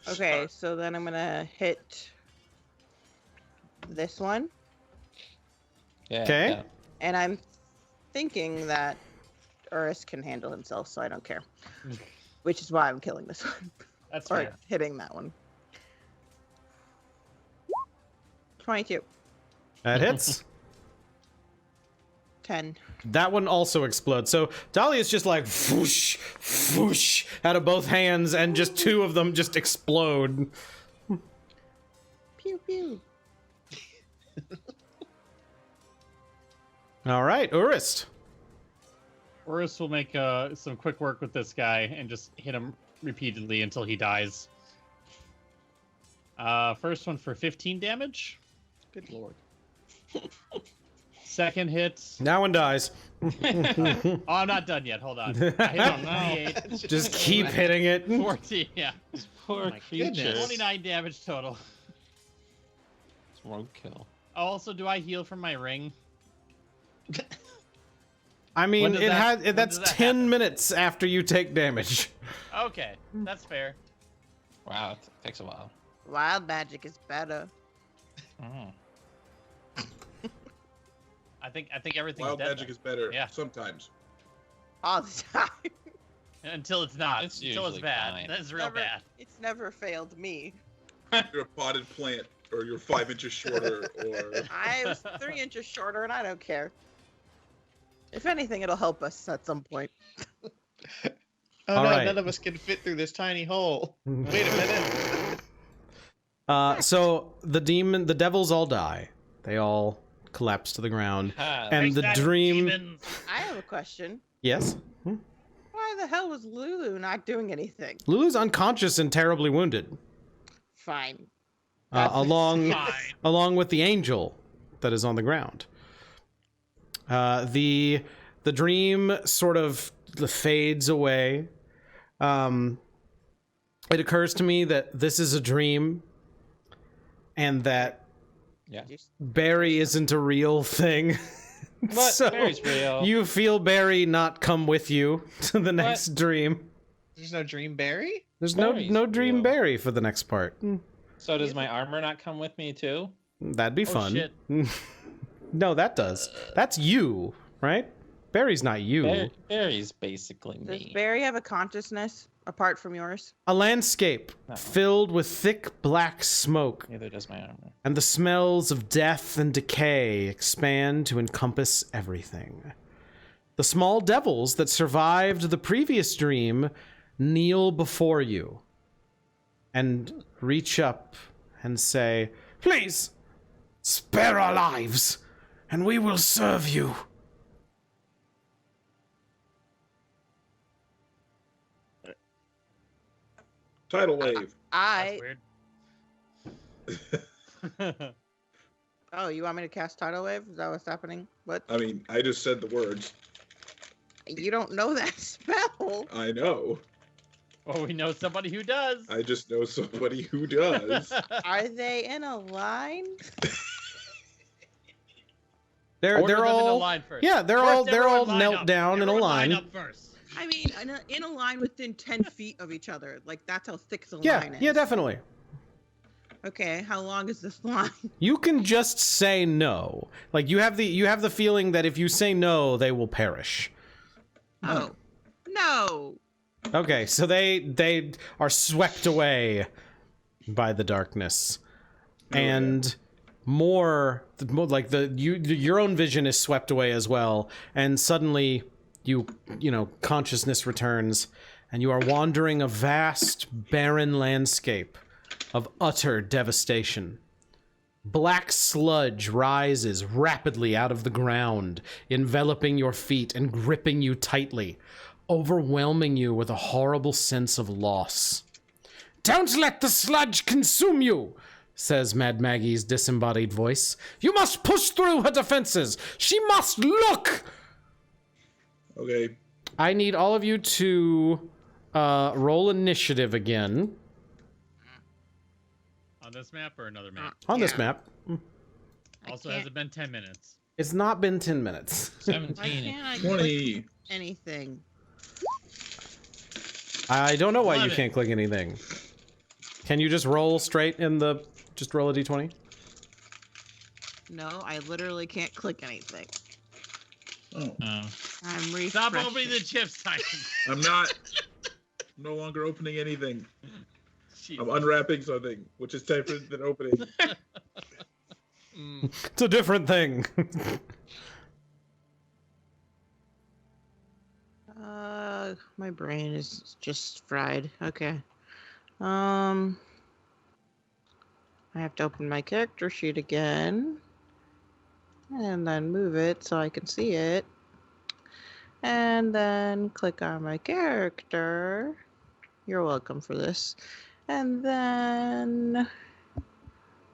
Okay, so then I'm gonna hit this one. Yeah. Okay. yeah. And I'm thinking that Urist can handle himself, so I don't care. Which is why I'm killing this one. That's Or fair. hitting that one. 22. That hits. 10. That one also explodes. So Dahlia's just like whoosh, whoosh out of both hands, and just two of them just explode. Pew pew. All right, Urist. Urist will make some quick work with this guy and just hit him repeatedly until he dies. First one for 15 damage. Good lord. Second hit. That one dies. Oh, I'm not done yet. Hold on. I hit on 28. Just keep hitting it. 14, yeah. Poor my creature. goodness. 29 damage total. It's roadkill. Also, do I heal from my ring? I mean, When does it that- has when that's does that 10 happen? minutes after you take damage. Okay, that's fair. Wow, it takes a while. Wild magic is better. Mm. I think everything's Wild dead magic then. is better. Yeah. Sometimes. All the time. Until it's not. It's Until it's usually bad. fine. That's real Never- bad. It's never failed me. You're a potted plant, or you're 5 inches shorter, or I was 3 inches shorter, and I don't care. If anything, it'll help us at some point. Oh All no, right. none of us can fit through this tiny hole. Wait a minute. So the devils all die. They all collapse to the ground. Ah, And Take the that, dream. demons. I have a question. Yes. Why the hell was Lulu not doing anything? Lulu's unconscious and terribly wounded, Fine. along Fine. along with the angel that is on the ground. The dream sort of fades away. It occurs to me that this is a dream, and that yeah. Barry isn't a real thing. What? So Barry's real. you feel Barry not come with you to the next dream. There's no Dream Berry? There's Barry's no dream real. Barry for the next part. So does my armor not come with me too? That'd be Oh, fun. shit. No, that does. That's you, right? Barry's not you. Barry's basically Does me. Barry have a consciousness apart from yours? A landscape No. filled with thick black smoke, Neither does my armor. and the smells of death and decay expand to encompass everything. The small devils that survived the previous dream kneel before you and reach up and say, "Please, spare our lives, and we will serve you." tidal wave. I. That's weird. Oh, you want me to cast Tidal Wave? Is that what's happening? What? I mean, I just said the words. You don't know that spell. I know. Well, we know somebody who does. I just know somebody who does. Are they in a line? They're Order them in a all line first. yeah, they're First, all everyone line knelt up. down in a Everyone line. up first. I mean, in a line within 10 feet of each other. Like, that's how thick the Yeah, line is. yeah, definitely. Okay, how long is this line? You can just say no. Like you have the feeling that if you say no, they will perish. Oh. No. Okay, so they are swept away by the darkness, and more like your own vision is swept away as well, and suddenly you know consciousness returns, and you are wandering a vast barren landscape of utter devastation. Black sludge rises rapidly out of the ground, enveloping your feet and gripping you tightly, overwhelming you with a horrible sense of loss. "Don't let the sludge consume you," says Mad Maggie's disembodied voice. "You must push through her defenses. She must look." Okay. I need all of you to roll initiative again On this map or another map? on this Yeah. map. Also, can't- has it been 10 minutes? It's not been 10 minutes. Why 17. can't I 20. click anything? I don't know why you 11. can't click anything. Can you just roll straight in the... Just roll a d20? No, I literally can't click anything. Oh, I'm Stop refreshing. opening the chips, Tyson. I'm not. I'm no longer opening anything. I'm unwrapping something, which is different than opening. It's a different thing. My brain is just fried. Okay. I have to open my character sheet again. And then move it so I can see it. And then click on my character. You're welcome for this. And then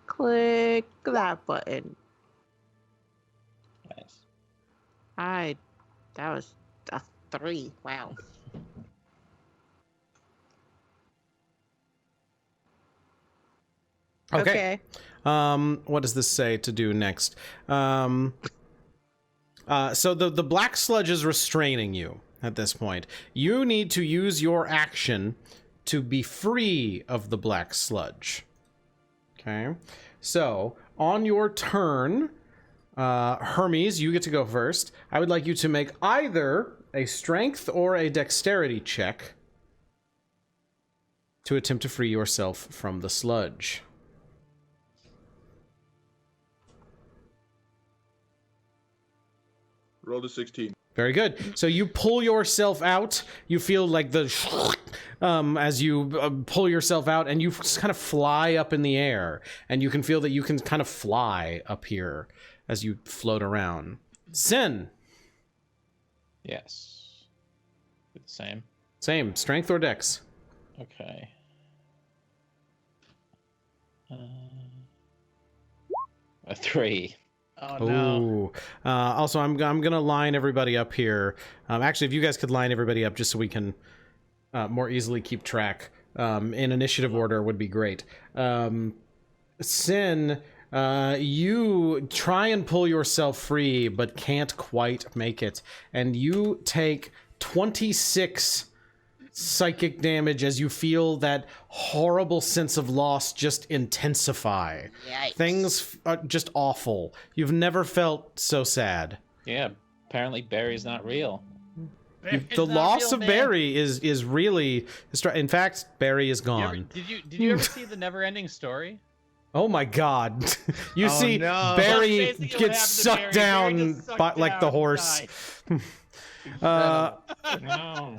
click that button. Nice. That was a 3. Wow. Okay. What does this say to do next? So the black sludge is restraining you at this point. You need to use your action to be free of the black sludge. Okay. So on your turn, Hermes, you get to go first. I would like you to make either a strength or a dexterity check to attempt to free yourself from the sludge. Roll to 16. Very good. So you pull yourself out. You feel like the as you pull yourself out, and you kind of fly up in the air, and you can feel that you can kind of fly up here as you float around. Sin. Yes. The same. Same. Strength or dex? Okay. A 3. Oh no. Ooh. Also, I'm gonna line everybody up here. Actually, if you guys could line everybody up just so we can more easily keep track in initiative order would be great. Sin, you try and pull yourself free, but can't quite make it, and you take 26 psychic damage as you feel that horrible sense of loss just intensify. Yikes. Things are just awful. You've never felt so sad. Yeah, apparently Barry's not real. The loss of Barry is really... In fact, Barry is gone. Did you ever see the Never-Ending Story? Oh my god. You Oh, see no. Barry That's basically what gets happened to sucked Barry. down Barry gets sucked by, like the down, horse. died. No.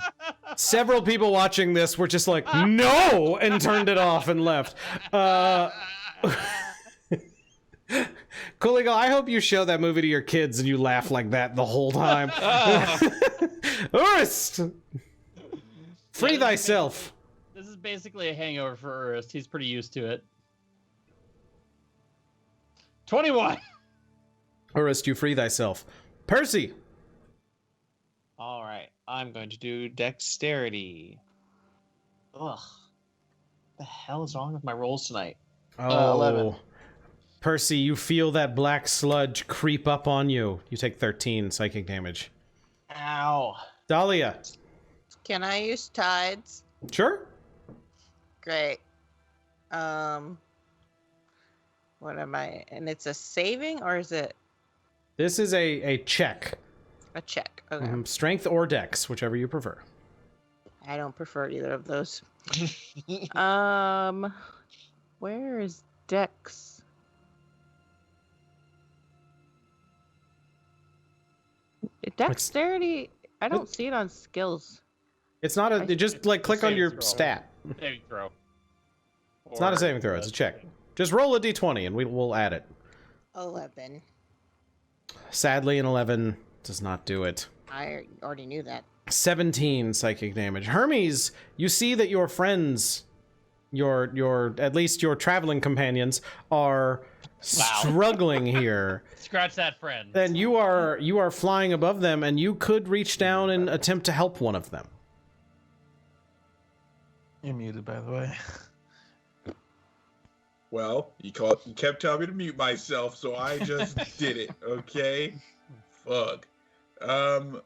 Several people watching this were just like, no, and turned it off and left. TheKoolEagle, I hope you show that movie to your kids and you laugh like that the whole time. Urist! Free thyself. This is basically a hangover for Urist. He's pretty used to it. 21. Urist, you free thyself. Percy! All right, I'm going to do dexterity. Ugh. The hell is wrong with my rolls tonight? Oh, 11. Percy, you feel that black sludge creep up on you. You take 13 psychic damage. Ow. Dahlia. Can I use tides? Sure. Great. What am I? And it's a saving, or is it This is a check. a check? Okay. Strength or dex, whichever you prefer. I don't prefer either of those. Where is Dex? Dexterity. I don't see it on skills. It's not a... Just, like, click on your Saving throw. stat. Saving throw. It's not a saving throw, it's a check. Just roll a d20 and we'll add it. 11. Sadly, an 11 does not do it. I already knew that. 17 psychic damage. Hermes, you see that your friends, your at least your traveling companions, are struggling here. Scratch that, friend. Then you are flying above them, and you could reach down and attempt to help one of them. You're muted, by the way. Well, you kept telling me to mute myself, so I just did it. Okay. Fuck. So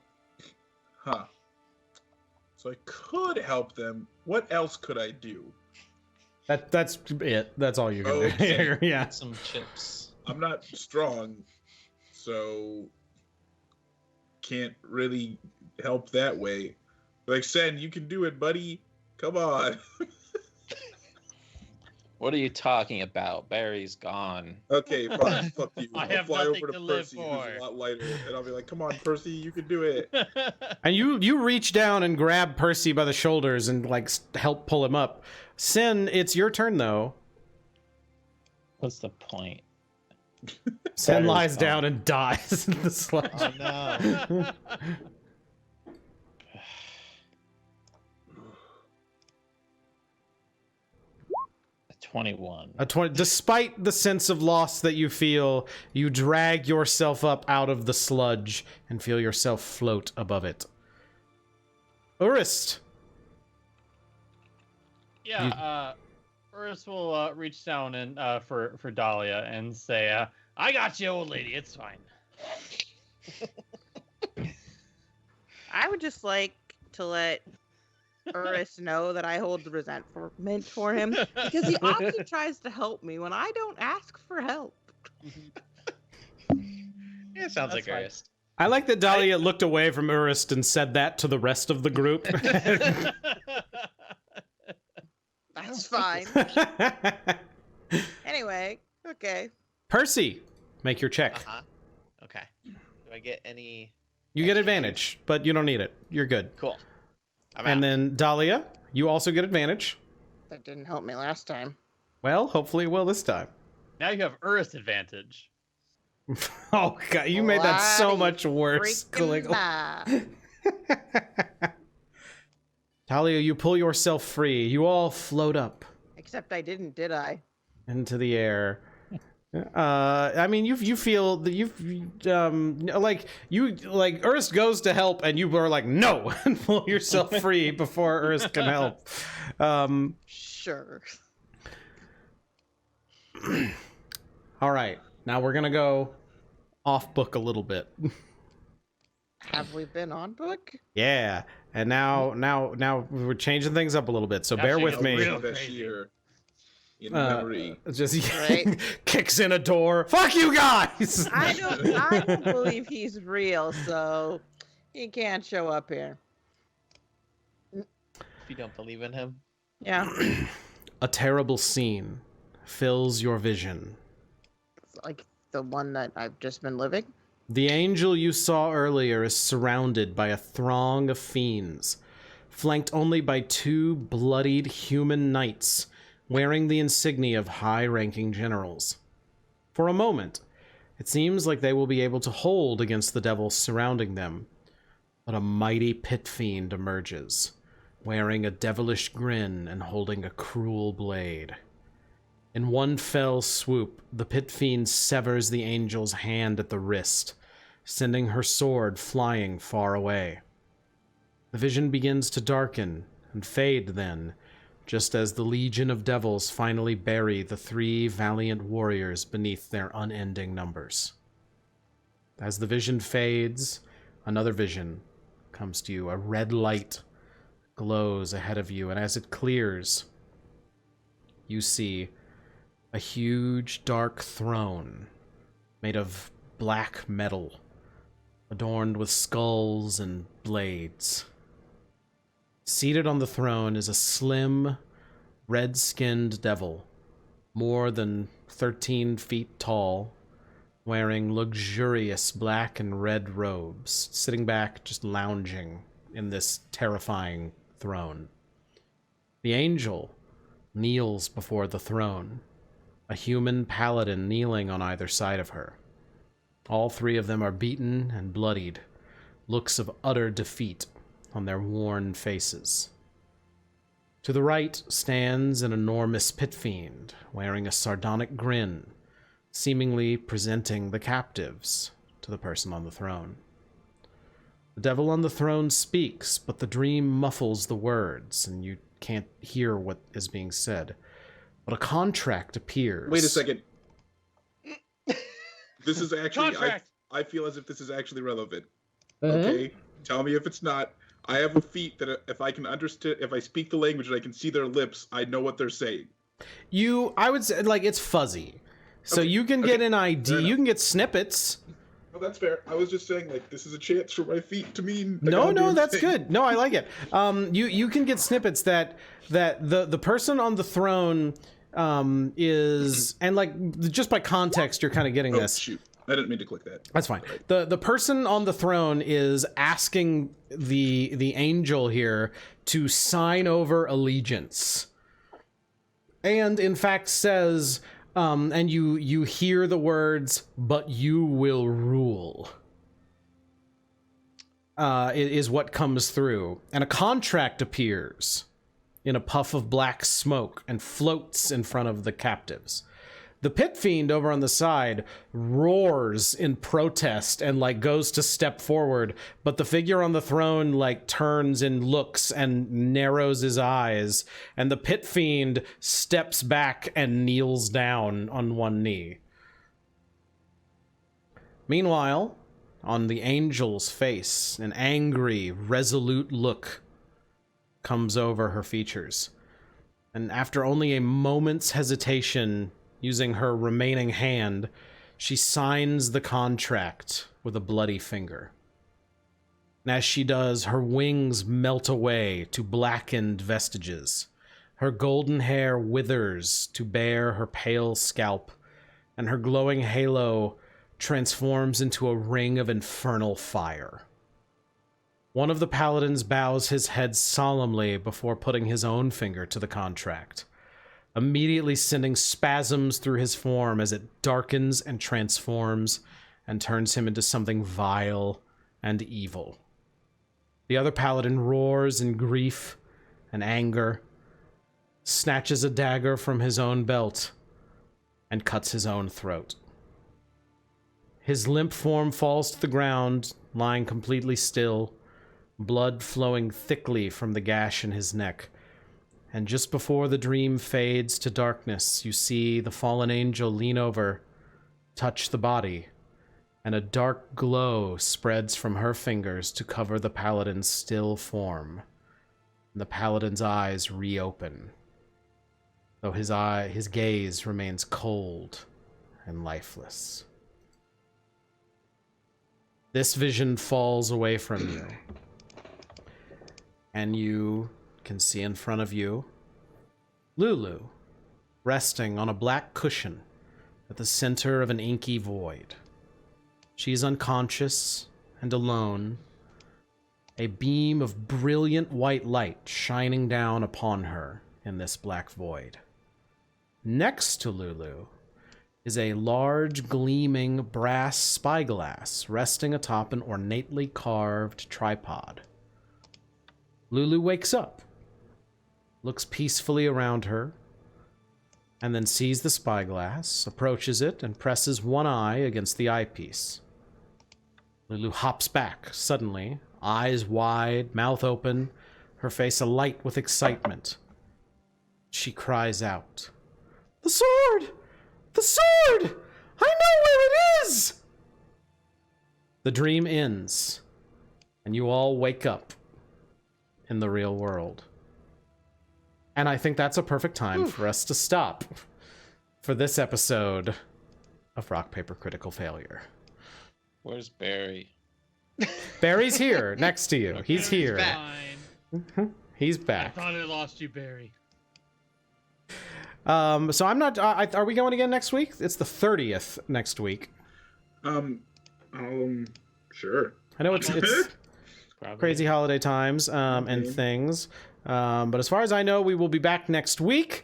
I could help them. What else could I do? That's it. That's all you can do Okay. here. Yeah. Some chips. I'm not strong, so can't really help that way. Like, Sen, you can do it, buddy. Come on. What are you talking about? Barry's gone. Okay, fine. Fuck you. I I'll have fly nothing over to to live Percy, who's for. a lot lighter, and I'll be like, "Come on, Percy, you can do it." And you reach down and grab Percy by the shoulders and like help pull him up. Sin, it's your turn though. What's the point? Sin That is lies fine. down and dies in the sludge. Oh no. 21. A 20. Despite the sense of loss that you feel, you drag yourself up out of the sludge and feel yourself float above it. Urist. Yeah, Urist will reach down and for Dahlia and say, "I got you, old lady. It's fine." I would just like to let Urist know that I hold the resentment for him because he often tries to help me when I don't ask for help. Yeah, it sounds That's like fine. Urist. I like that Dahlia looked away from Urist and said that to the rest of the group. That's fine. Anyway, okay. Percy, make your check. Uh-huh. Okay. Do I get any? You get advantage, but you don't need it. You're good. Cool. I'm And out. then Dahlia, you also get advantage. That didn't help me last time. Well, hopefully it will this time. Now you have Urist advantage. Oh god, you made that so Bloody much worse. Freaking TheKoolEagle. nah. Dahlia, you pull yourself free. You all float up Except I didn't, did I? into the air. I mean, you feel that like Urist goes to help and you are like no and pull yourself free before Urist can help. Sure. All right, now we're gonna go off book a little bit. Have we been on book? Yeah, and now we're changing things up a little bit. So Now bear she with gets me. real This crazy. year, in memory. Just Right. kicks in a door. Fuck you guys! I don't believe he's real, so he can't show up here. If you don't believe in him, Yeah. A terrible scene fills your vision. It's like the one that I've just been living. The angel you saw earlier is surrounded by a throng of fiends, flanked only by two bloodied human knights wearing the insignia of high-ranking generals. For a moment, it seems like they will be able to hold against the devils surrounding them, but a mighty pit fiend emerges, wearing a devilish grin and holding a cruel blade. In one fell swoop, the pit fiend severs the angel's hand at the wrist, sending her sword flying far away. The vision begins to darken and fade then, just as the legion of devils finally bury the three valiant warriors beneath their unending numbers. As the vision fades, another vision comes to you. A red light glows ahead of you, and as it clears, you see a huge dark throne made of black metal, adorned with skulls and blades. Seated on the throne is a slim, red-skinned devil, more than 13 feet tall, wearing luxurious black and red robes, sitting back just lounging in this terrifying throne. The angel kneels before the throne, a human paladin kneeling on either side of her. All three of them are beaten and bloodied, looks of utter defeat on their worn faces. To the right stands an enormous pit fiend, wearing a sardonic grin, seemingly presenting the captives to the person on the throne. The devil on the throne speaks, but the dream muffles the words, and you can't hear what is being said. But a contract appears. Wait a second. This is actually. Contract. I feel as if this is actually relevant. Okay, tell me if it's not. I have a feat that if I can understand, if I speak the language and I can see their lips, I know what they're saying. I would say, like, it's fuzzy. So Okay, you can get okay, an fair ID, enough. you can get snippets. Oh, that's fair. I was just saying, like, this is a chance for my feet to mean. Like, No, I'll do no, that's anything. good. No, I like it. You can get snippets that the person on the throne is, and like just by context, you're kind of getting this. Shoot. I didn't mean to click that. That's fine. The person on the throne is asking the angel here to sign over allegiance, and in fact says, and you hear the words, "But you will rule." Is what comes through, and a contract appears in a puff of black smoke and floats in front of the captives. The pit fiend over on the side roars in protest and like goes to step forward, but the figure on the throne like turns and looks and narrows his eyes, and the pit fiend steps back and kneels down on one knee. Meanwhile, on the angel's face, an angry, resolute look comes over her features. And after only a moment's hesitation, using her remaining hand, she signs the contract with a bloody finger. And as she does, her wings melt away to blackened vestiges. Her golden hair withers to bare her pale scalp, and her glowing halo transforms into a ring of infernal fire. One of the paladins bows his head solemnly before putting his own finger to the contract, immediately sending spasms through his form as it darkens and transforms and turns him into something vile and evil. The other paladin roars in grief and anger, snatches a dagger from his own belt, and cuts his own throat. His limp form falls to the ground, lying completely still, blood flowing thickly from the gash in his neck. And just before the dream fades to darkness, you see the fallen angel lean over, touch the body, and a dark glow spreads from her fingers to cover the paladin's still form. And the paladin's eyes reopen, though his gaze remains cold and lifeless. This vision falls away from you, and you can see in front of you Lulu, resting on a black cushion at the center of an inky void. She is unconscious and alone, a beam of brilliant white light shining down upon her in this black void. Next to Lulu is a large, gleaming brass spyglass resting atop an ornately carved tripod. Lulu wakes up, looks peacefully around her, and then sees the spyglass, approaches it, and presses one eye against the eyepiece. Lulu hops back suddenly, eyes wide, mouth open, her face alight with excitement. She cries out, "The sword! The sword! I know where it is!" The dream ends, and you all wake up in the real world. And I think that's a perfect time for us to stop for this episode of Rock, Paper, Critical Failure. Where's Barry? Barry's here, next to you. He's here. Fine. He's I back. thought I lost you, Barry. So I'm not. Are we going again next week? It's the 30th next week. Sure. I know it's crazy holiday times and things. But as far as I know, we will be back next week.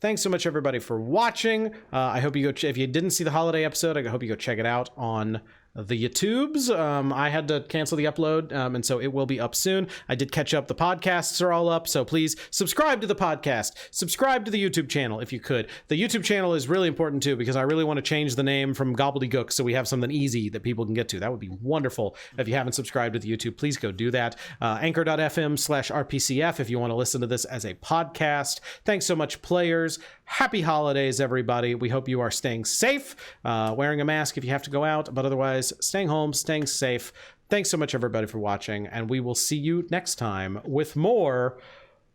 Thanks so much, everybody, for watching. I hope you go. If you didn't see the holiday episode, I hope you go check it out on the YouTubes. I had to cancel the upload, and so it will be up soon. I did catch up. The podcasts are all up, so please subscribe to the podcast. Subscribe to the YouTube channel if you could. The YouTube channel is really important too, because I really want to change the name from Gobbledygook so we have something easy that people can get to. That would be wonderful. If you haven't subscribed to the YouTube, please go do that. Anchor.fm/RPCF if you want to listen to this as a podcast. Thanks so much, players. Happy holidays, everybody. We hope you are staying safe, wearing a mask if you have to go out, but otherwise staying home, staying safe. Thanks so much, everybody, for watching, and we will see you next time with more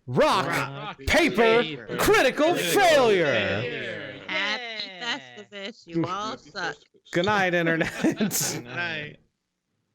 Rock, Paper, Critical Failure. Happy Festivus, you all suck. Good night, Internet. Good night.